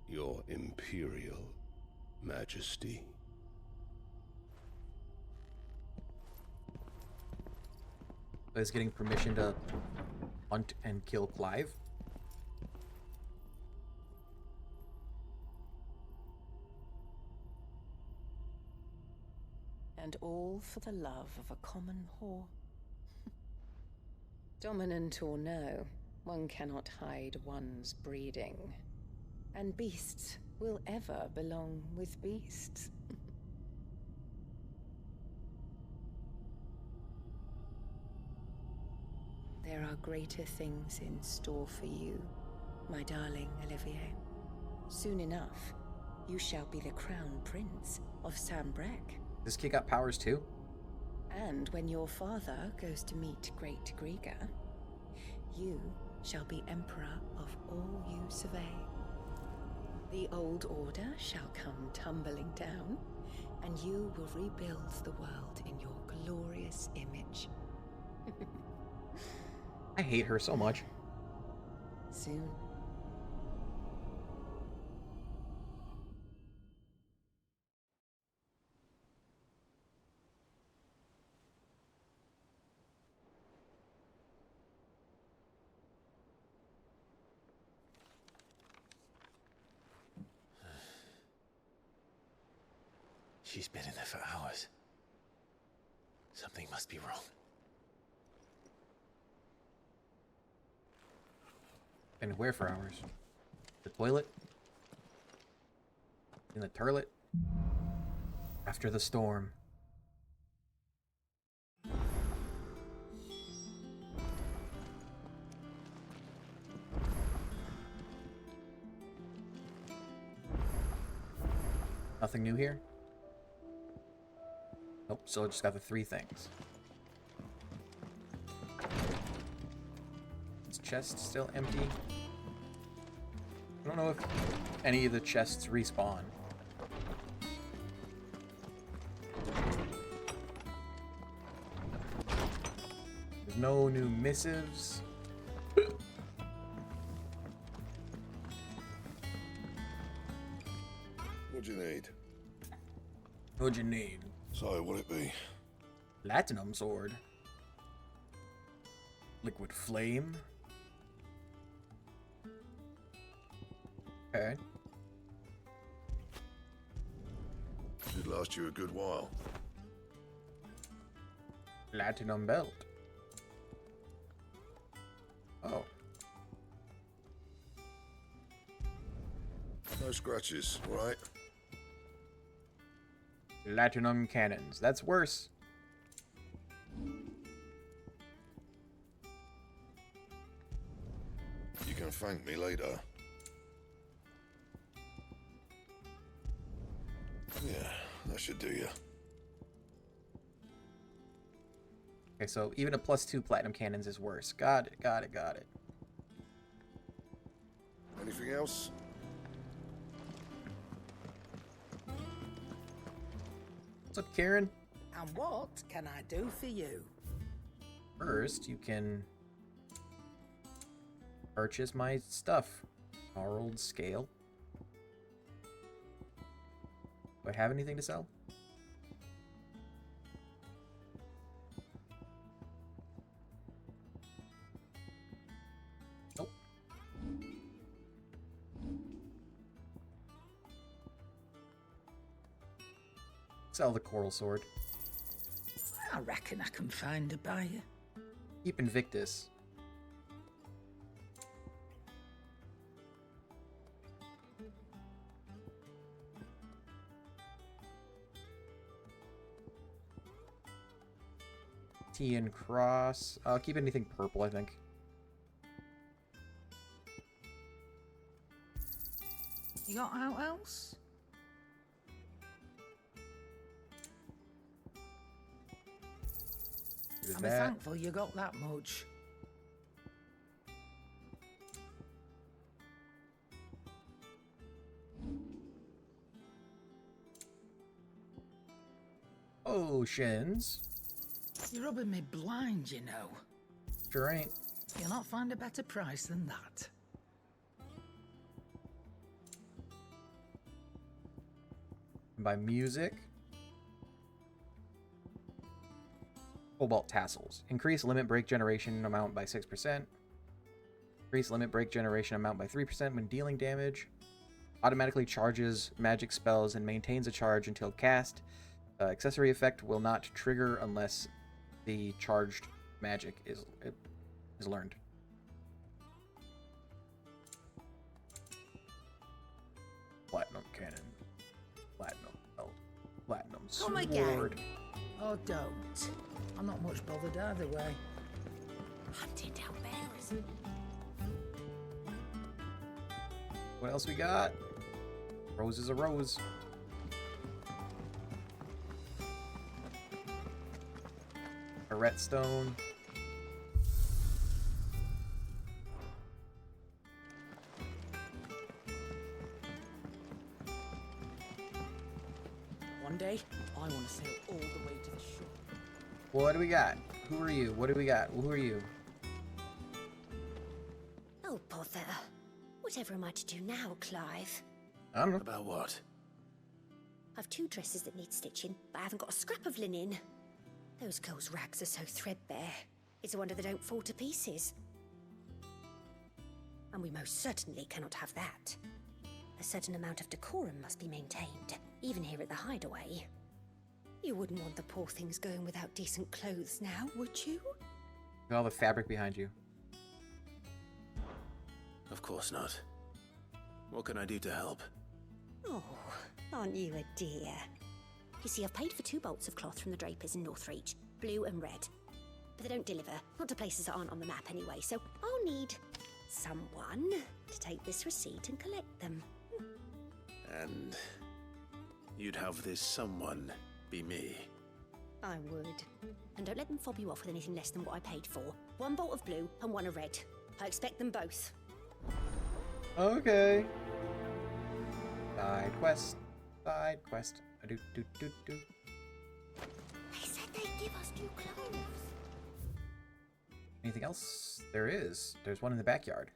Your Imperial Majesty. Is getting permission to hunt and kill Clive? And all for the love of a common whore. Dominant or no, one cannot hide one's breeding. And beasts will ever belong with beasts. There are greater things in store for you, my darling Olivier. Soon enough, you shall be the crown prince of Sanbreque. This kid got powers too? And when your father goes to meet Great Griga, you shall be emperor of all you survey. The old order shall come tumbling down, and you will rebuild the world in your glorious image. I hate her so much. Soon. She's been in there for hours. Something must be wrong. Been where for hours? The toilet? In the turlet? After the storm. Nothing new here? Nope, still just got the 3 things. Is chest still empty? I don't know if any of the chests respawn. There's no new missives. What'd you need? What'd you need? So, what'd it be? Platinum sword. Liquid flame. Okay. Should last you a good while. Platinum belt. Oh. No scratches, right? Platinum cannons. That's worse. You can thank me later. Yeah, that should do you. Okay, so even a +2 platinum cannons is worse. Got it, got it, got it. Anything else? What's up, Karen? And what can I do for you? First, you can purchase my stuff. Gnarled scale. Do I have anything to sell? Nope. Sell the coral sword. I reckon I can find a buyer. Keep Invictus. T and cross. I'll keep anything purple, I think. You got out else? I'm thankful you got that much. Oceans. You're rubbing me blind, you know. Sure ain't. You'll not find a better price than that. By music. Cobalt tassels. Increase limit break generation amount by 6%. Increase limit break generation amount by 3% when dealing damage. Automatically charges magic spells and maintains a charge until cast. Accessory effect will not trigger unless the charged magic is learned. Platinum cannon. Platinum belt. Platinum Come sword. again. Oh, don't. I'm not much bothered either way. Hunting down bears. What else we got? Rose is a rose. A redstone. One day, I want to sail all the way to the shore. What do we got? Who are you? What do we got? Who are you? Oh, bother. Whatever am I to do now, Clive? I don't know. About what? I've 2 dresses that need stitching, but I haven't got a scrap of linen. Those girls' rags are so threadbare. It's a wonder they don't fall to pieces. And we most certainly cannot have that. A certain amount of decorum must be maintained, even here at the hideaway. You wouldn't want the poor things going without decent clothes now, would you? Look at all the fabric behind you. Of course not. What can I do to help? Oh, aren't you a dear? You see, I've paid for 2 bolts of cloth from the drapers in Northreach, blue and red. But they don't deliver, not to places that aren't on the map anyway, so I'll need someone to take this receipt and collect them. And you'd have this someone be me. I would. And don't let them fob you off with anything less than what I paid for. 1 bolt of blue and 1 of red. I expect them both. Okay. Side quest. Side quest. Do do do do. They said they'd give us new clothes. Anything else? There is. There's one in the backyard.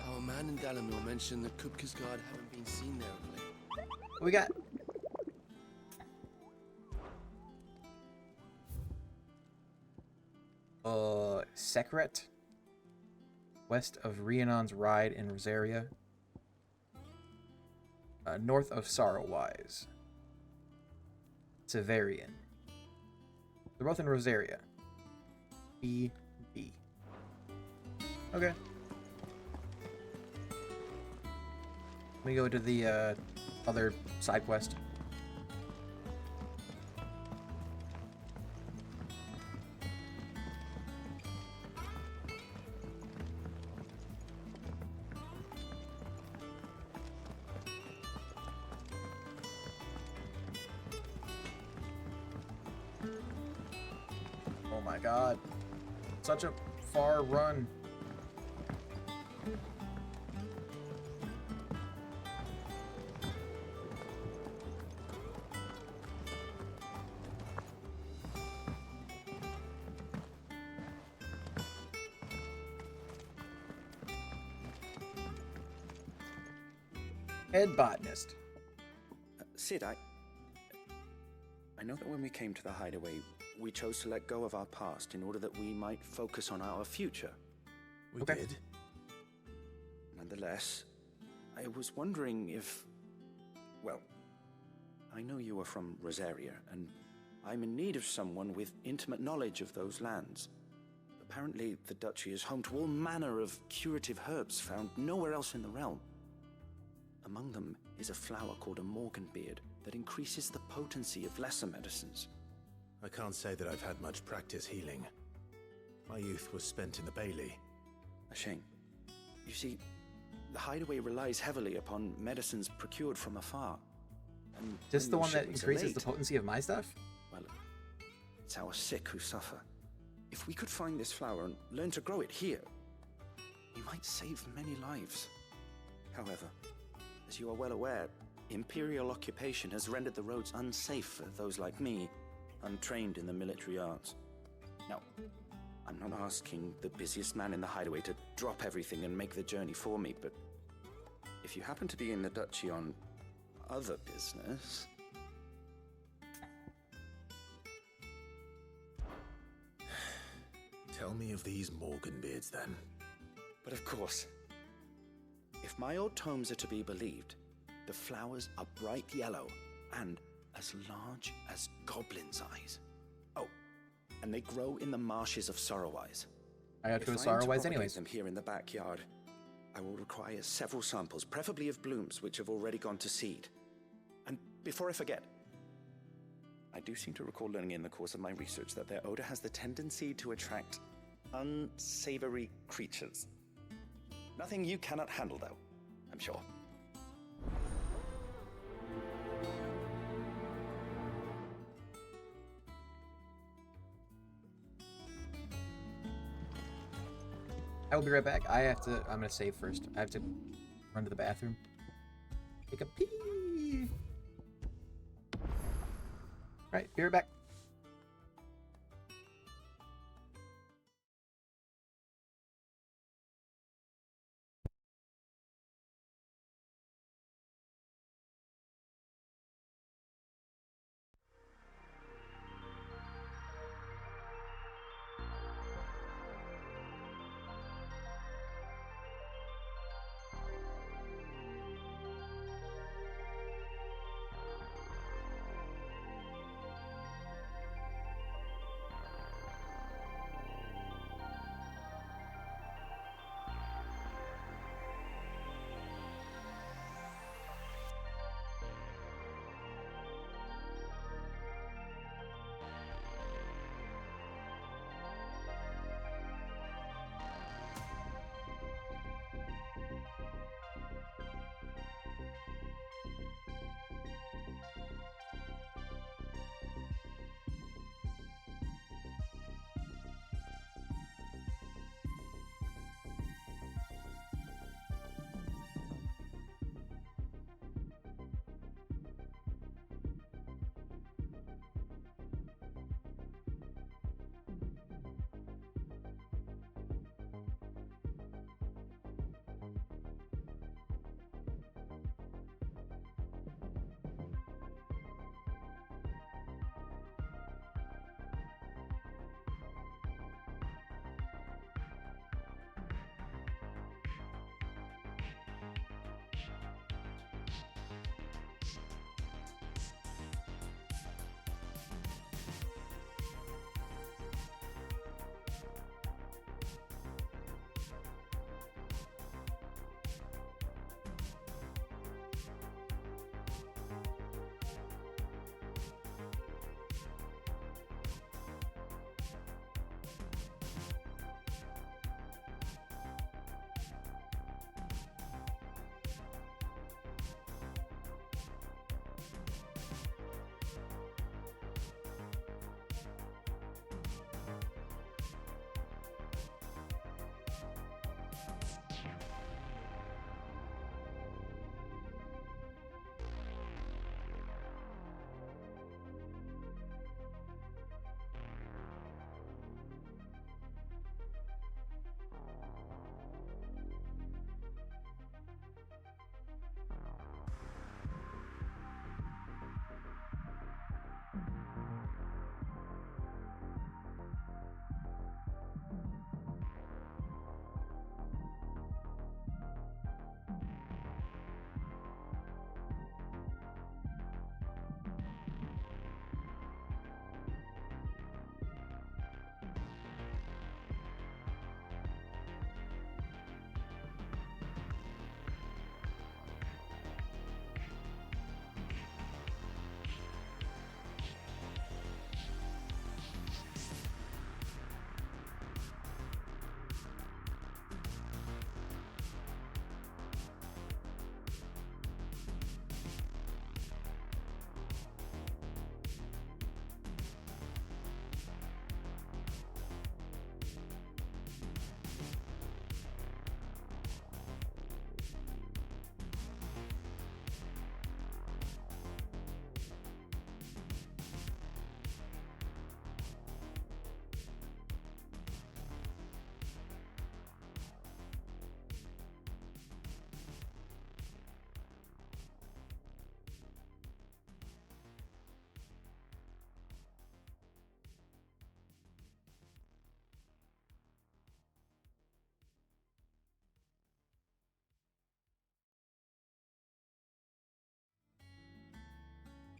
Our man in Dalamore mentioned that Kupka's guard haven't been seen there of late. What we got? Sekret. West of Rhiannon's Ride in Rosaria. North of Sorrowwise. Severian. They're both in Rosaria. B. Okay. Let me go to the other side quest. Oh my god. Such a far run. Head botanist. Sid, I know that when we came to the hideaway, we chose to let go of our past in order that we might focus on our future. We did. Nonetheless, I was wondering if... Well, I know you are from Rosaria, and I'm in need of someone with intimate knowledge of those lands. Apparently, the duchy is home to all manner of curative herbs found nowhere else in the realm. Among them is a flower called a morganbeard that increases the potency of lesser medicines. I can't say that I've had much practice healing. My youth was spent in the Bailey. A shame. You see, the hideaway relies heavily upon medicines procured from afar. And Just the when one your that shipments are increases late, the potency of my stuff? Well, it's our sick who suffer. If we could find this flower and learn to grow it here, we might save many lives. However, as you are well aware, Imperial occupation has rendered the roads unsafe for those like me, untrained in the military arts. Now, I'm not asking the busiest man in the hideaway to drop everything and make the journey for me, but if you happen to be in the duchy on other business... Tell me of these Morganbeards, then. But of course. If my old tomes are to be believed, the flowers are bright yellow and as large as goblins' eyes. Oh, and they grow in the marshes of Sorrowwise. I got to go to If I am Sorrowwise propagate anyways. them here in the backyard, I will require several samples, preferably of blooms which have already gone to seed. And before I forget, I do seem to recall learning in the course of my research that their odor has the tendency to attract unsavory creatures. Nothing you cannot handle, though, I'm sure. I will be right back. I'm gonna save first. I have to run to the bathroom. Take a pee. Alright, be right back.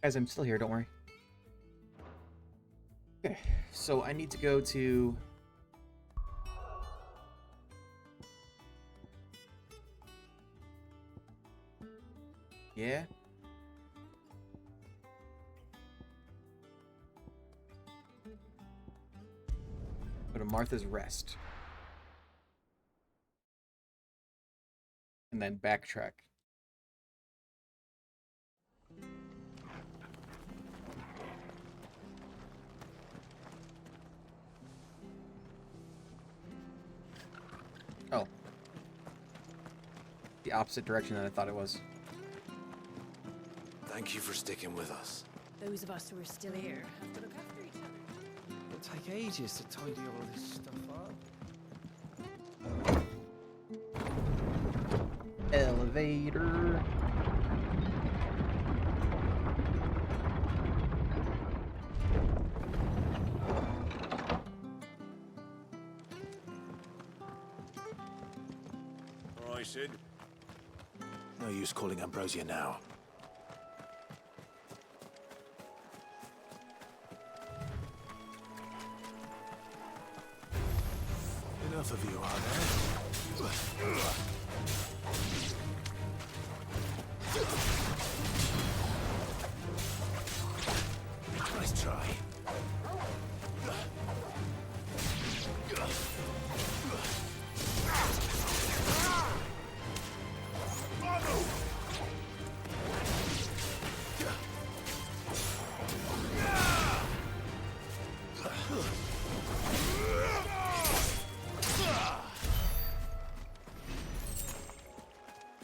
Guys, I'm still here, don't worry. Okay, so I need to go to... Yeah? Go to Martha's Rest. And then backtrack. Oh. The opposite direction than I thought it was. Thank you for sticking with us. Those of us who are still here have to look after each other. It'll take ages to tidy all this stuff up. Elevator. All right, Sid. No use calling Ambrosia now. Enough of you, are there? Nice try.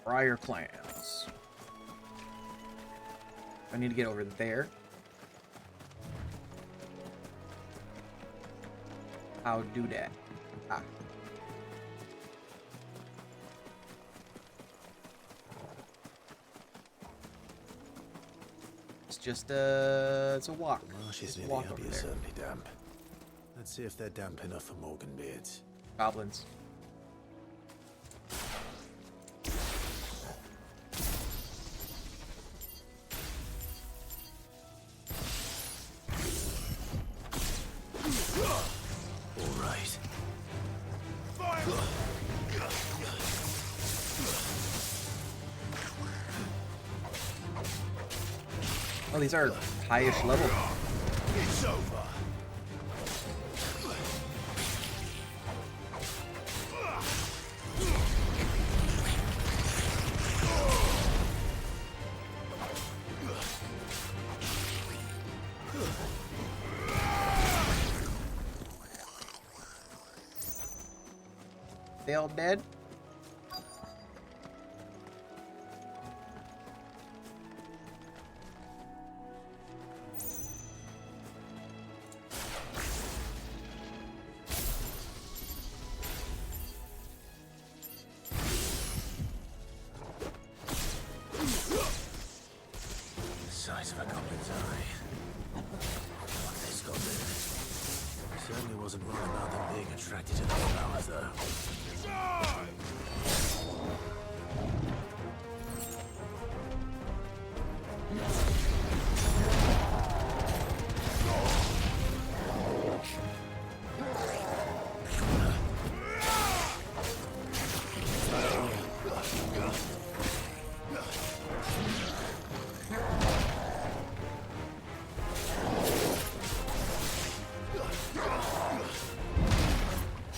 Briar clans. I need to get over there. How do that? Ah. It's just it's a walk. Marshes Just near walk the Abbey over are there. certainly damp. Let's see if they're damp enough for Morgan beards. Goblins. All right. Oh, these are highish level. It's over. They all dead? The size of a goblin's eye. What this goblin? Certainly wasn't wrong about them being attracted to the flowers, though.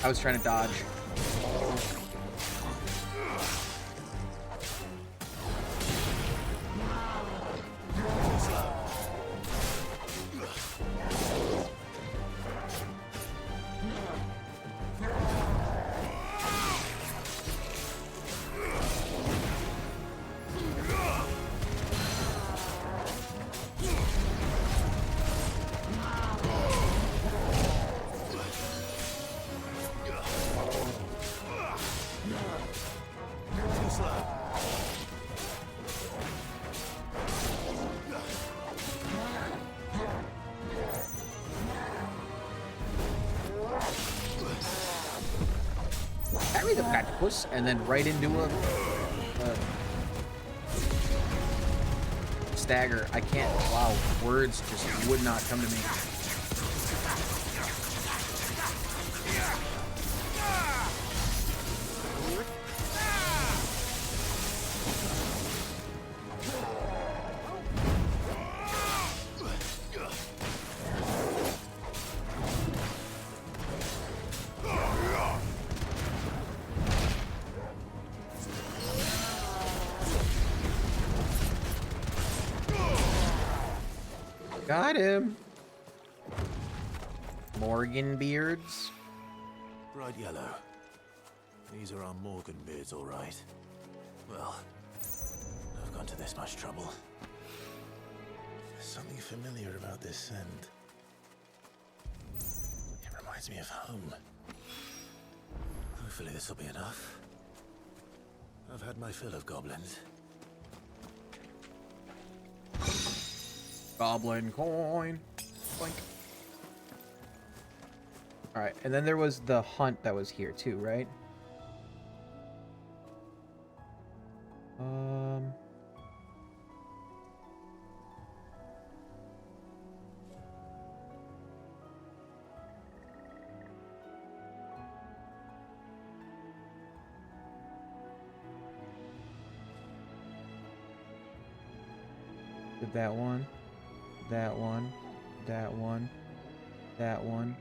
I was trying to dodge. Carry the platypus and then right into a stagger. I can't. Wow, words just would not come to me. Got him. Morgan beards. Bright yellow. These are our Morgan beards, all right. Well, I've gone to this much trouble. There's something familiar about this scent. It reminds me of home. Hopefully this will be enough. I've had my fill of goblins. Goblin coin. Boink. Alright, and then there was the hunt that was here too, right? Did that one, that one, that one, that one.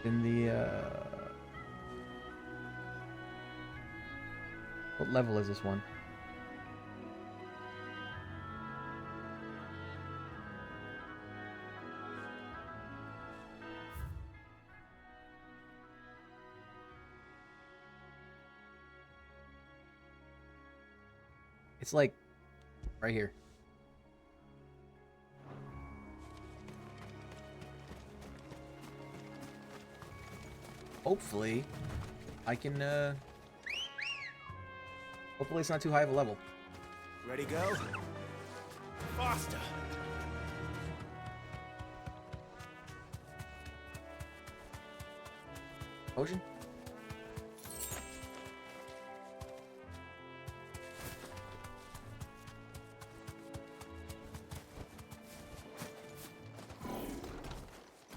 In the, what level is this one? It's like right here. Hopefully, I can, hopefully it's not too high of a level. Ready, go? Faster! Potion?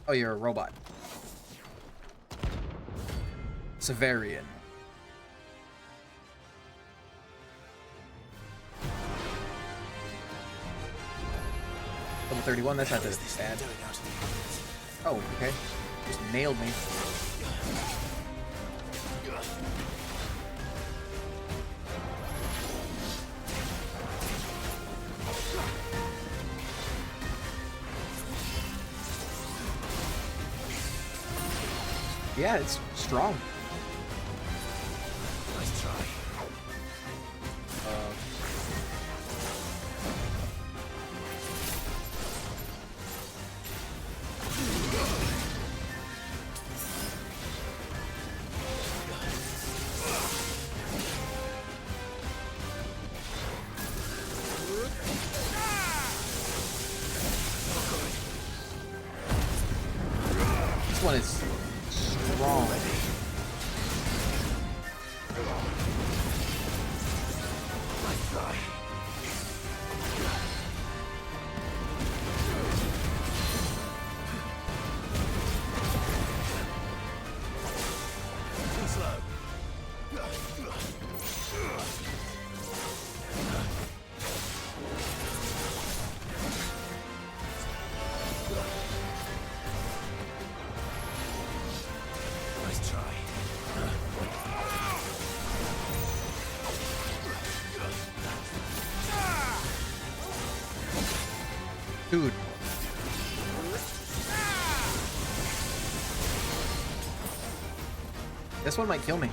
Oh, you're a robot. Severian. Level 31, that's not that bad. Oh, okay. Just nailed me. Yeah, it's strong. Nice try. This one is strong. Nice try. Too slow. Nice try. Dude. This one might kill me.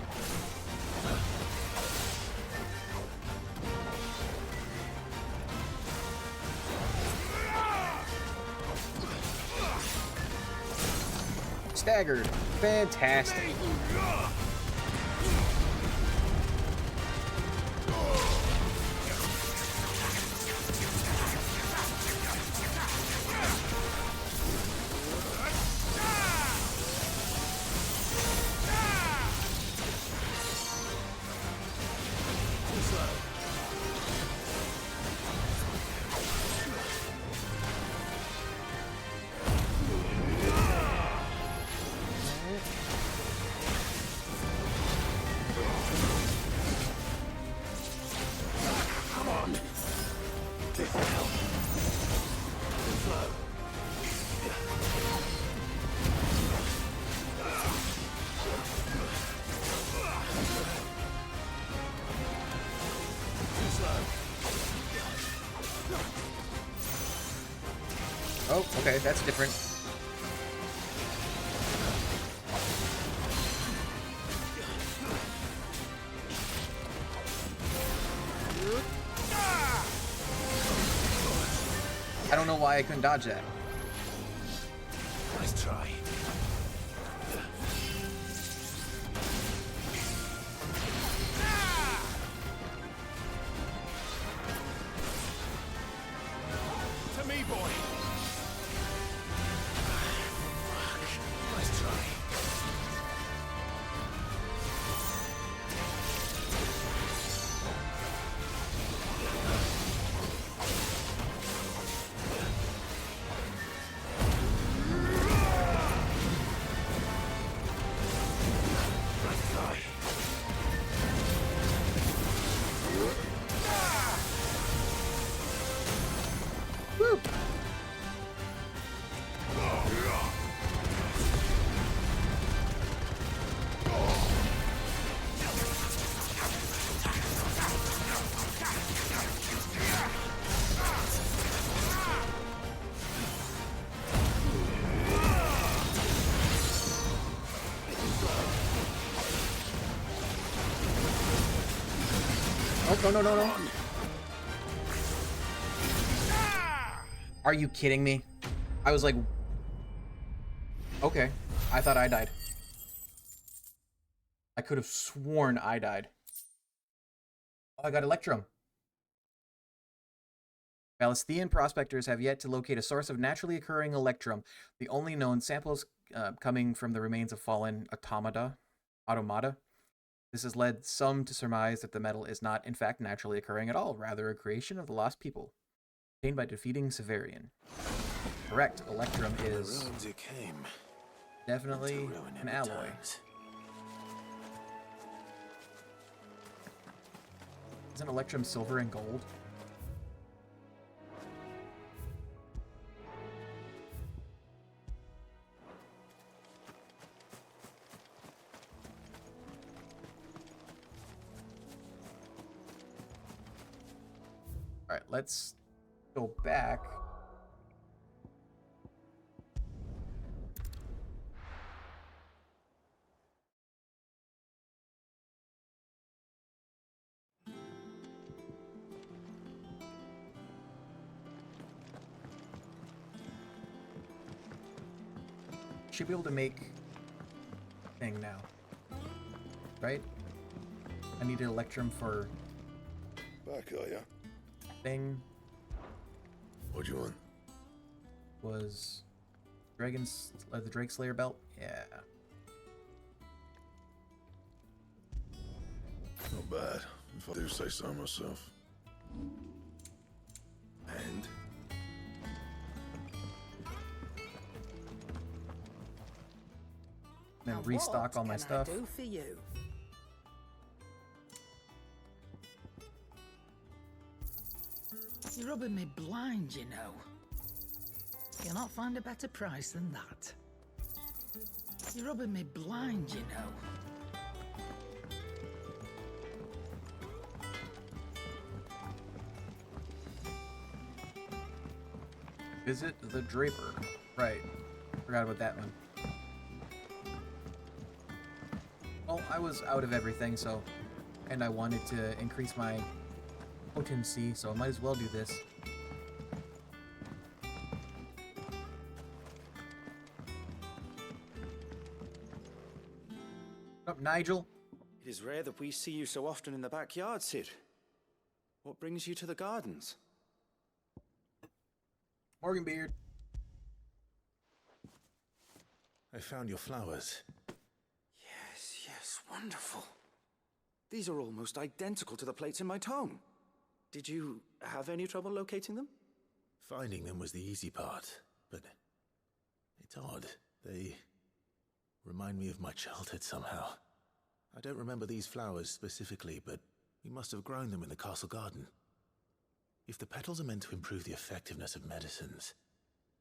Staggered. Fantastic. Oh, okay, that's different. I don't know why I couldn't dodge that. Nice try. To me, boy. Nice try. Oh, no. Are you kidding me? I was like... Okay. I thought I died. I could have sworn I died. Oh, I got Electrum. Palestinian prospectors have yet to locate a source of naturally occurring Electrum. The only known samples coming from the remains of fallen automata. This has led some to surmise that the metal is not, in fact, naturally occurring at all, rather a creation of the lost people, obtained by defeating Severian. Correct, Electrum is definitely an alloy. Isn't Electrum silver and gold? All right, let's go back. Should be able to make thing now, right? I needed Electrum for Back, are ya? thing. What do you want? Was the Drake Slayer belt? Yeah. Not bad, if I do say so myself. And? Then restock all my stuff. What can I do for you? You're rubbing me blind, you know. You'll not find a better price than that. You're rubbing me blind, you know. Visit the Draper. Right. Forgot about that one. Well, I was out of everything, so... And I wanted to increase my potency, so I might as well do this. What's up, Nigel? It is rare that we see you so often in the backyard, Sid. What brings you to the gardens? Morganbeard. I found your flowers. Yes, wonderful. These are almost identical to the plates in my tome. Did you have any trouble locating them? Finding them was the easy part, but it's odd. They remind me of my childhood somehow. I don't remember these flowers specifically, but we must have grown them in the castle garden. If the petals are meant to improve the effectiveness of medicines,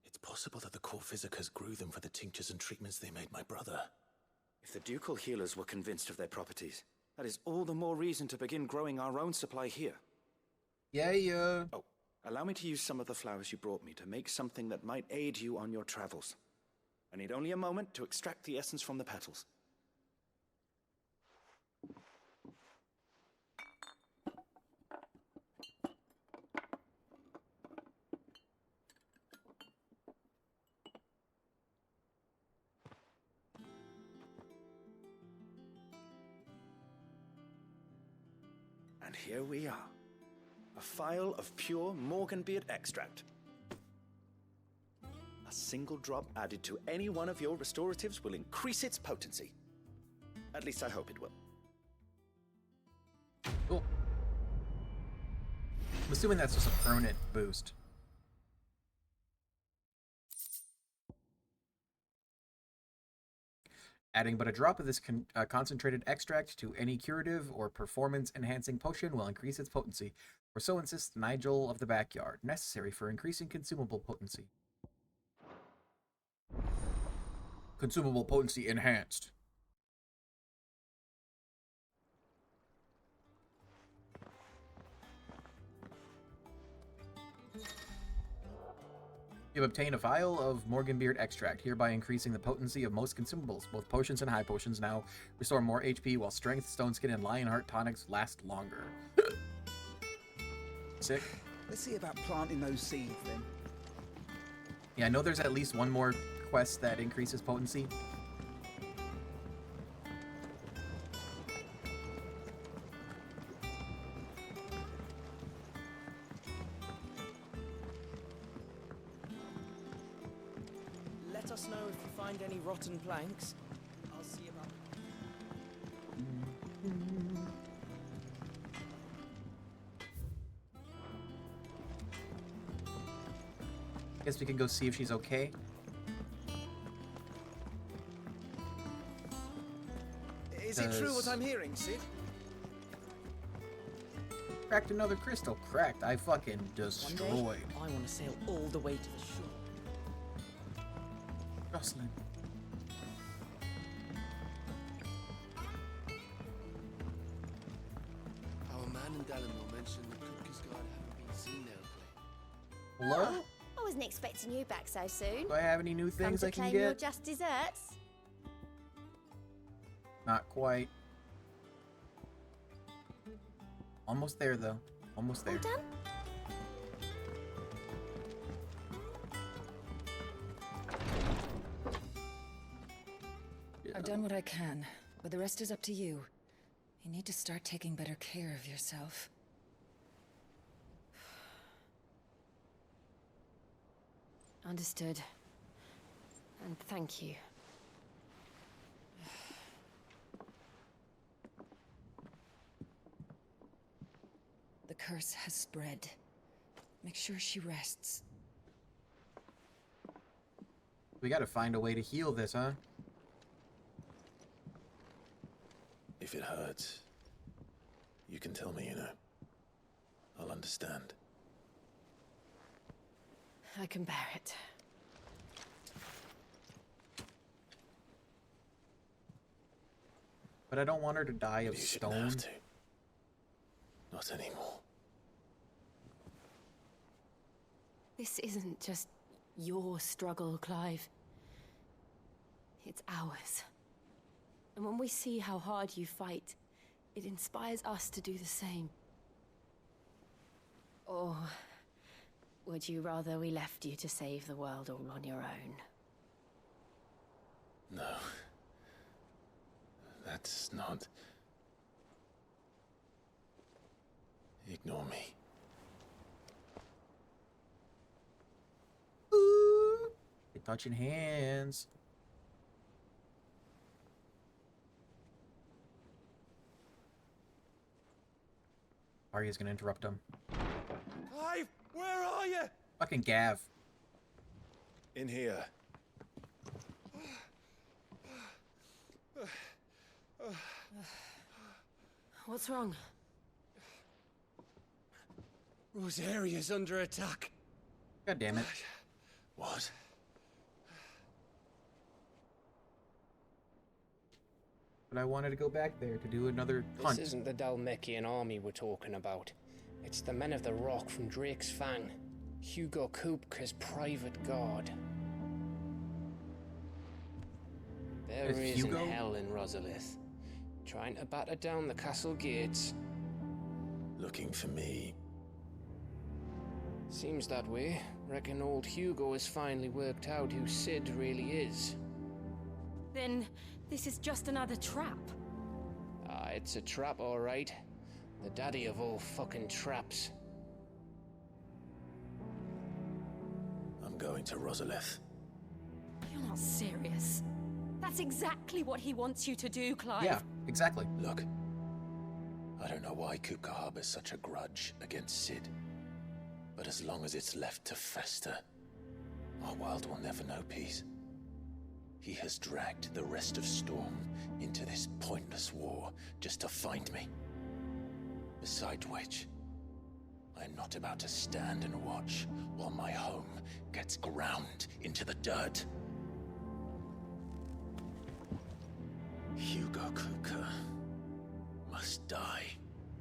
it's possible that the court visitors grew them for the tinctures and treatments they made my brother. If the ducal healers were convinced of their properties, that is all the more reason to begin growing our own supply here. Yeah. Oh, Allow me to use some of the flowers you brought me to make something that might aid you on your travels. I need only a moment to extract the essence from the petals. And here we are. A phial of pure Morganbeard extract. A single drop added to any one of your restoratives will increase its potency. At least I hope it will. Cool. I'm assuming that's just a permanent boost. Adding but a drop of this concentrated extract to any curative or performance-enhancing potion will increase its potency, or so insists Nigel of the Backyard, necessary for increasing consumable potency. Consumable potency enhanced. You have obtained a vial of Morganbeard extract, hereby increasing the potency of most consumables. Both potions and high potions now restore more HP, while strength, stone skin, and Lionheart tonics last longer. Sick. Let's see about planting those seeds then. Yeah, I know there's at least one more quest that increases potency. Let us know if you find any rotten planks. I'll see about Guess we can go see if she's okay. Is it true what I'm hearing, Sid? Cracked another crystal. Cracked. I fucking destroyed. One day, I want to sail all the way to the shore. Jocelyn. Our man in Dalamore mentioned the Cookies Guard haven't been seen there lately. Hello? I wasn't expecting you back so soon. Do I have any new things Come I to can claim your get? just desserts? Not quite. Almost there, though. Almost there. All done? I've done what I can, but the rest is up to you. You need to start taking better care of yourself. Understood. And thank you. The curse has spread. Make sure she rests. We gotta find a way to heal this, huh? If it hurts, you can tell me, you know. I'll understand. I can bear it. But I don't want her to die of You shouldn't stone. have to. Not anymore. This isn't just your struggle, Clive. It's ours. And when we see how hard you fight, it inspires us to do the same. Or would you rather we left you to save the world all on your own? No. That's not... Ignore me. You're touching hands. Arya's gonna interrupt him. Clive, where are you? Fucking Gav. In here. What's wrong? Rosaria's under attack. God damn it. What? But I wanted to go back there to do another hunt. This isn't the Dalmekian army we're talking about. It's the Men of the Rock from Drake's Fang. Hugo Kupka's private guard. There Is is Hugo? in hell in Rosalith, trying to batter down the castle gates. Looking for me. Seems that way. Reckon old Hugo has finally worked out who Sid really is. Then this is just another trap. Ah, it's a trap, all right. The daddy of all fucking traps. I'm going to Rosalith. You're not serious. That's exactly what he wants you to do, Clive. Yeah, exactly. Look, I don't know why Kupka harbors such a grudge against Sid. But as long as it's left to fester, our world will never know peace. He has dragged the rest of Storm into this pointless war just to find me. Besides which, I am not about to stand and watch while my home gets ground into the dirt. Hugo Kupka must die.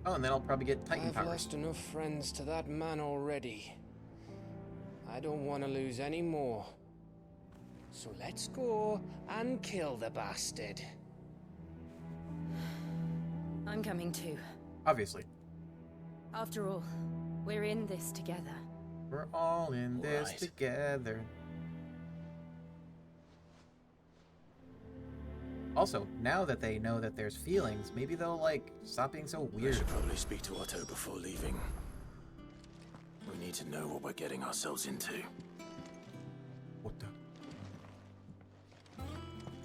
Oh, and then I'll probably get Titan I've powers. lost enough friends to that man already. I don't want to lose any more. So let's go and kill the bastard. I'm coming too. Obviously. After all, we're in this together. We're all in this Right. together. Also, now that they know that there's feelings, maybe they'll, like, stop being so I weird. should probably speak to Otto before leaving. We need to know what we're getting ourselves into. What the?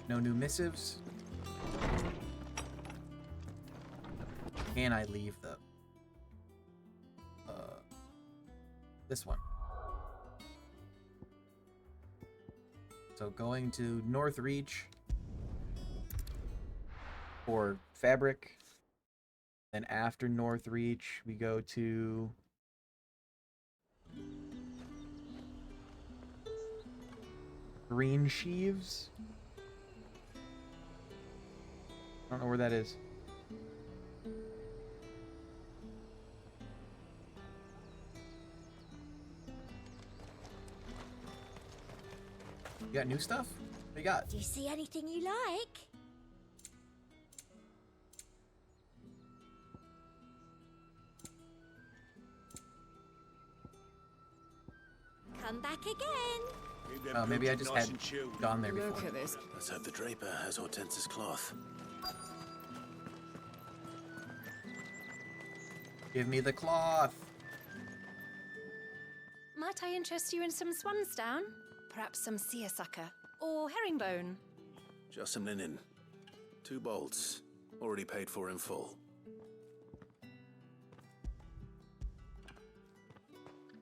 No new missives? Can I leave the... this one. So going to North Reach for fabric. Then after North Reach, we go to Green Sheaves. I don't know where that is. You got new stuff? What you got? Do you see anything you like? Come back again. Maybe I just had gone there before. Look at this. Let's hope the Draper has Hortense's cloth. Give me the cloth. Might I interest you in some swansdown? Perhaps some seersucker or herringbone? Just some linen. 2 bolts. Already paid for in full.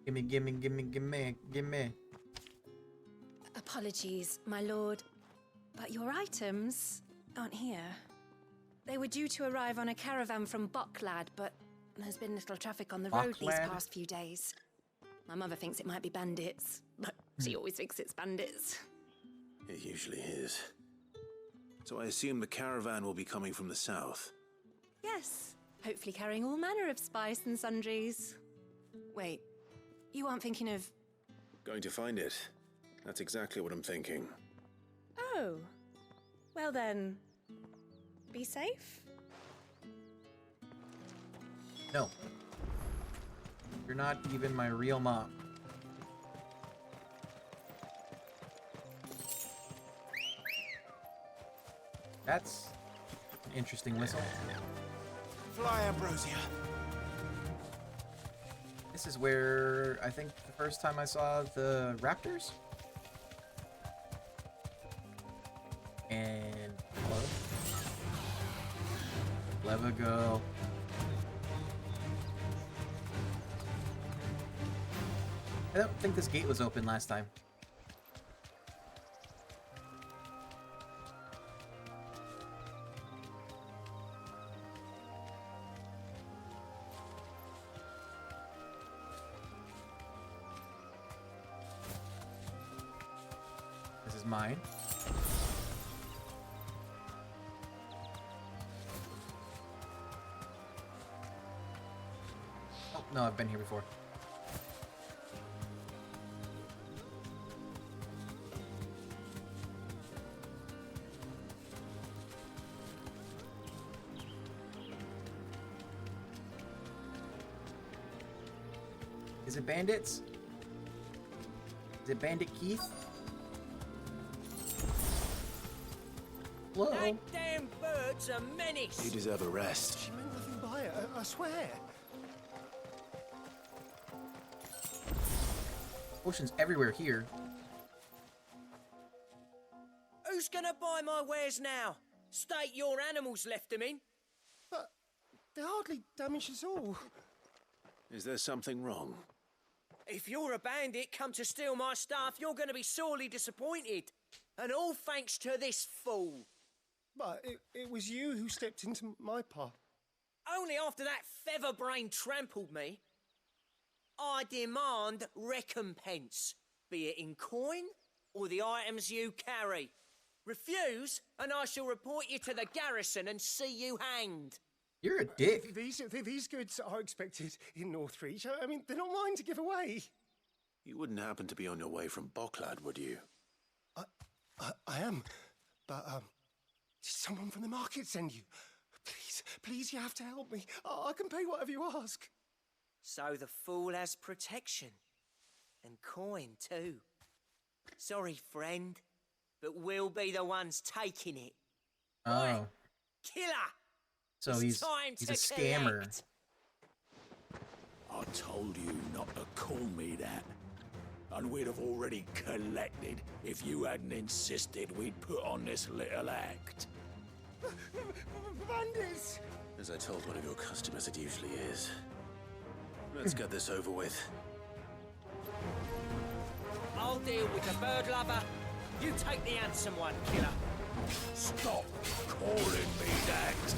Gimme, gimme, gimme, gimme, gimme. Apologies, my lord, but your items aren't here. They were due to arrive on a caravan from Bucklad, but there's been little traffic on the road these Bucklad? past few days. My mother thinks it might be bandits, but she always thinks it's bandits. It usually is. So I assume the caravan will be coming from the south. Yes, hopefully carrying all manner of spice and sundries. Wait, you aren't thinking of... Going to find it. That's exactly what I'm thinking. Oh, well then, be safe? No. You're not even my real mom. That's an interesting whistle. Fly, Ambrosia. This is where I think the first time I saw the raptors. And let it go. I don't think this gate was open last time. This is mine. Oh. No, I've been here before. Is it bandits? Is it Bandit Keith? Whoa. That damn bird's a menace. You deserve a rest. She meant nothing by it, I swear. Potions everywhere here. Who's gonna buy my wares now? State your animals left them in. But they hardly damaged us all. Is there something wrong? If you're a bandit come to steal my stuff, you're gonna be sorely disappointed. And all thanks to this fool. But it was you who stepped into my path. Only after that featherbrain trampled me. I demand recompense, be it in coin or the items you carry. Refuse, and I shall report you to the garrison and see you hanged. You're a dick. These goods are expected in Northreach. I mean, they're not mine to give away. You wouldn't happen to be on your way from Bocklad, would you? I am, but did someone from the market send you? Please, you have to help me. I can pay whatever you ask. So the fool has protection. And coin, too. Sorry, friend, but we'll be the ones taking it. Oh. Right. Killer! So It's he's time a to scammer. collect. I told you not to call me that. And we'd have already collected if you hadn't insisted we'd put on this little act. Bandits! As I told one of your customers, it usually is. Let's get this over with. I'll deal with the bird lover. You take the handsome one, killer. Stop calling me that!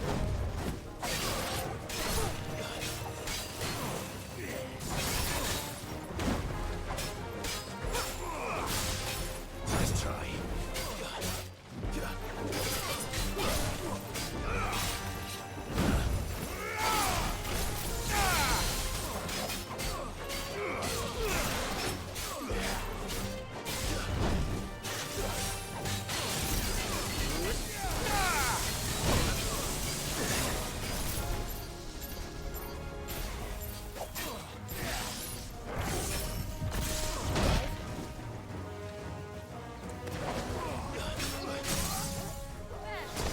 Nice try.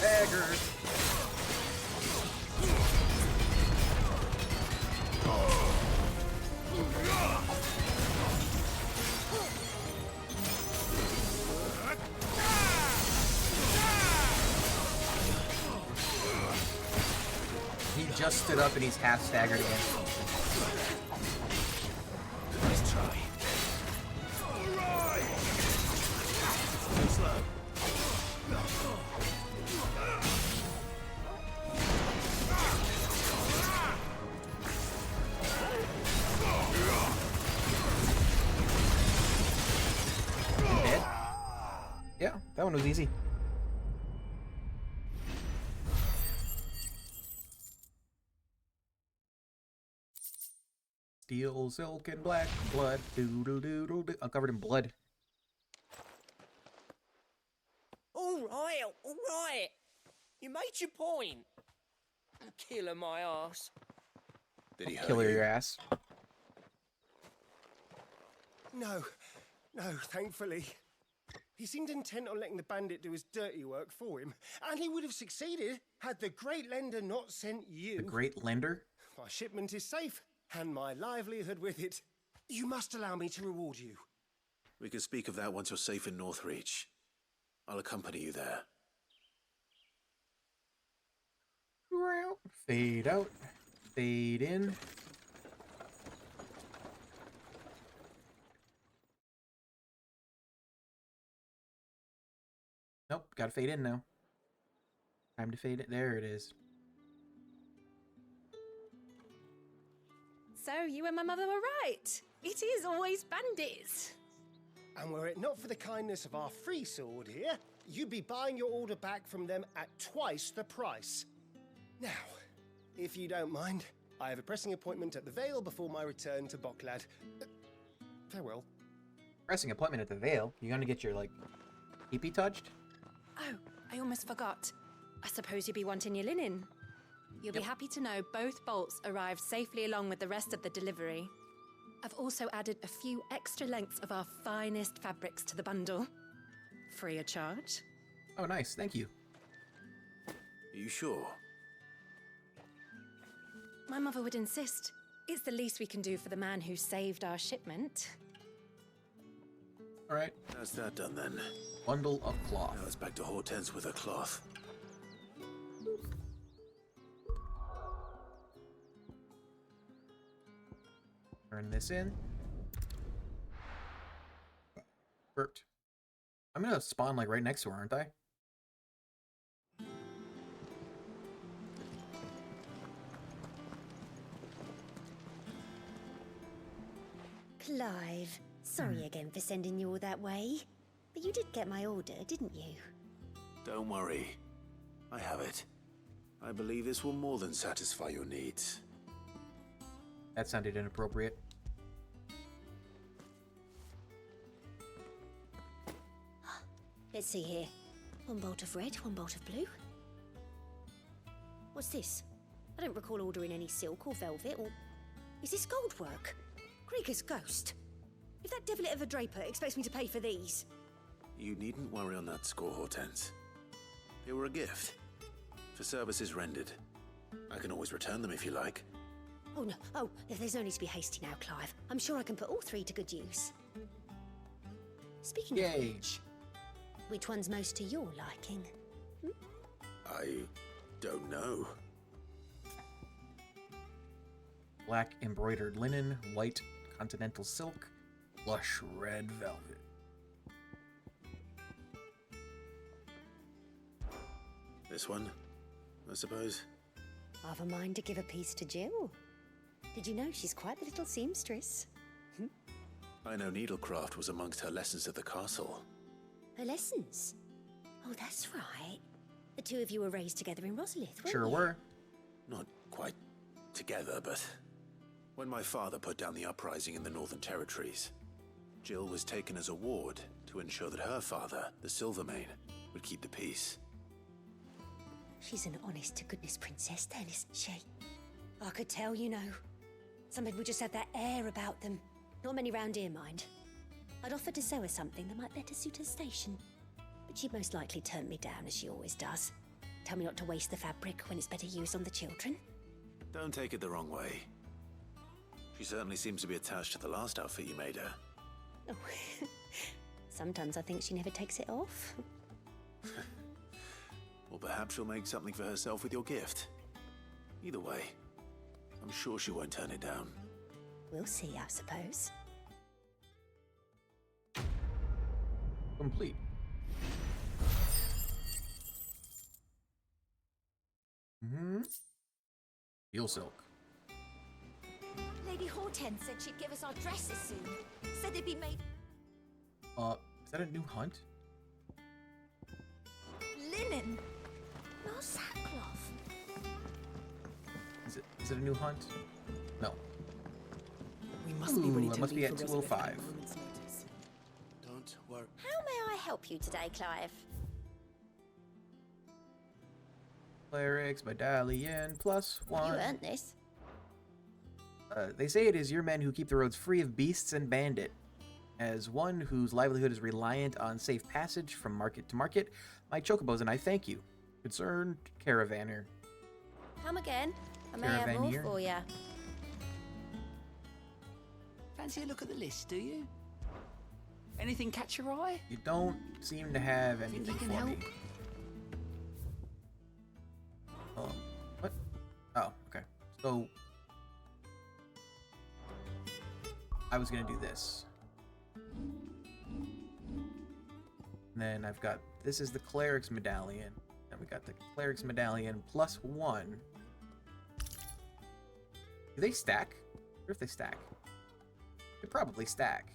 Daggers. He just stood up and he's half staggered again. Nice try. Too slow. Dead? Yeah, that one was easy. Steel, silk, and black blood. Doo-doo-doo-doo-doo. I'm covered in blood. All right. You made your point. Killer my ass. Did he hurt Killer you? your ass. No, thankfully. He seemed intent on letting the bandit do his dirty work for him, and he would have succeeded had the Great Lender not sent you. The Great Lender? My shipment is safe, and my livelihood with it. You must allow me to reward you. We can speak of that once you're safe in Northreach. I'll accompany you there. Fade out. Fade in. Nope, gotta fade in now. Time to fade it. There it is. So you and my mother were right. It is always bandits. And were it not for the kindness of our free sword here, you'd be buying your order back from them at twice the price. Now, if you don't mind, I have a pressing appointment at the Vale before my return to Boklad. Farewell. Pressing appointment at the Vale? You gonna get your, like, pee-pee touched? Oh, I almost forgot. I suppose you'll be wanting your linen. You'll be happy to know both bolts arrived safely along with the rest of the delivery. I've also added a few extra lengths of our finest fabrics to the bundle. Free of charge. Oh, nice. Thank you. Are you sure? My mother would insist. It's the least we can do for the man who saved our shipment. All right. How's that done then? Bundle of cloth. Now it's back to Hortense with her cloth. Turn this in. Bert. I'm gonna spawn like right next to her, aren't I? Clive, sorry again for sending you all that way. But you did get my order, didn't you? Don't worry. I have it. I believe this will more than satisfy your needs. That sounded inappropriate. Let's see here. One bolt of red, one bolt of blue. What's this? I don't recall ordering any silk or velvet or... Is this gold work? Krieger's ghost. If that devilit of a draper expects me to pay for these... You needn't worry on that score, Hortense. They were a gift. For services rendered. I can always return them if you like. Oh no, oh, there's no need to be hasty now, Clive. I'm sure I can put all three to good use. Speaking of which one's most to your liking? I don't know. Black embroidered linen, white continental silk, lush red velvet. This one, I suppose. I've a mind to give a piece to Jill. Did you know she's quite the little seamstress? I know needlecraft was amongst her lessons at the castle. Her lessons? Oh, that's right. The two of you were raised together in Rosalith, weren't Sure you? were. Not quite together, but when my father put down the uprising in the Northern Territories, Jill was taken as a ward to ensure that her father, the Silvermane, would keep the peace. She's an honest-to-goodness princess then, isn't she? I could tell, you know. Some people just have that air about them. Not many round here, mind. I'd offered to sew her something that might better suit her station. But she'd most likely turn me down, as she always does. Tell me not to waste the fabric when it's better used on the children. Don't take it the wrong way. She certainly seems to be attached to the last outfit you made her. Oh. Sometimes I think she never takes it off. Or perhaps she'll make something for herself with your gift. Either way, I'm sure she won't turn it down. We'll see, I suppose. Complete. Steel silk. Lady Hortense said she'd give us our dresses soon. Said they'd be made... Is that a new hunt? linen. Not sackcloth. Is it a new hunt? No. We must be ready to it must be leave at for 2:05. Rosalith at a moment's notice. Don't worry. How may I help you today, Clive? Clerics, medallion, +1. You earned this. They say it is your men who keep the roads free of beasts and bandit. As one whose livelihood is reliant on safe passage from market to market, my chocobos and I thank you. Concerned caravaner. Come again. I may have more Caravaneer. for you. Fancy a look at the list, do you? Anything catch your eye? You don't seem to have anything Think you for can me. help? What? Oh, okay. So I was gonna do this. And then I've got, this is the cleric's medallion. And we got the cleric's medallion +1. Do they stack? I wonder if they stack. They probably stack.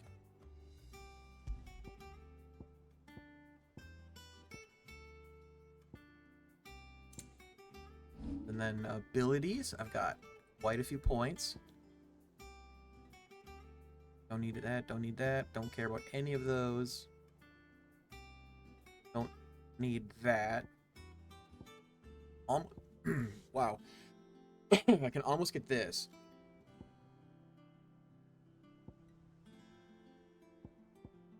And then abilities, I've got quite a few points. Don't need that, don't need that, don't care about any of those. Don't need that. Wow. I can almost get this.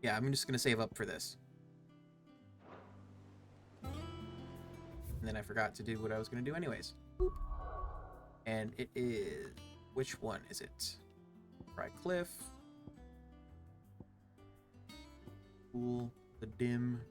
Yeah, I'm just gonna save up for this. And then I forgot to do what I was gonna do anyways. Boop. And it is... which one is it? Dry Cliff. Cool. The dim.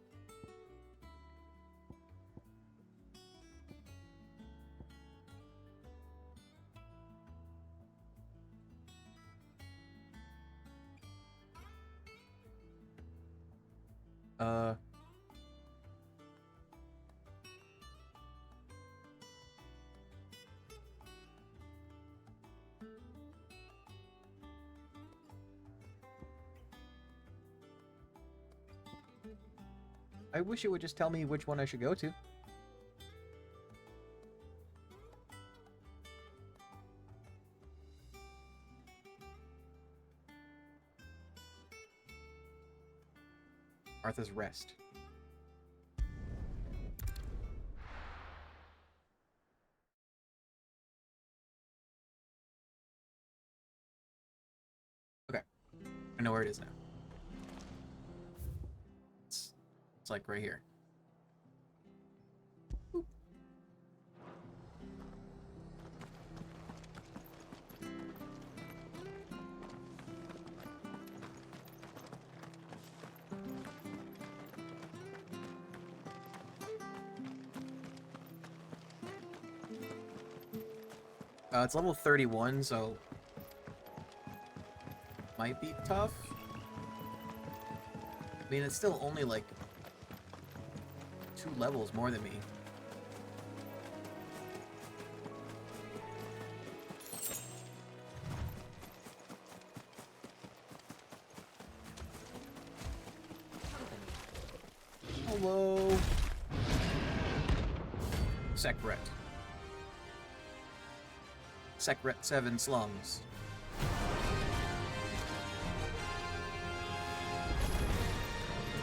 I wish it would just tell me which one I should go to. Arthur's Rest. Okay. I know where it is now. It's like right here. Boop. It's level 31, so might be tough. I mean, it's still only like 2 levels more than me. Hello. Secret. Secret 7 slums.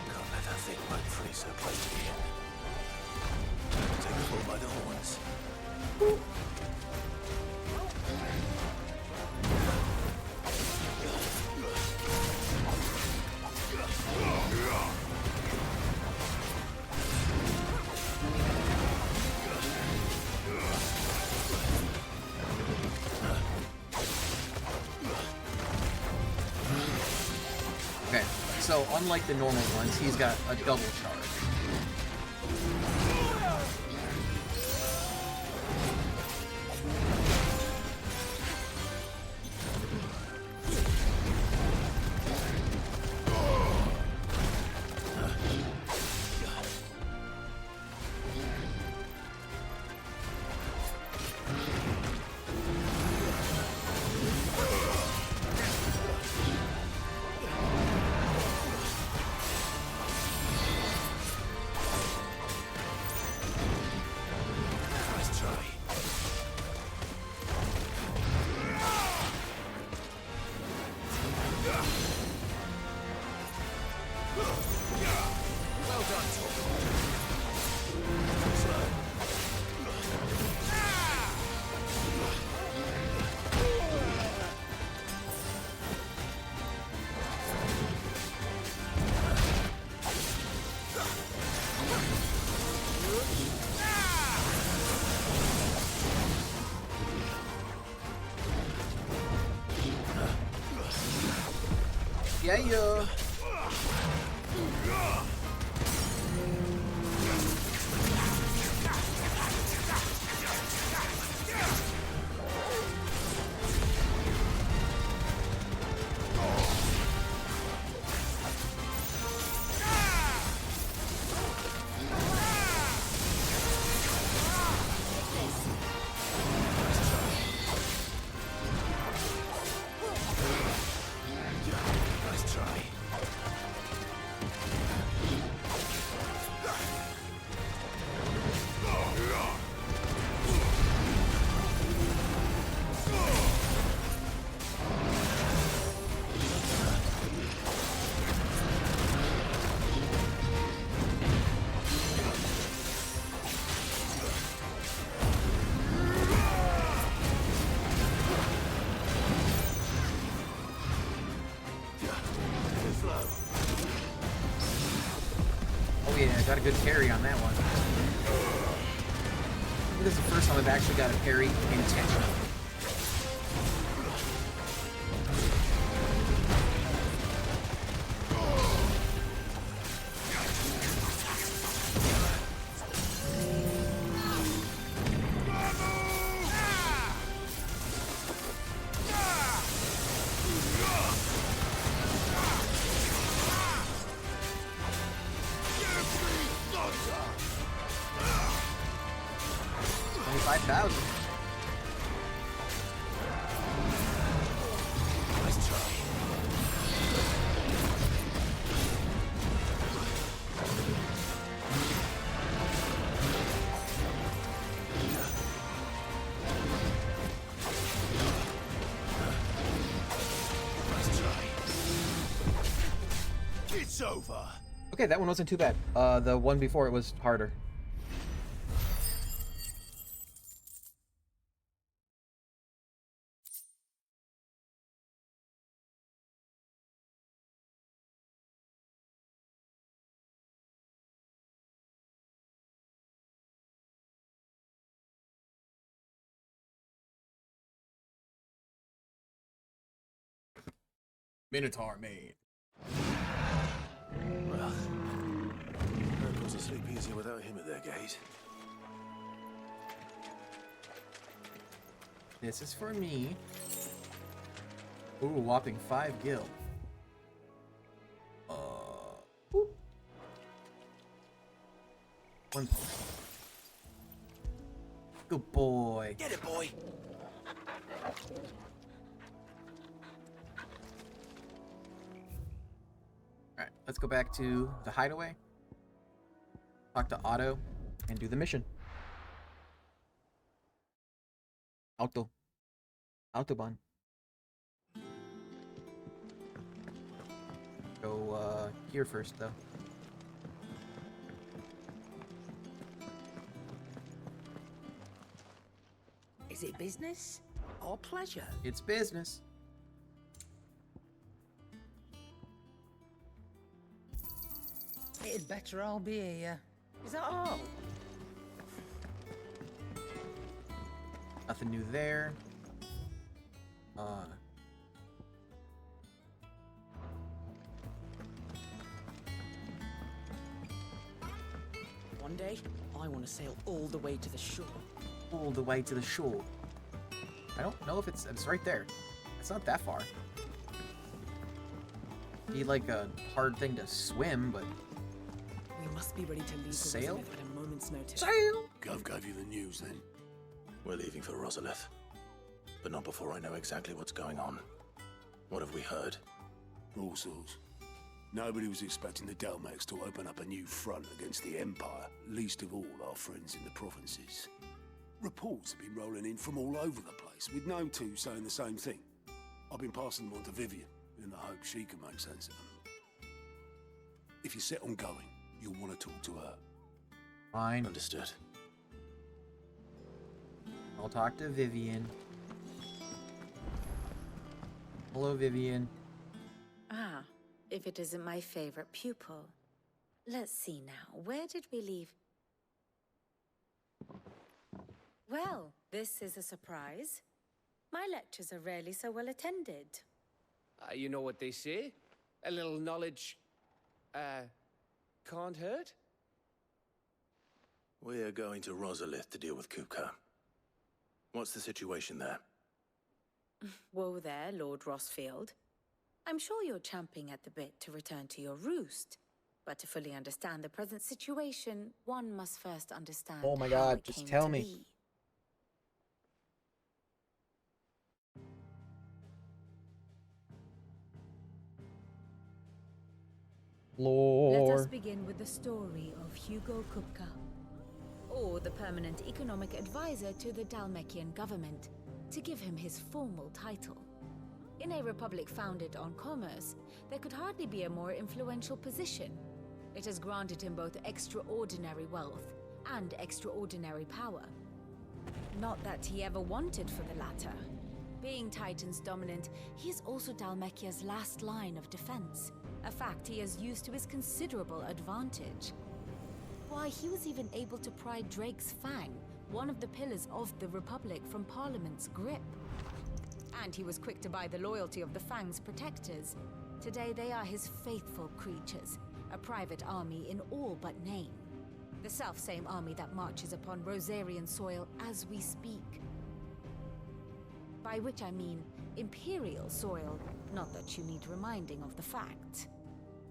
Can't let that thing run free so close to the end. Take the bull by the horns. Okay, so unlike the normal ones, he's got a double charge. Yeah, yeah. Nice try. Got a good parry on that one. This is the first time I've actually got a parry intentionally. It's over. Okay, that one wasn't too bad. The one before it was harder. Minotaur main. Well, miracles will sleep easier without him at their gate. This is for me. Ooh, whopping 5 gil. Whoop. 1 point. Good boy. Get it, boy. Alright, let's go back to the hideaway. Talk to Otto and do the mission. Autobahn. Go here first though. Is it business or pleasure? It's business. It'd better all be here. Is that all? Nothing new there. One day, I want to sail all the way to the shore. All the way to the shore. I don't know if it's right there. It's not that far. Be like a hard thing to swim, but We must be ready to leave sail? at a moment's notice. Sail! Gov gave you the news then. We're leaving for Rosalith. But not before I know exactly what's going on. What have we heard? All sorts. Nobody was expecting the Delmex to open up a new front against the Empire, least of all our friends in the provinces. Reports have been rolling in from all over the place, with no two saying the same thing. I've been passing them on to Vivian, in the hope she can make sense of them. If you're set on going, you'll want to talk to her. Fine. Understood. I'll talk to Vivian. Hello, Vivian. Ah, if it isn't my favorite pupil. Let's see now, where did we leave? Well, this is a surprise. My lectures are rarely so well attended. You know what they say? A little knowledge, can't hurt? We're going to Rosalith to deal with Kupka. What's the situation there? Whoa there, Lord Rossfield. I'm sure you're champing at the bit to return to your roost. But to fully understand the present situation, one must first understand Oh my how God, it just came tell to me. be. Let us Lore. begin with the story of Hugo Kupka, or the permanent economic advisor to the Dalmekian government, to give him his formal title. In a republic founded on commerce, there could hardly be a more influential position. It has granted him both extraordinary wealth and extraordinary power. Not that he ever wanted for the latter. Being Titan's dominant, he is also Dalmekia's last line of defense, a fact he has used to his considerable advantage. why he was even able to pry Drake's Fang, one of the pillars of the Republic, from Parliament's grip. And he was quick to buy the loyalty of the Fang's protectors. Today they are his faithful creatures, a private army in all but name. The self-same army that marches upon Rosarian soil as we speak. By which I mean Imperial soil, not that you need reminding of the fact.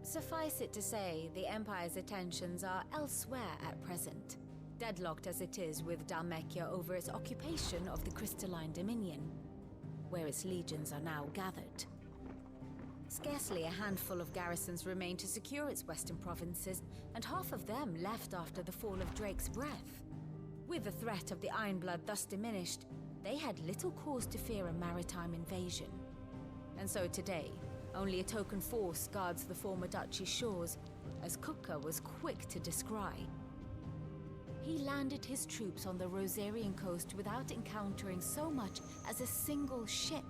Suffice it to say, the Empire's attentions are elsewhere at present, deadlocked as it is with Dhalmekia over its occupation of the Crystalline Dominion, where its legions are now gathered. Scarcely a handful of garrisons remain to secure its western provinces, and half of them left after the fall of Drake's Breath. With the threat of the Ironblood thus diminished, they had little cause to fear a maritime invasion. And so today, only a token force guards the former duchy's shores, as Kupka was quick to descry. He landed his troops on the Rosarian coast without encountering so much as a single ship.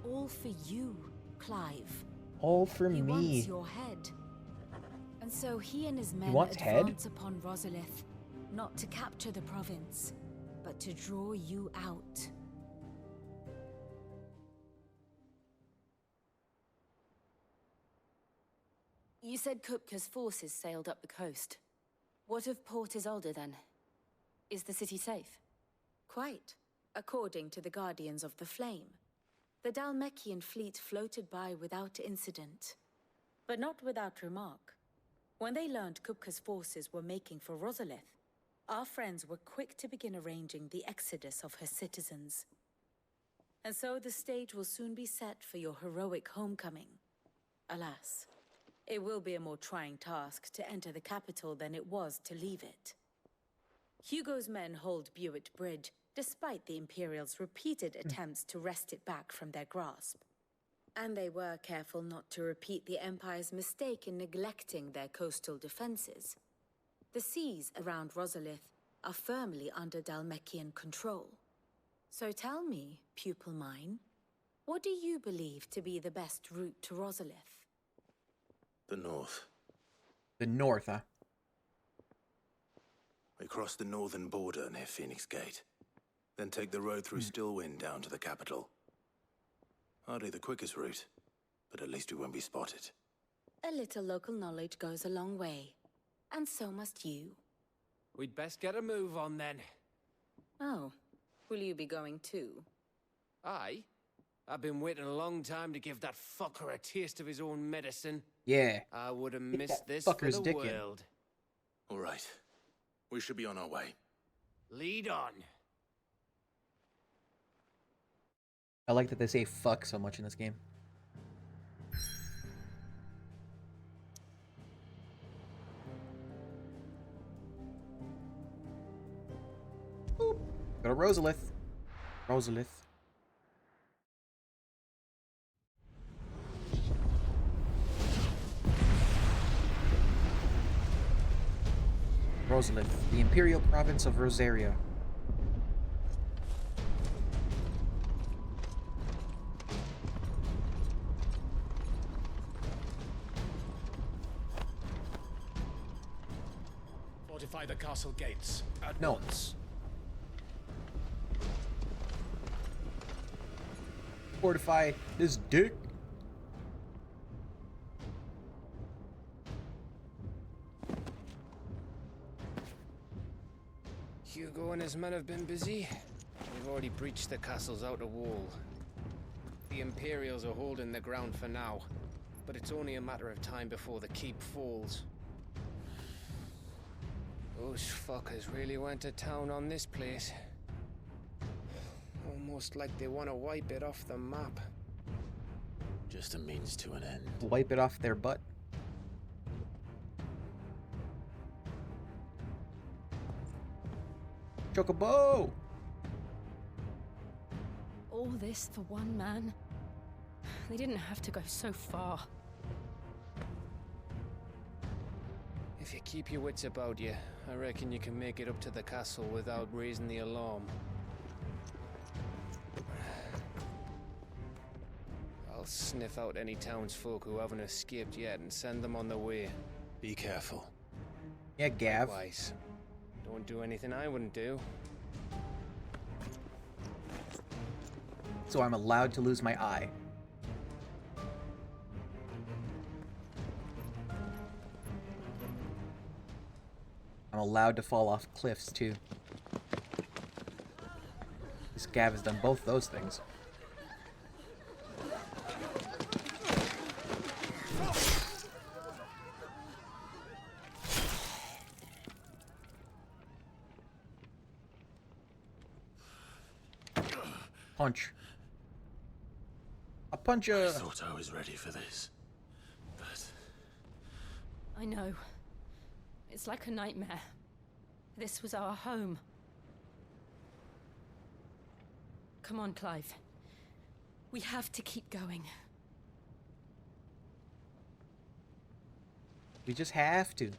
All for you, Clive. All for He me. wants your head. And so he and his men wants advance head? upon Rosalith, not to capture the province, but to draw you out. You said Kupka's forces sailed up the coast. What of Port Isolde then? Is the city safe? Quite, according to the Guardians of the Flame. The Dhalmekian fleet floated by without incident. But not without remark. When they learned Kupka's forces were making for Rosalith, our friends were quick to begin arranging the exodus of her citizens. And so the stage will soon be set for your heroic homecoming. Alas, it will be a more trying task to enter the capital than it was to leave it. Hugo's men hold Buett Bridge, despite the Imperials' repeated attempts to wrest it back from their grasp. And they were careful not to repeat the Empire's mistake in neglecting their coastal defenses. The seas around Rosalith are firmly under Dhalmekian control. So tell me, pupil mine, what do you believe to be the best route to Rosalith? The north. The north, huh? We cross the northern border near Phoenix Gate. Then take the road through Stillwind down to the capital. Hardly the quickest route, but at least we won't be spotted. A little local knowledge goes a long way. And so must you. We'd best get a move on then. Oh, will you be going too? Aye. I've been waiting a long time to give that fucker a taste of his own medicine. Yeah. I would have Get missed that this for fucker's the dick in. world. All right. We should be on our way. Lead on. I like that they say fuck so much in this game. Boop. Go to Rosalith. Rosalith. Rosalith, the Imperial Province of Rosaria. Fortify the castle gates at No. once. Fortify this dick. Hugo and his men have been busy. They've already breached the castle's outer wall. The Imperials are holding the ground for now, but it's only a matter of time before the keep falls. Those fuckers really went to town on this place. Almost like they want to wipe it off the map. Just a means to an end. Wipe it off their butt. Chocobo! All this for one man? They didn't have to go so far. If you keep your wits about you, I reckon you can make it up to the castle without raising the alarm. I'll sniff out any townsfolk who haven't escaped yet and send them on their way. Be careful. Yeah, Gav. Likewise. Don't do anything I wouldn't do. So I'm allowed to lose my eye. I'm allowed to fall off cliffs, too. This Gav has done both those things. Punch. A punch. I thought I was ready for this, but I know. It's like a nightmare. This was our home. Come on, Clive. We have to keep going. We just have to.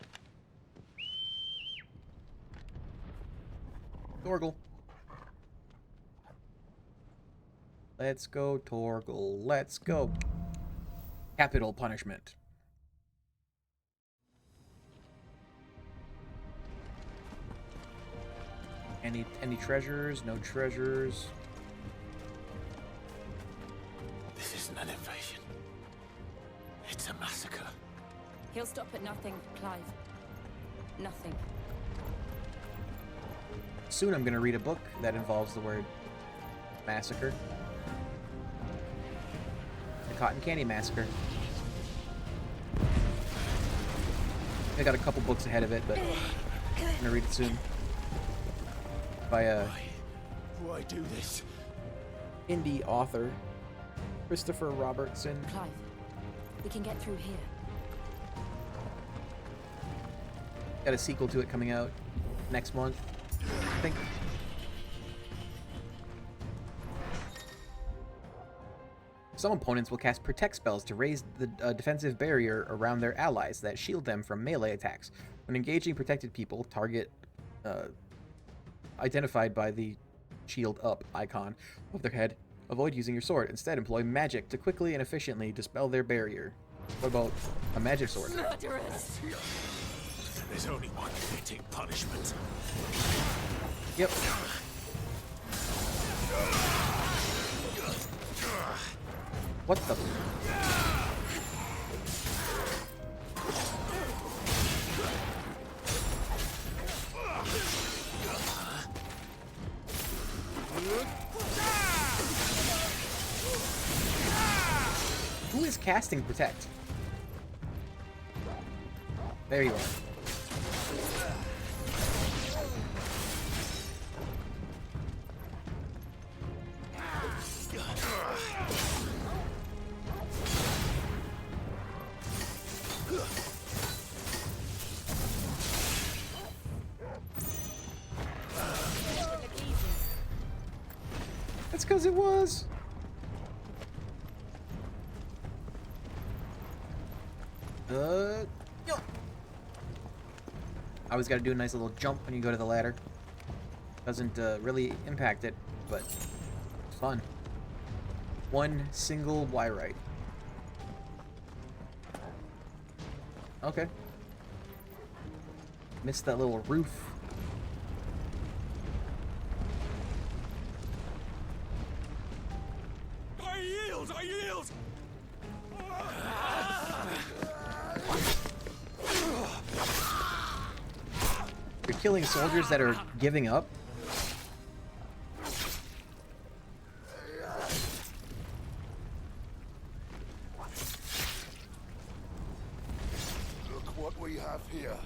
Torgal. Let's go, Torgal. Let's go. Capital punishment. Any treasures? No treasures. this isn't an invasion. It's a massacre. He'll stop at nothing, Clive. Nothing. Soon I'm gonna read a book that involves the word massacre. The Cotton Candy Massacre. I got a couple books ahead of it, but I'm gonna read it soon. By Why do this? indie author Christopher Robertson. Clive, we can get through here. Got a sequel to it coming out next month, I think. Some opponents will cast protect spells to raise the defensive barrier around their allies that shield them from melee attacks. When engaging protected people, target identified by the shield up icon of their head, avoid using your sword. Instead, employ magic to quickly and efficiently dispel their barrier. What about a magic sword? Murderous! There's only one fitting punishment. Yep. What the? Who is casting Protect? There you are. That's because it was. Yo. I always got to do a nice little jump when you go to the ladder. Doesn't really impact it, but it's fun. One single Y-right. Okay. Missed that little roof. I yield! I yield! You're killing soldiers that are giving up? Look what we have here.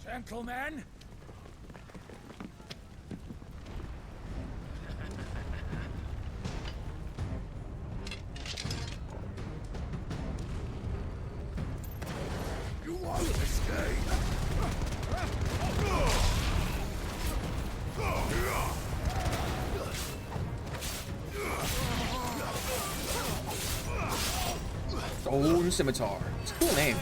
Gentlemen! You won't escape. Stone Scimitar. It's a cool name.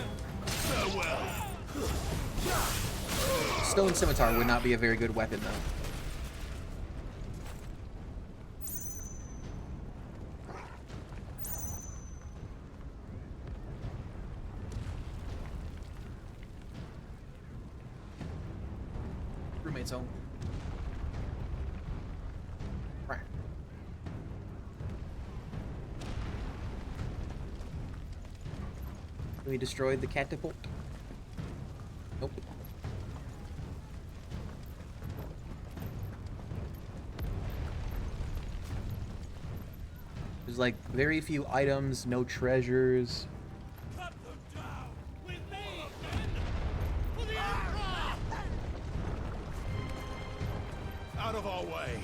Stone Scimitar would not be a very good weapon, though. roommate's home. Right. We destroyed the catapult. Nope. There's like very few items, no treasures. Out of our way.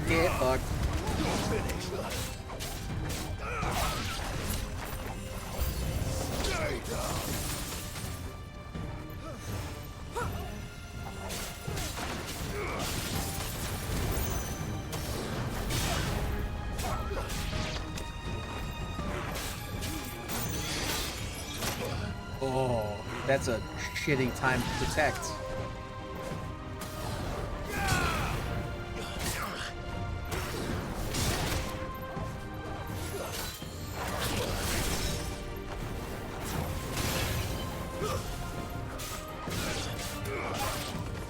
Get fucked. Oh, that's a shitty time to protect.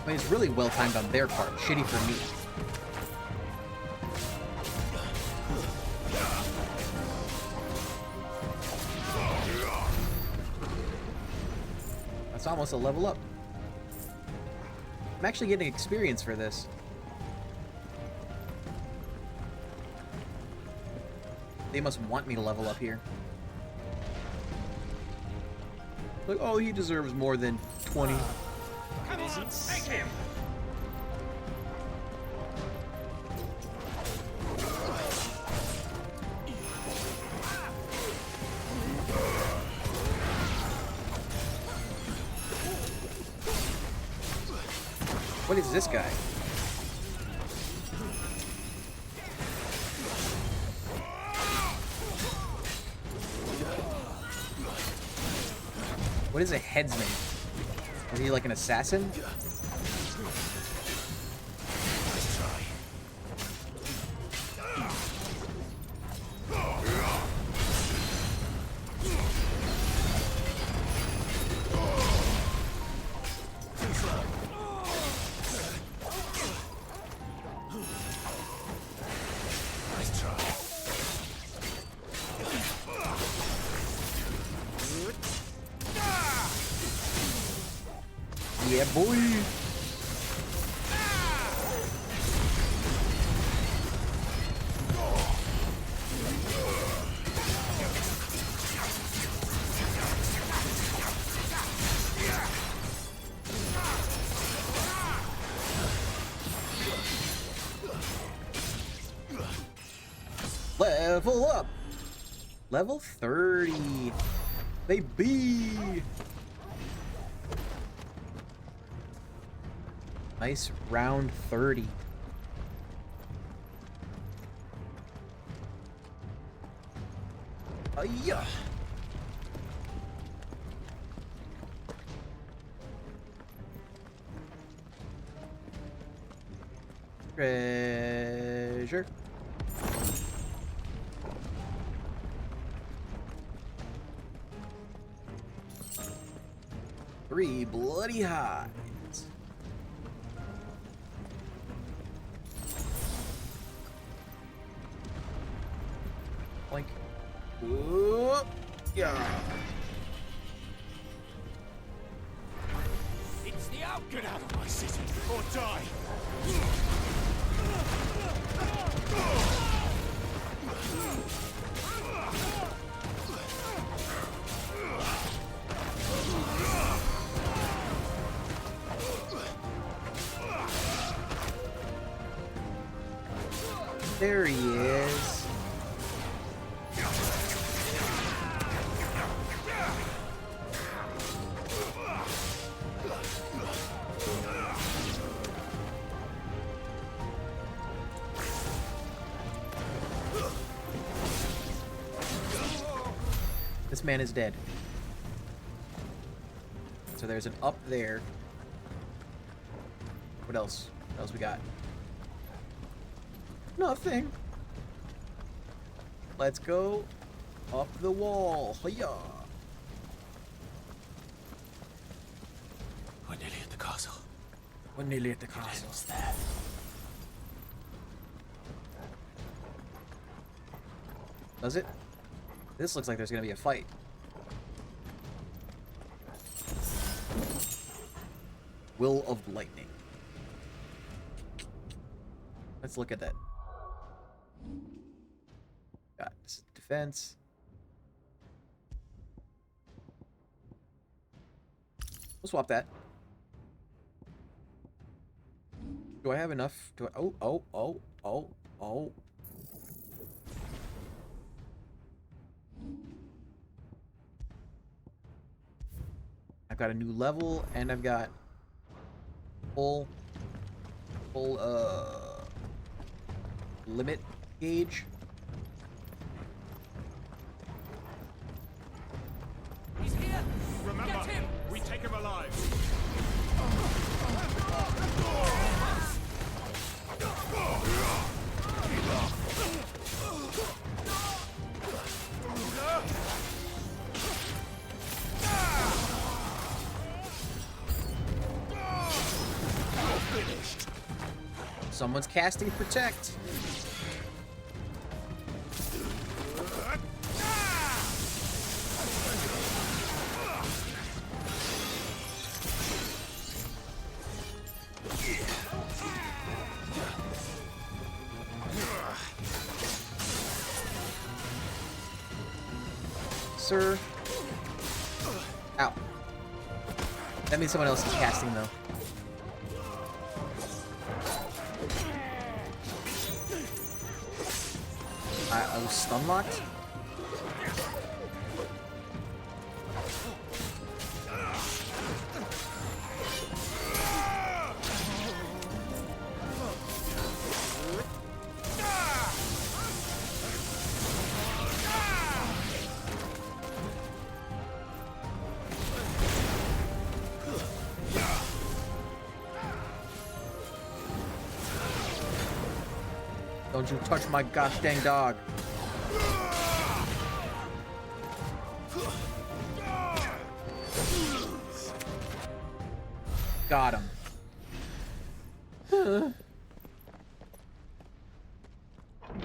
I mean, it's really well timed on their part. Shitty for me. That's almost a level up. I'm actually getting experience for this. They must want me to level up here. Like, oh, he deserves more than 20. Come on, take him! What is this guy? What is a headsman? Is he like an assassin? Yeah, boy. Level up. Level 30. Baby. Nice round 30. Yeah. Treasure. Three bloody hides. Like, whoop, yeah. It's the out. Get out of my city or die. There he is. This man is dead. So there's an up there. What else? What else we got? Nothing. Let's go up the wall. Hiya! We're nearly at the castle. We're nearly at the castle. It's there. Does it? This looks like there's gonna be a fight. Will of Lightning. Let's look at that. Got defense. We'll swap that. Do I have enough? Do I? Oh. I've got a new level, and I've got full limit gauge. He's here! Remember, get him! We take him alive! Someone's casting Protect. Sir. Ow. That means someone else is casting, though. I was stun locked? Don't you touch my gosh dang dog. Got him.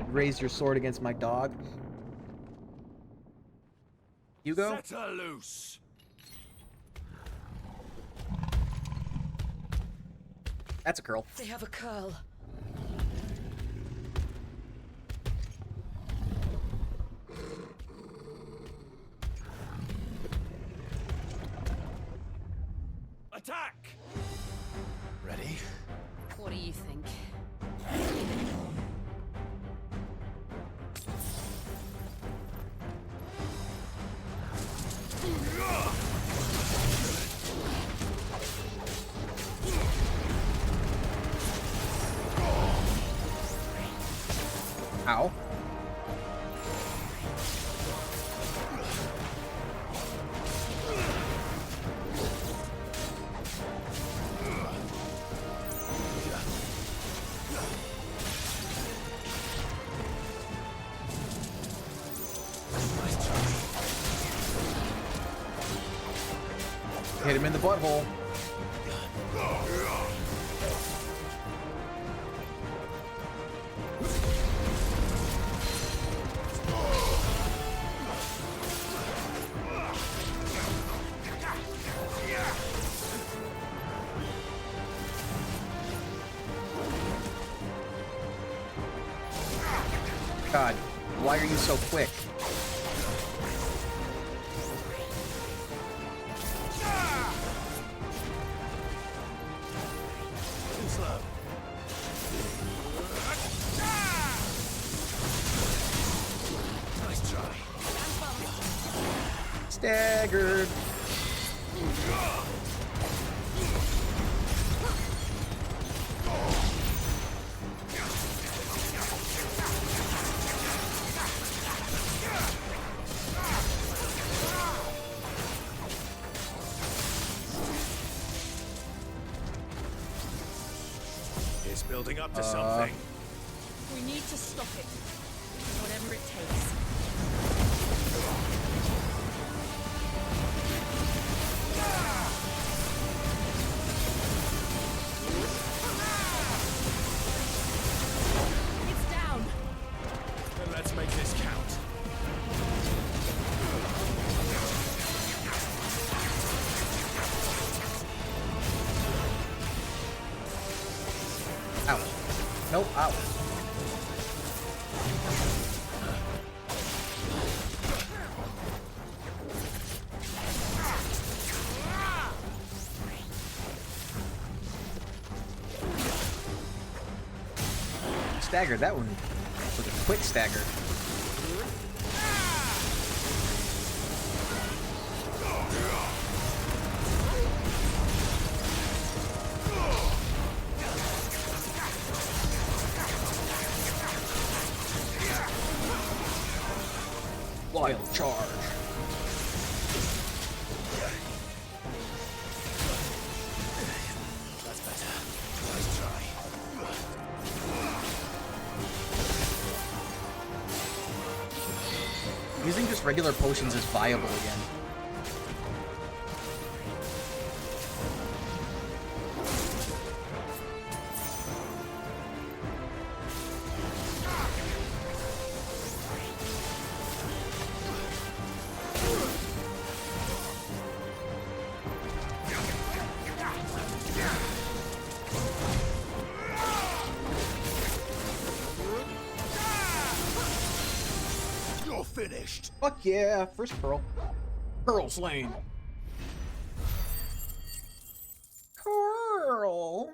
Raise your sword against my dog. Hugo? Set her loose. That's a curl. They have a curl. Attack! Ready? What do you think? Ow. Hit him in the butthole. God, why are you so quick? Nice try. Staggered. Building up to something. We need to stop it. Whatever it takes. Nope. Ow. Staggered. That one was a quick stagger. Wild charge. That's better. Nice try. Using just regular potions is viable again. You're finished. Fuck yeah! First pearl. Pearl slain. Carl.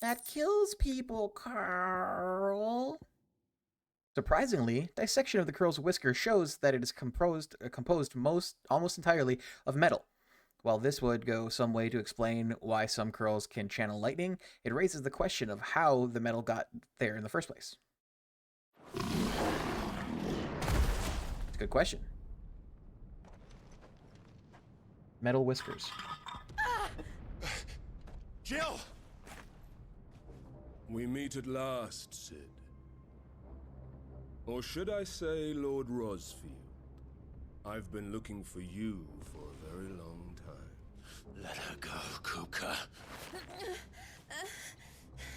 That kills people, Carl. Surprisingly, dissection of the curl's whisker shows that it is composed almost entirely of metal. While this would go some way to explain why some curls can channel lightning, it raises the question of how the metal got there in the first place. It's a good question. Metal whiskers. Jill! We meet at last, Sid. Or should I say, Lord Rosfield? I've been looking for you for a very long time. Let her go, Kuka.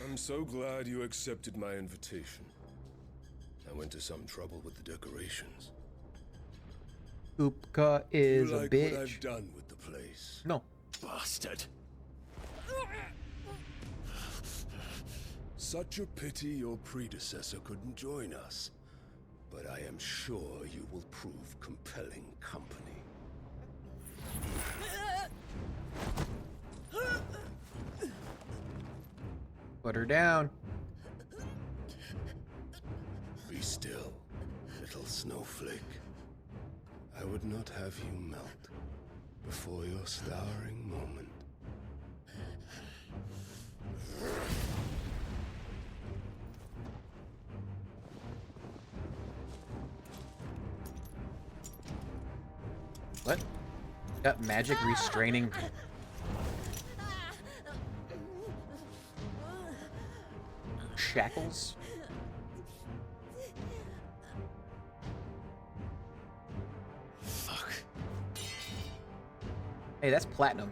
I'm so glad you accepted my invitation. I went to some trouble with the decorations. Kupka is you like a bitch. what I've done with the place? No. Bastard. Such a pity your predecessor couldn't join us. But I am sure you will prove compelling company. Put her down. Be still, little snowflake. I would not have you melt before your starring moment. What? Got magic restraining. Shackles? Fuck. Hey, that's platinum.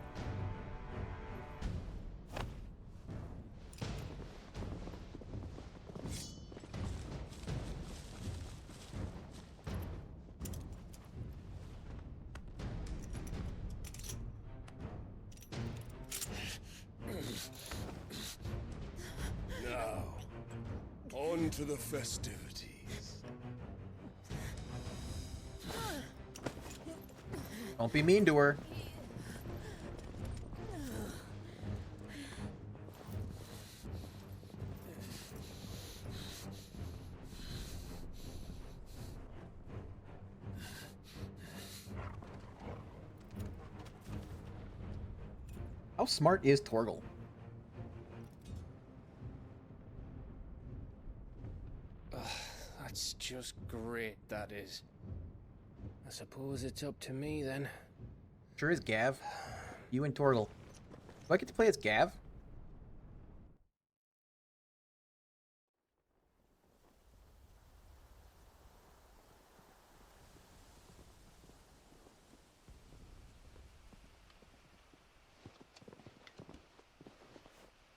Now, on to the festivities. Don't be mean to her. How smart is Torgal? That's just great, that is. I suppose it's up to me then. Sure is, Gav. You and Torgal. Do I get to play as Gav?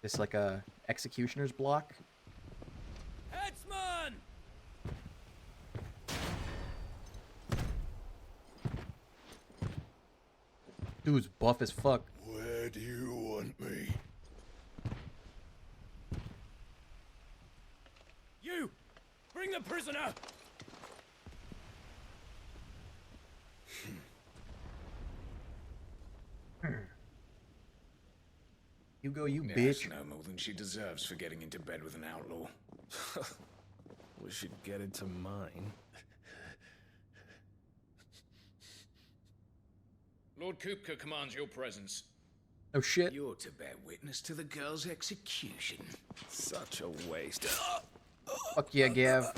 This like a executioner's block? Headsman! Dude's buff as fuck. Where do you want me? Bring the prisoner! Hugo, you Yes, bitch. no more than she deserves for getting into bed with an outlaw. We should get into mine. Lord Kupka commands your presence. Oh shit. You're to bear witness to the girl's execution. Such a waste. Fuck yeah, Gav.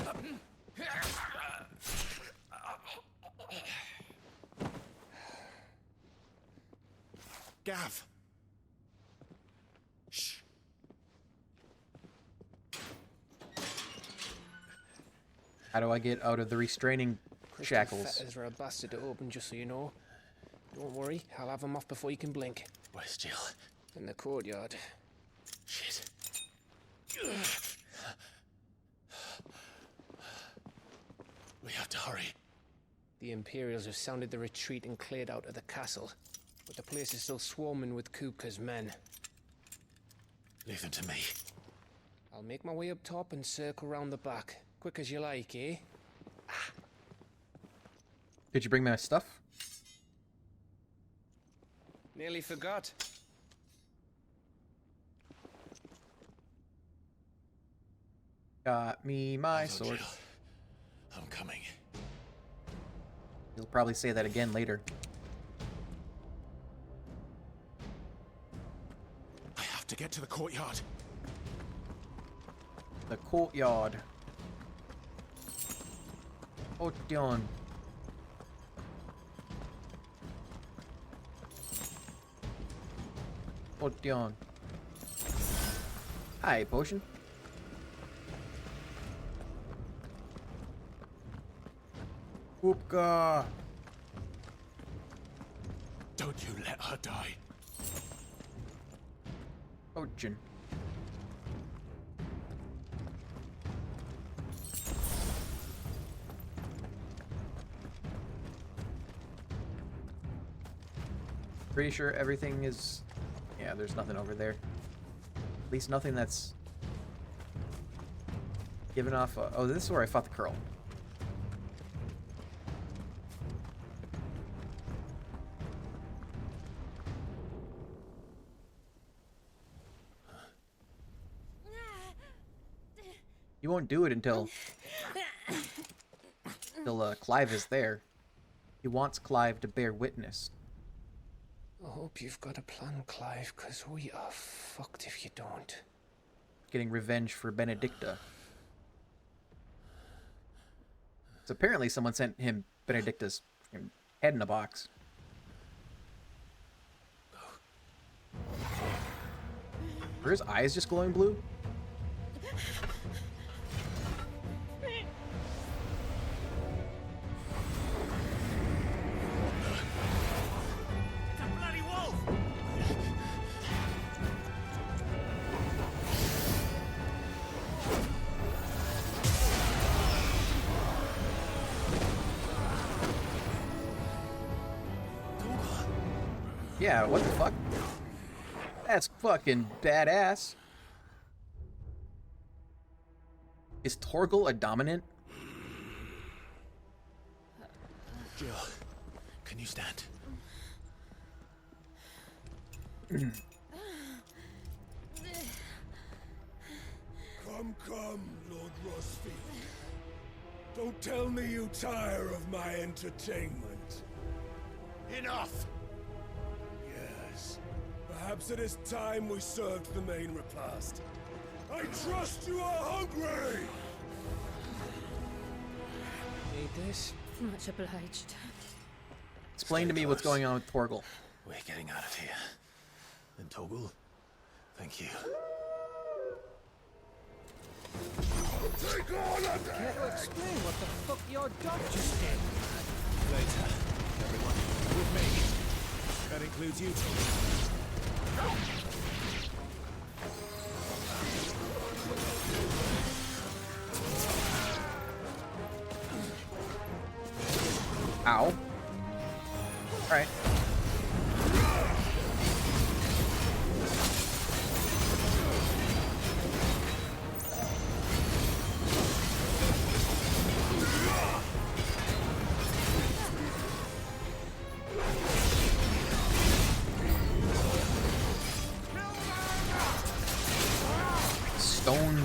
Gav! Shh. How do I get out of the restraining shackles? Fetters are a bastard to open, just so you know. Don't worry, I'll have him off before you can blink. Where's Jill? In the courtyard. Shit. We have to hurry. The Imperials have sounded the retreat and cleared out of the castle, but the place is still swarming with Kupka's men. Leave them to me. I'll make my way up top and circle round the back. Quick as you like, eh? Did you bring my stuff? Nearly forgot. Got me my Hold on, sword. Jill. I'm coming. You'll probably say that again later. I have to get to the courtyard. The courtyard. Odeon. Odeon. Hi, potion. Kupka. Don't you let her die. Potion. Pretty sure everything is... Yeah, there's nothing over there. At least nothing that's... given off... Oh, this is where I fought the Curl. You won't do it until Clive is there. He wants Clive to bear witness. I hope you've got a plan, Clive, because we are fucked if you don't. Getting revenge for Benedicta. So apparently someone sent him Benedicta's head in a box. Are his eyes just glowing blue? Yeah, what the fuck? That's fucking badass. Is Torgal a dominant? Jill, can you stand? Come, Lord Rosfield. Don't tell me you tire of my entertainment. Enough! Yes. Perhaps it is time we served the main repast. I trust you are hungry! Need this? Much obliged. Explain to me what's going on with Torgal. We're getting out of here. And Torgal, thank you. Take all of them! Care to explain what the fuck your doctor did? Later, everyone. With me. That includes you, Ow. Alright.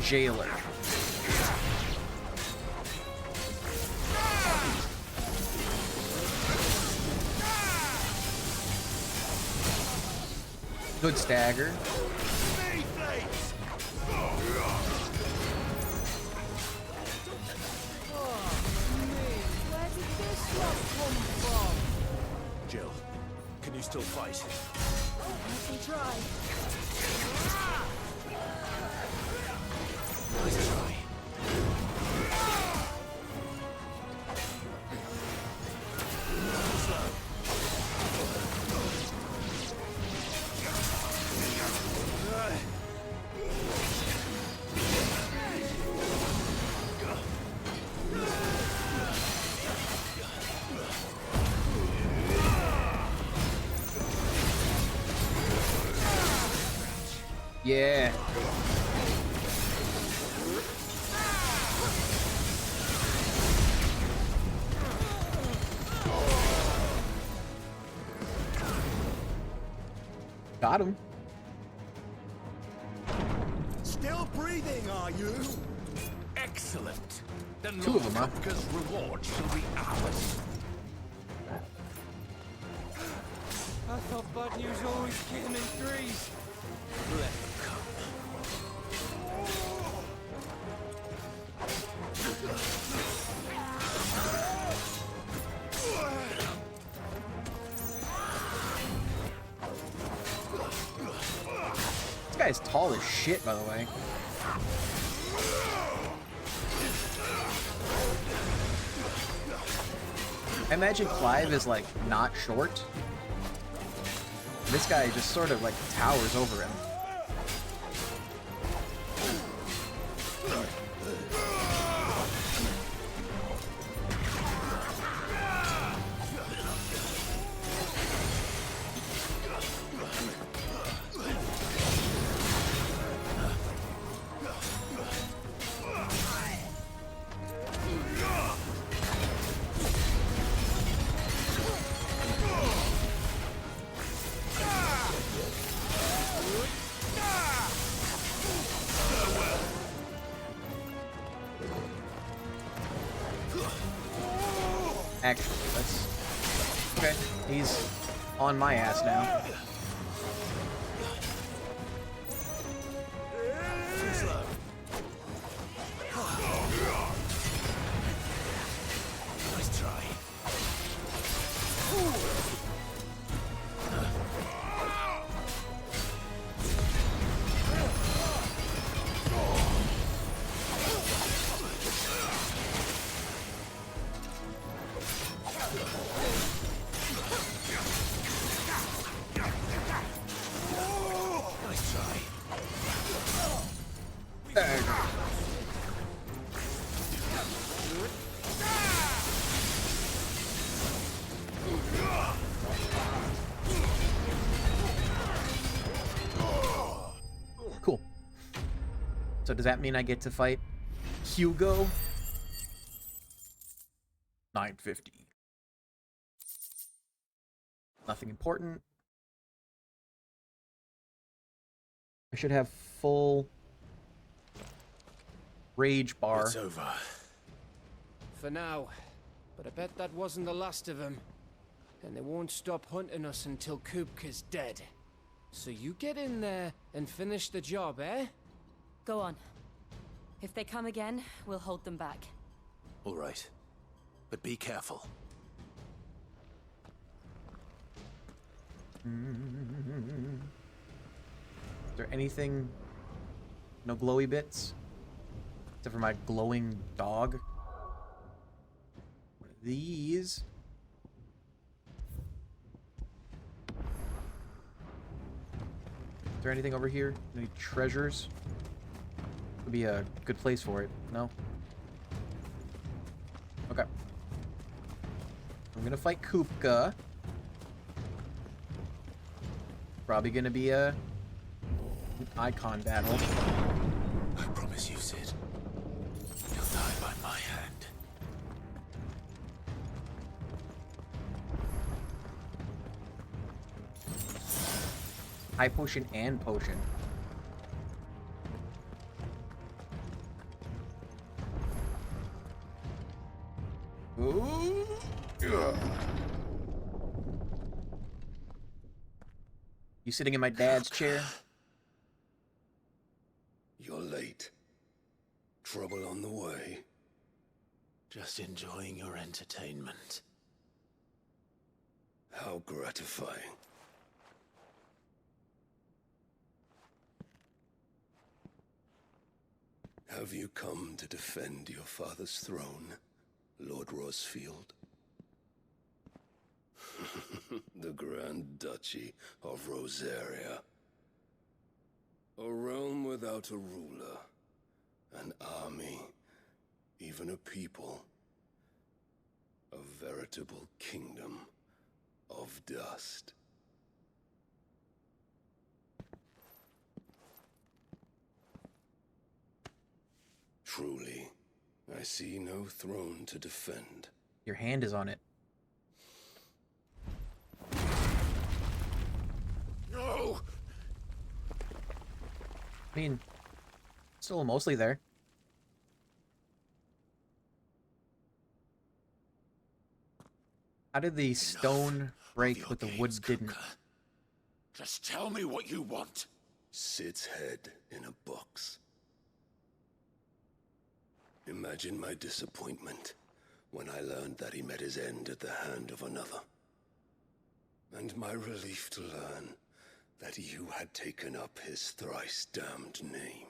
jailer. Good stagger. Jill, can you still fight? I can try. Nice try. Yeah. Got him. Still breathing, are you? Excellent. The Two of them, huh? Kupka's reward shall be ours. I thought bad news always came in threes. Let them come. This guy's tall as shit, by the way. I imagine Clive is like not short. This guy just sort of like towers over him. Actually, that's... Okay, he's on my ass now. Nice try. Nice try. Cool. So does that mean I get to fight Hugo? 950. Nothing important. I should have full rage bar. It's over. For now. But I bet that wasn't the last of them. And they won't stop hunting us until Kupka's dead. So you get in there and finish the job, eh? Go on. If they come again, we'll hold them back. All right. But be careful. Is there anything? No glowy bits? Except for my glowing dog. One of these. Is there anything over here? Any treasures? Would be a good place for it. No? Okay. I'm gonna fight Kupka. Probably gonna be an icon battle. I promise you, Sid. You'll die by my hand. High potion and potion. Ooh. Ugh. You sitting in my dad's chair? You're late. Trouble on the way. Just enjoying your entertainment. How gratifying. Have you come to defend your father's throne, Lord Rosfield? The Grand Duchy of Rosaria. A realm without a ruler, an army, even a people. A veritable kingdom of dust. Truly, I see no throne to defend. Your hand is on it. No! I mean, still mostly there. How did the stone break but the wood didn't? Just tell me what you want. Sid's head in a box. Imagine my disappointment when I learned that he met his end at the hand of another. And my relief to learn that you had taken up his thrice-damned name.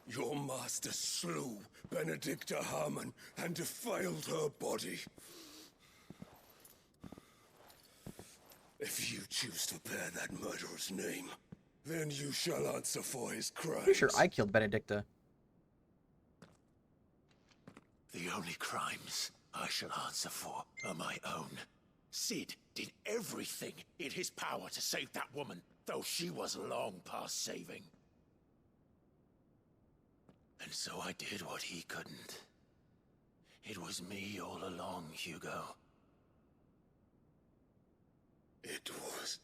Your master slew Benedicta Harmon and defiled her body. If you choose to bear that murderer's name, then you shall answer for his crimes. Pretty sure I killed Benedicta. The only crimes I shall answer for are my own. Sid did everything in his power to save that woman, though she was long past saving. And so I did what he couldn't. It was me all along, Hugo. It was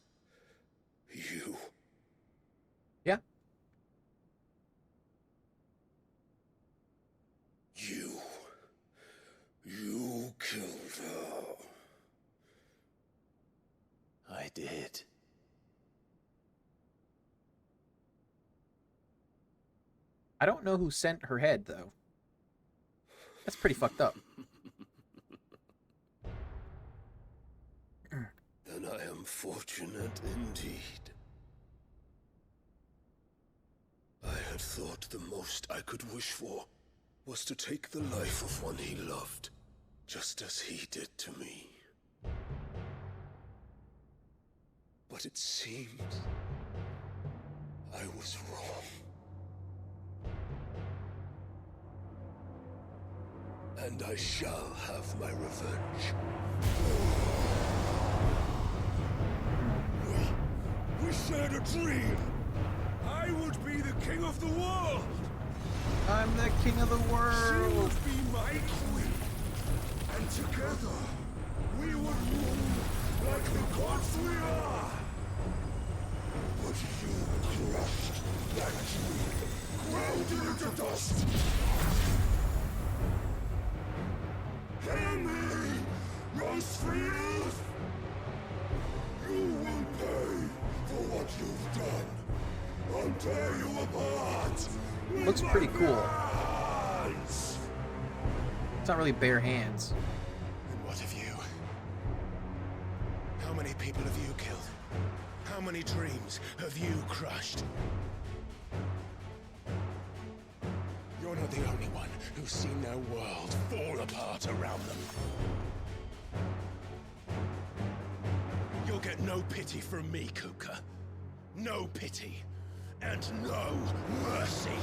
you. Yeah. You killed her. I did. I don't know who sent her head, though. That's pretty fucked up. Then I am fortunate indeed. I had thought the most I could wish for was to take the life of one he loved, just as he did to me. But it seems I was wrong. And I shall have my revenge. We shared a dream. I would be the king of the world. I'm the king of the world. She would be my queen. And together, we would rule like the gods we are. But you crushed that dream, ground it into dust. Hear me, Rosefield! You will pay for what you've done. I'll tear you apart. Looks pretty cool. It's not really bare hands. And what of you? How many people have you killed? How many dreams have you crushed? You're not the only one who's seen their world fall apart around them. You'll get no pity from me, Kuka. No pity. And no mercy.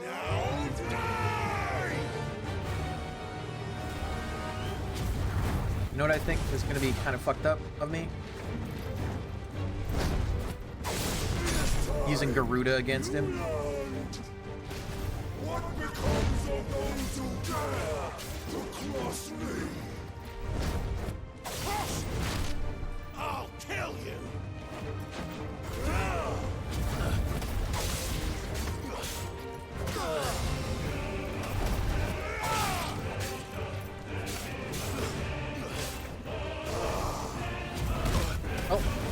Now die! You know what I think is going to be kind of fucked up of me? Using Garuda against him. What becomes of those who dare to cross me? I'll kill you!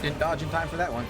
Didn't dodge in time for that one.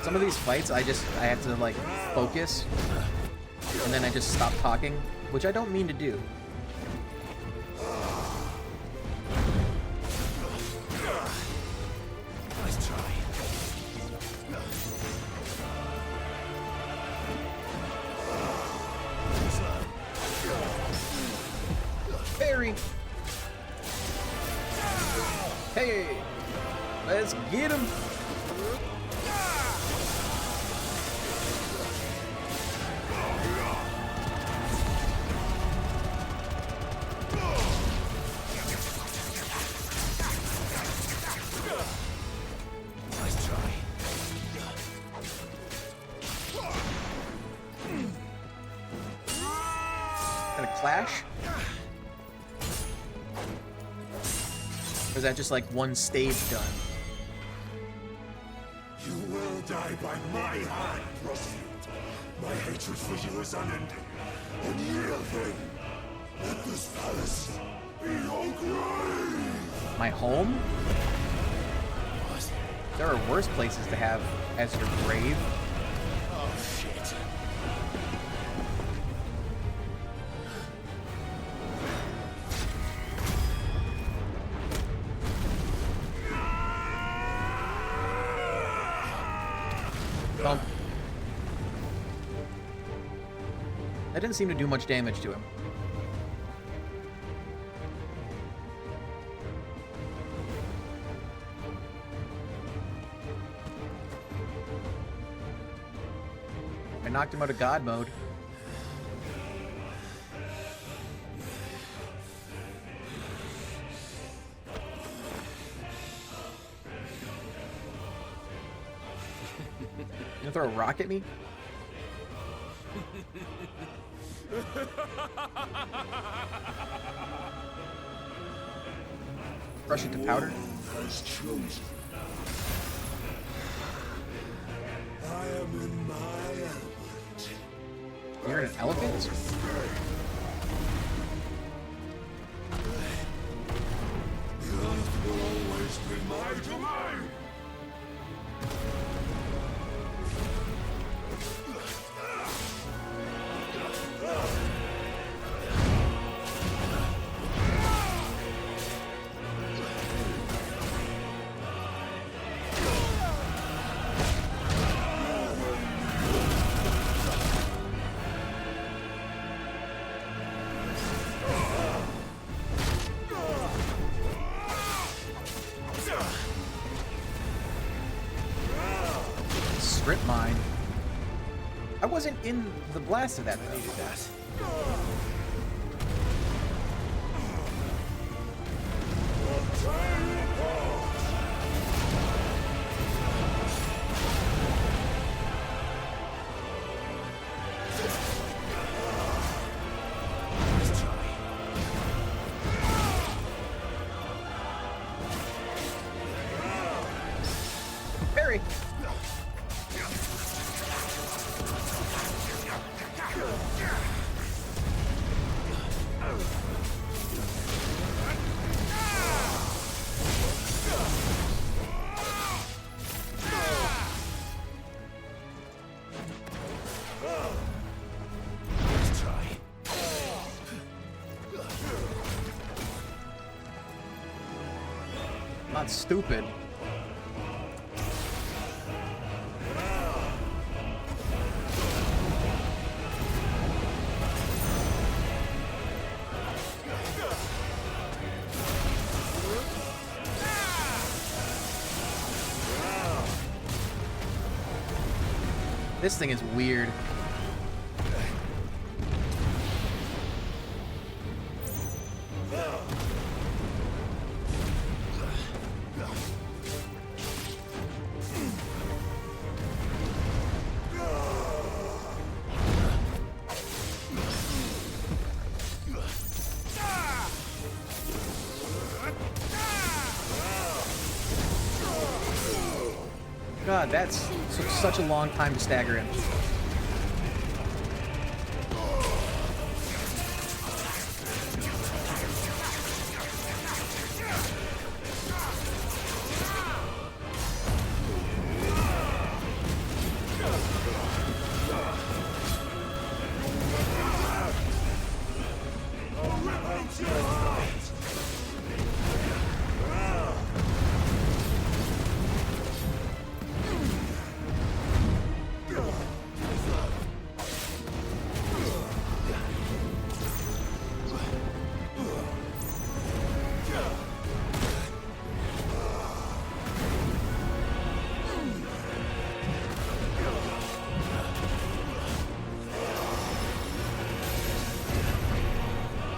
Some of these fights, I have to, like, focus, and then I just stop talking, which I don't mean to do. Nice try. Barry! Hey! Let's get him! Clash? Or is that just like one stage done? You will die by my hand, Rossfield. My hatred for you is unending. And yield then. Let this palace be your grave. My home? There are worse places to have as your grave. Oh, shit. Well, that didn't seem to do much damage to him. I knocked him out of God mode. You gonna throw a rock at me? Crush it to powder? Has chosen. I am in my element. You're an elephant? The earth will always be my domain. Strip mine. I wasn't in the blast of that though. Needed that. Barry! Not stupid. This thing is weird. God, that's took such a long time to stagger him.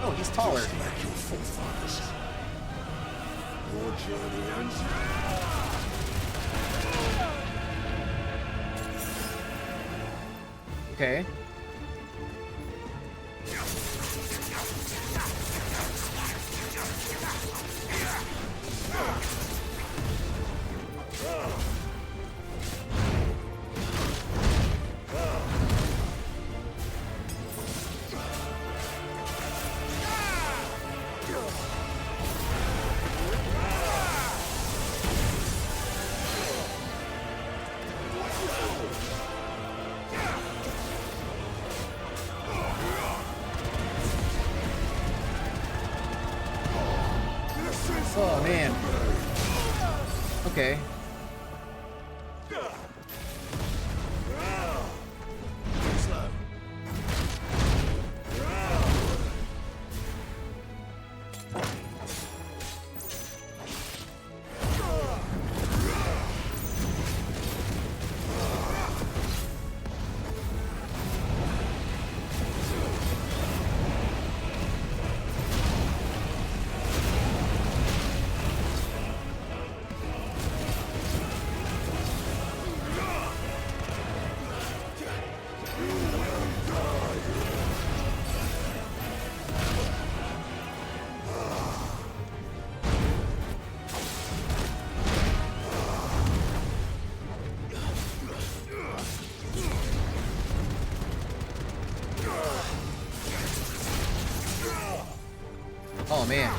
Oh, he's taller. Just like your forefathers. Your journey ends here. Okay. Oh man. Okay. Oh man.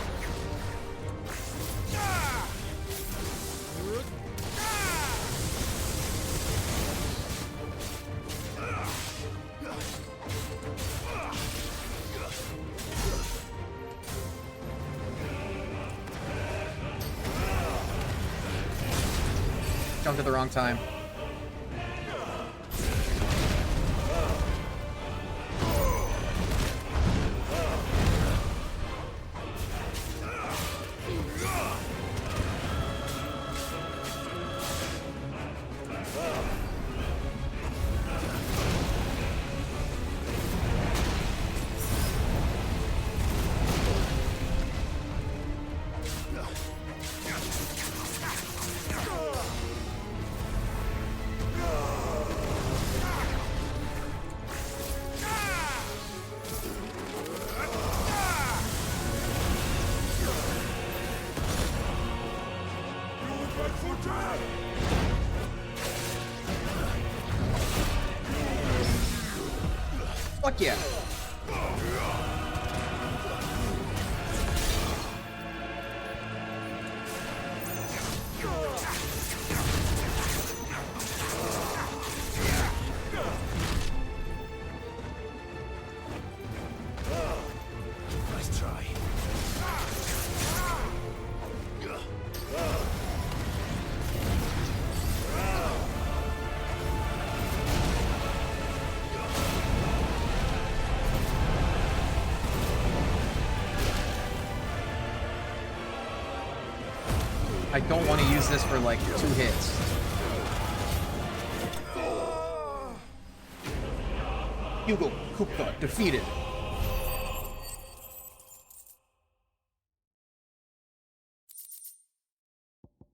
Jumped at the wrong time. Fuck yeah. Nice try. I don't want to use this for like 2 hits. Hugo Kupka defeated.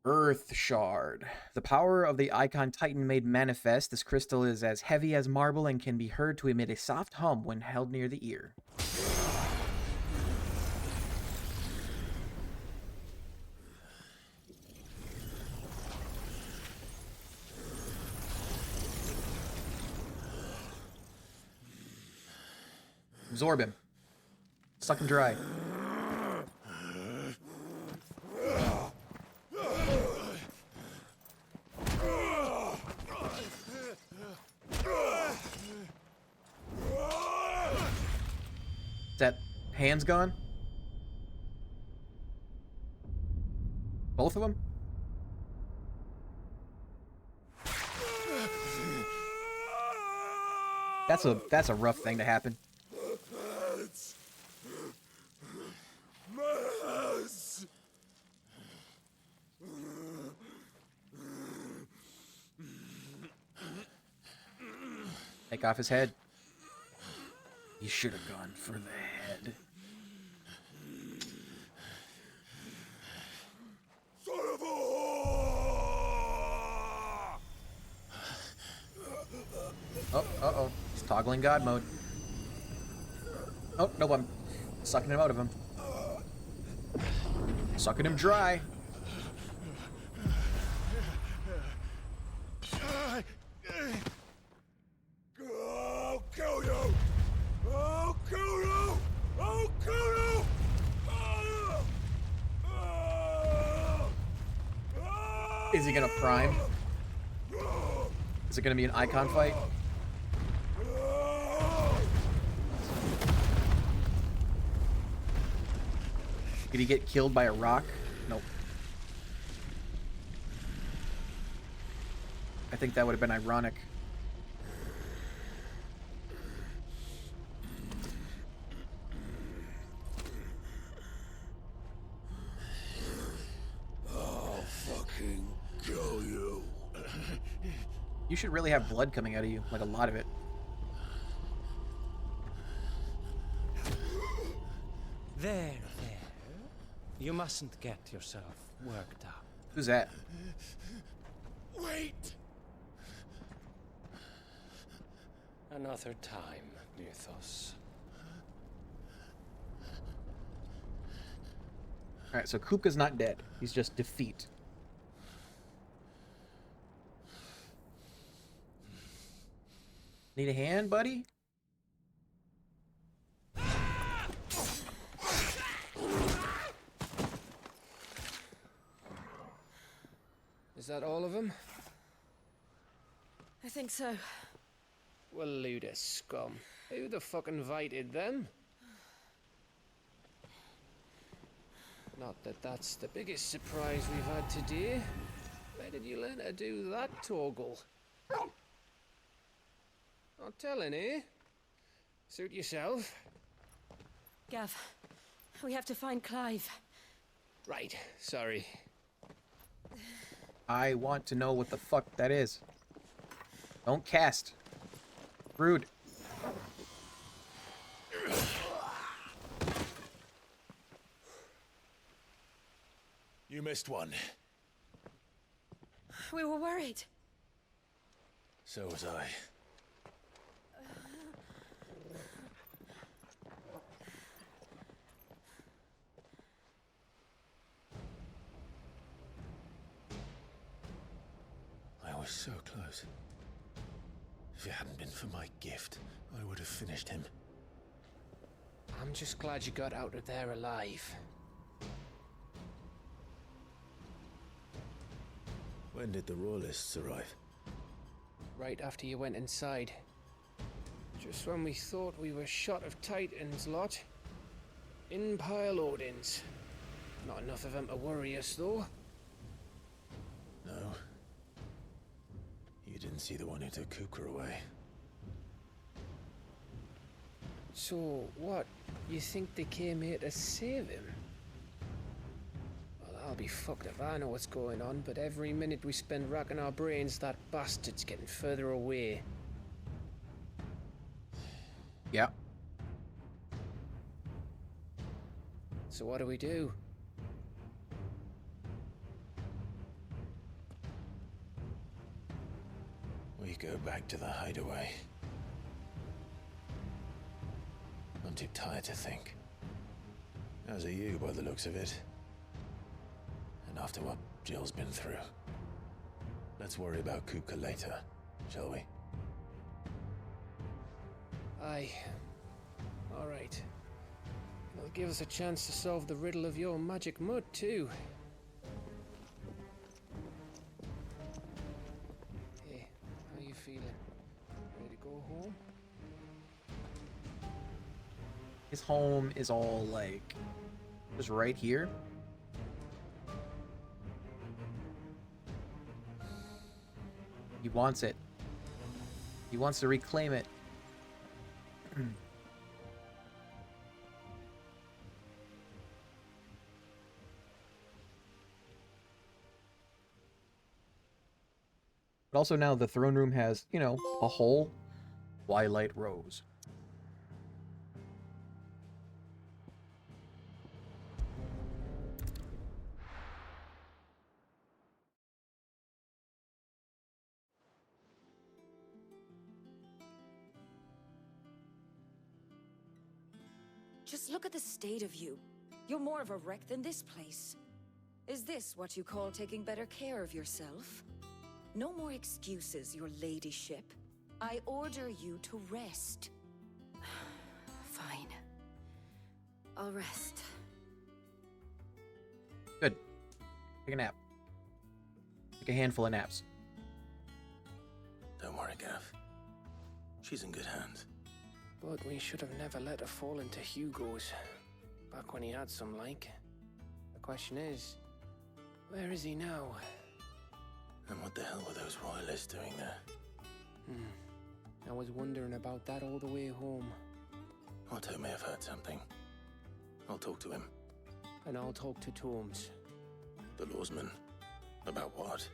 Earth Shard. The power of the Icon Titan made manifest. This crystal is as heavy as marble and can be heard to emit a soft hum when held near the ear. Absorb him. Suck him dry. Is that hands gone? Both of them? That's a rough thing to happen. Take off his head. You should have gone for the head. Son of a Oh, uh-oh. He's toggling God mode. Oh, no, I'm sucking him out of him. Sucking him dry. I'll kill you! I'll kill you! I'll kill you! Is he gonna prime? Is it gonna be an icon fight? Did he get killed by a rock? Nope. I think that would have been ironic. I'll fucking kill you. You should really have blood coming out of you, like a lot of it. There. You mustn't get yourself worked up. Who's that? Wait! Another time, Mythos. Alright, so Kupka's not dead. He's just defeat. Need a hand, buddy? Is that all of them? I think so. Well, load of scum. Who the fuck invited them? Not that that's the biggest surprise we've had today. Where did you learn to do that, Torgal? Not telling, eh? Suit yourself. Gav, we have to find Clive. Right, sorry. I want to know what the fuck that is. Don't cast. Rude. You missed one. We were worried. So was I. I was so close. If it hadn't been for my gift, I would have finished him. I'm just glad you got out of there alive. When did the Royalists arrive? Right after you went inside. Just when we thought we were shot of Titans lot. In pile Odins. Not enough of them to worry us, though. No. You didn't see the one who took Kupka away. So, what? You think they came here to save him? Well, I'll be fucked if I know what's going on, but every minute we spend racking our brains, that bastard's getting further away. Yeah. So what do we do? We go back to the hideaway. I'm too tired to think. As are you, by the looks of it. And after what Jill's been through. Let's worry about Kupka later, shall we? Aye. All right. It'll give us a chance to solve the riddle of your magic mud, too. Hey, how you feeling? Ready to go home? His home is all, like, just right here. He wants it. He wants to reclaim it. But also now the throne room has, you know, a whole Twilight Rose. Just look at the state of you. You're more of a wreck than this place. Is this what you call taking better care of yourself? No more excuses, your ladyship. I order you to rest. Fine. I'll rest. Good. Take a nap. Take a handful of naps. Don't worry, Gav. She's in good hands. But we should have never let her fall into Hugo's. Back when he had some like. The question is, where is he now? And what the hell were those royalists doing there? I was wondering about that all the way home. Otto may have heard something. I'll talk to him. And I'll talk to Torms. The lawsman. About what?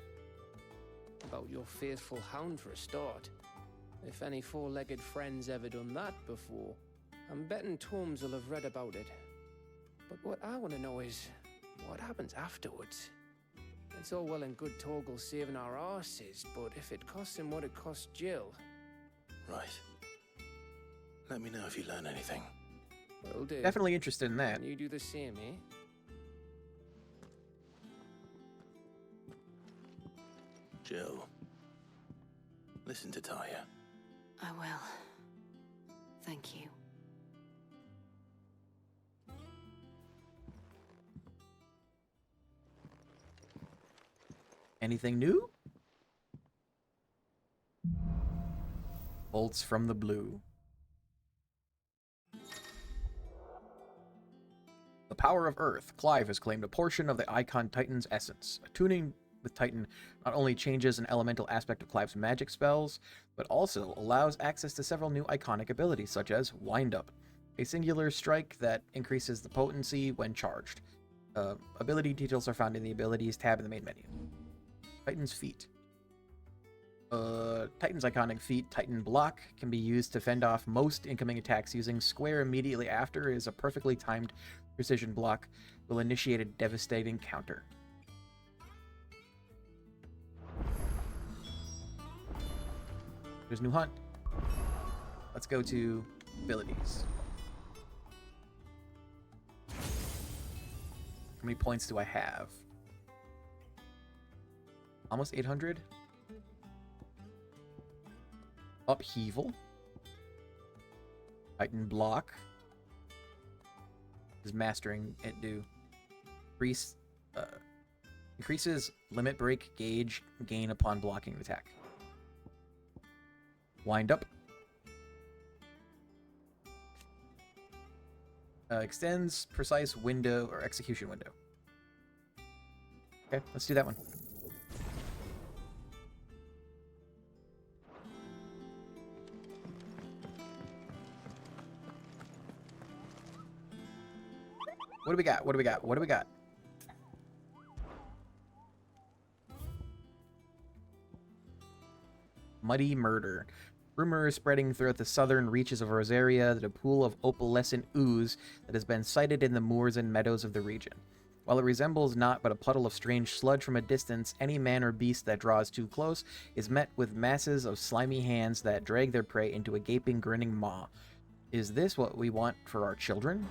About your faithful hound for a start. If any four-legged friend's ever done that before, I'm betting Torms will have read about it. But what I want to know is, what happens afterwards? It's all well and good Torgal saving our arses, but if it costs him what it cost Jill... Right. Let me know if you learn anything. Will do. Definitely interested in that. And you do the same, eh? Jill. Listen to Talia. I will. Thank you. Anything new? Bolts from the blue. The power of Earth. Clive has claimed a portion of the Icon Titan's essence. Attuning with Titan not only changes an elemental aspect of Clive's magic spells, but also allows access to several new iconic abilities, such as Wind Up, a singular strike that increases the potency when charged. Ability details are found in the Abilities tab in the main menu. Titan's Feat. Titan's iconic feat, Titan Block, can be used to fend off most incoming attacks using square immediately after is a perfectly timed precision block, will initiate a devastating counter. There's new hunt. Let's go to abilities. How many points do I have? Almost 800. Upheaval. Titan Block. Is mastering it do? Increases limit break gauge gain upon blocking an attack. Wind Up. Extends precise window or execution window. Okay, let's do that one. What do we got? What do we got? What do we got? Muddy Murder. Rumor is spreading throughout the southern reaches of Rosaria that a pool of opalescent ooze that has been sighted in the moors and meadows of the region. While it resembles naught but a puddle of strange sludge from a distance, any man or beast that draws too close is met with masses of slimy hands that drag their prey into a gaping, grinning maw. Is this what we want for our children?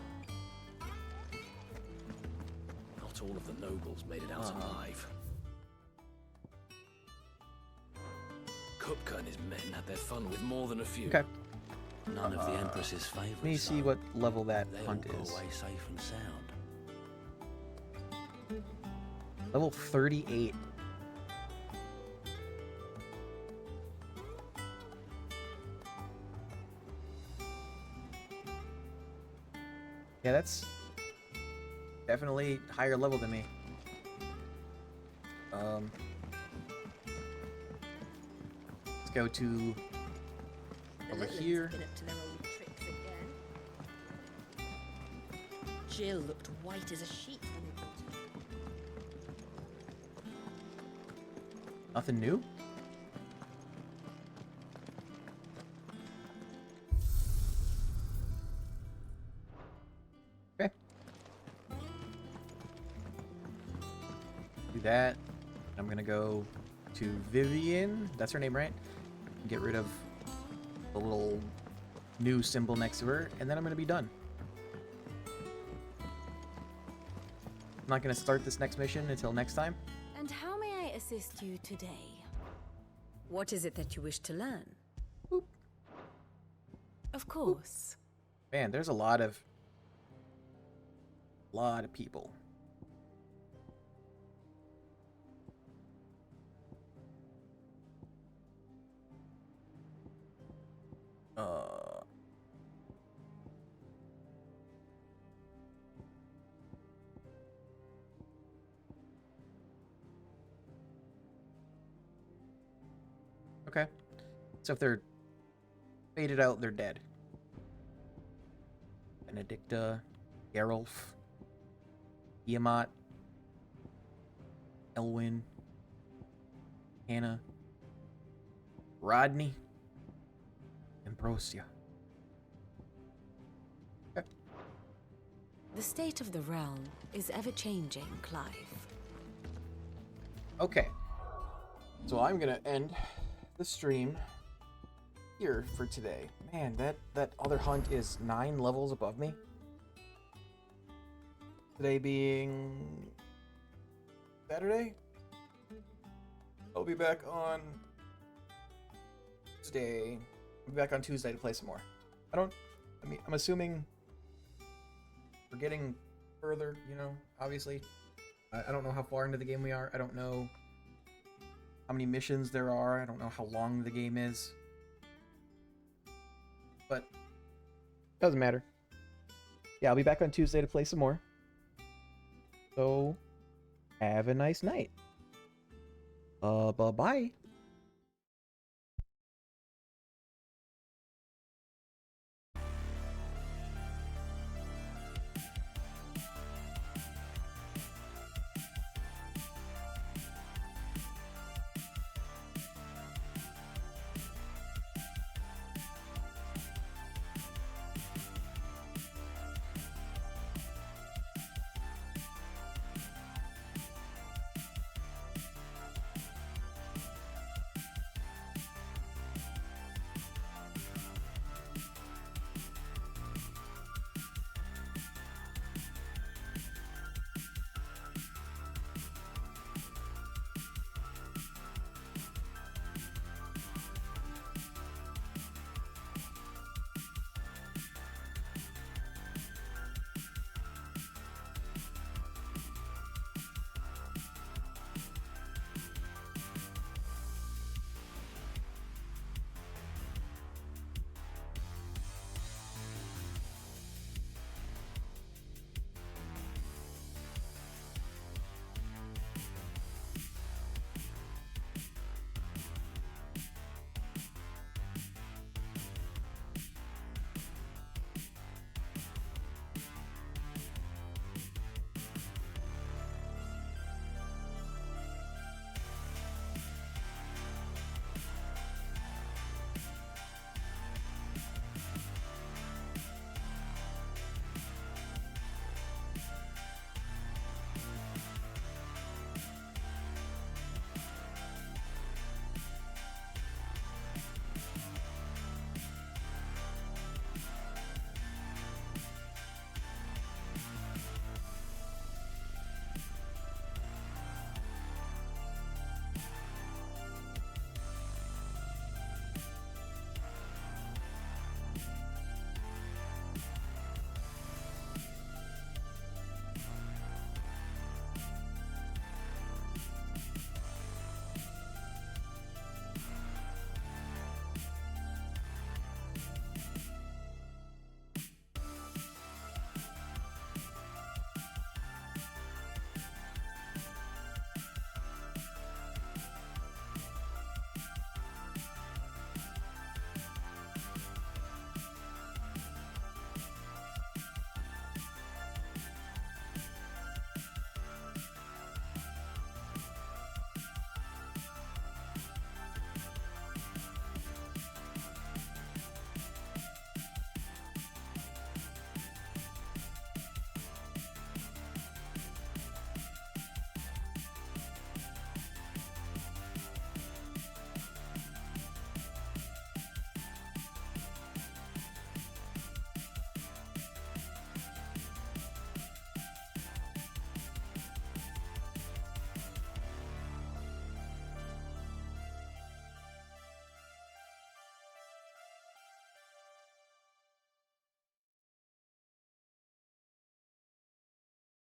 Not all of the nobles made it out alive. Kupka and his men had their fun with more than a few. Okay. None of the Empress's favorites. Let me see what level that they hunt all got is. away safe and sound. Level 38. Yeah, that's definitely higher level than me. Let's go to over here. Been up to their old tricks again. Jill looked white as a sheet when we built her. Nothing new? Okay. Do that. I'm gonna go to Vivian. That's her name, right? Get rid of the little new symbol next to her, and then I'm gonna be done. I'm not gonna start this next mission until next time. And how may I assist you today? What is it that you wish to learn? Of course. Man, there's a lot of people. Okay. So if they're faded out, they're dead. Benedicta, Geralf, Tiamat, Elwyn, Hannah, Rodney, Ambrosia. Okay. The state of the realm is ever-changing, Clive. Okay. So I'm gonna end the stream here for today. Man, that other hunt is 9 levels above me. Today being Saturday. I'll be back on Tuesday. I'll be back on Tuesday to play some more. I'm assuming we're getting further, you know, obviously. I don't know how far into the game we are. I don't know how many missions there are. I don't know how long the game is. But doesn't matter. Yeah, I'll be back on Tuesday to play some more. So have a nice night. Bye-bye.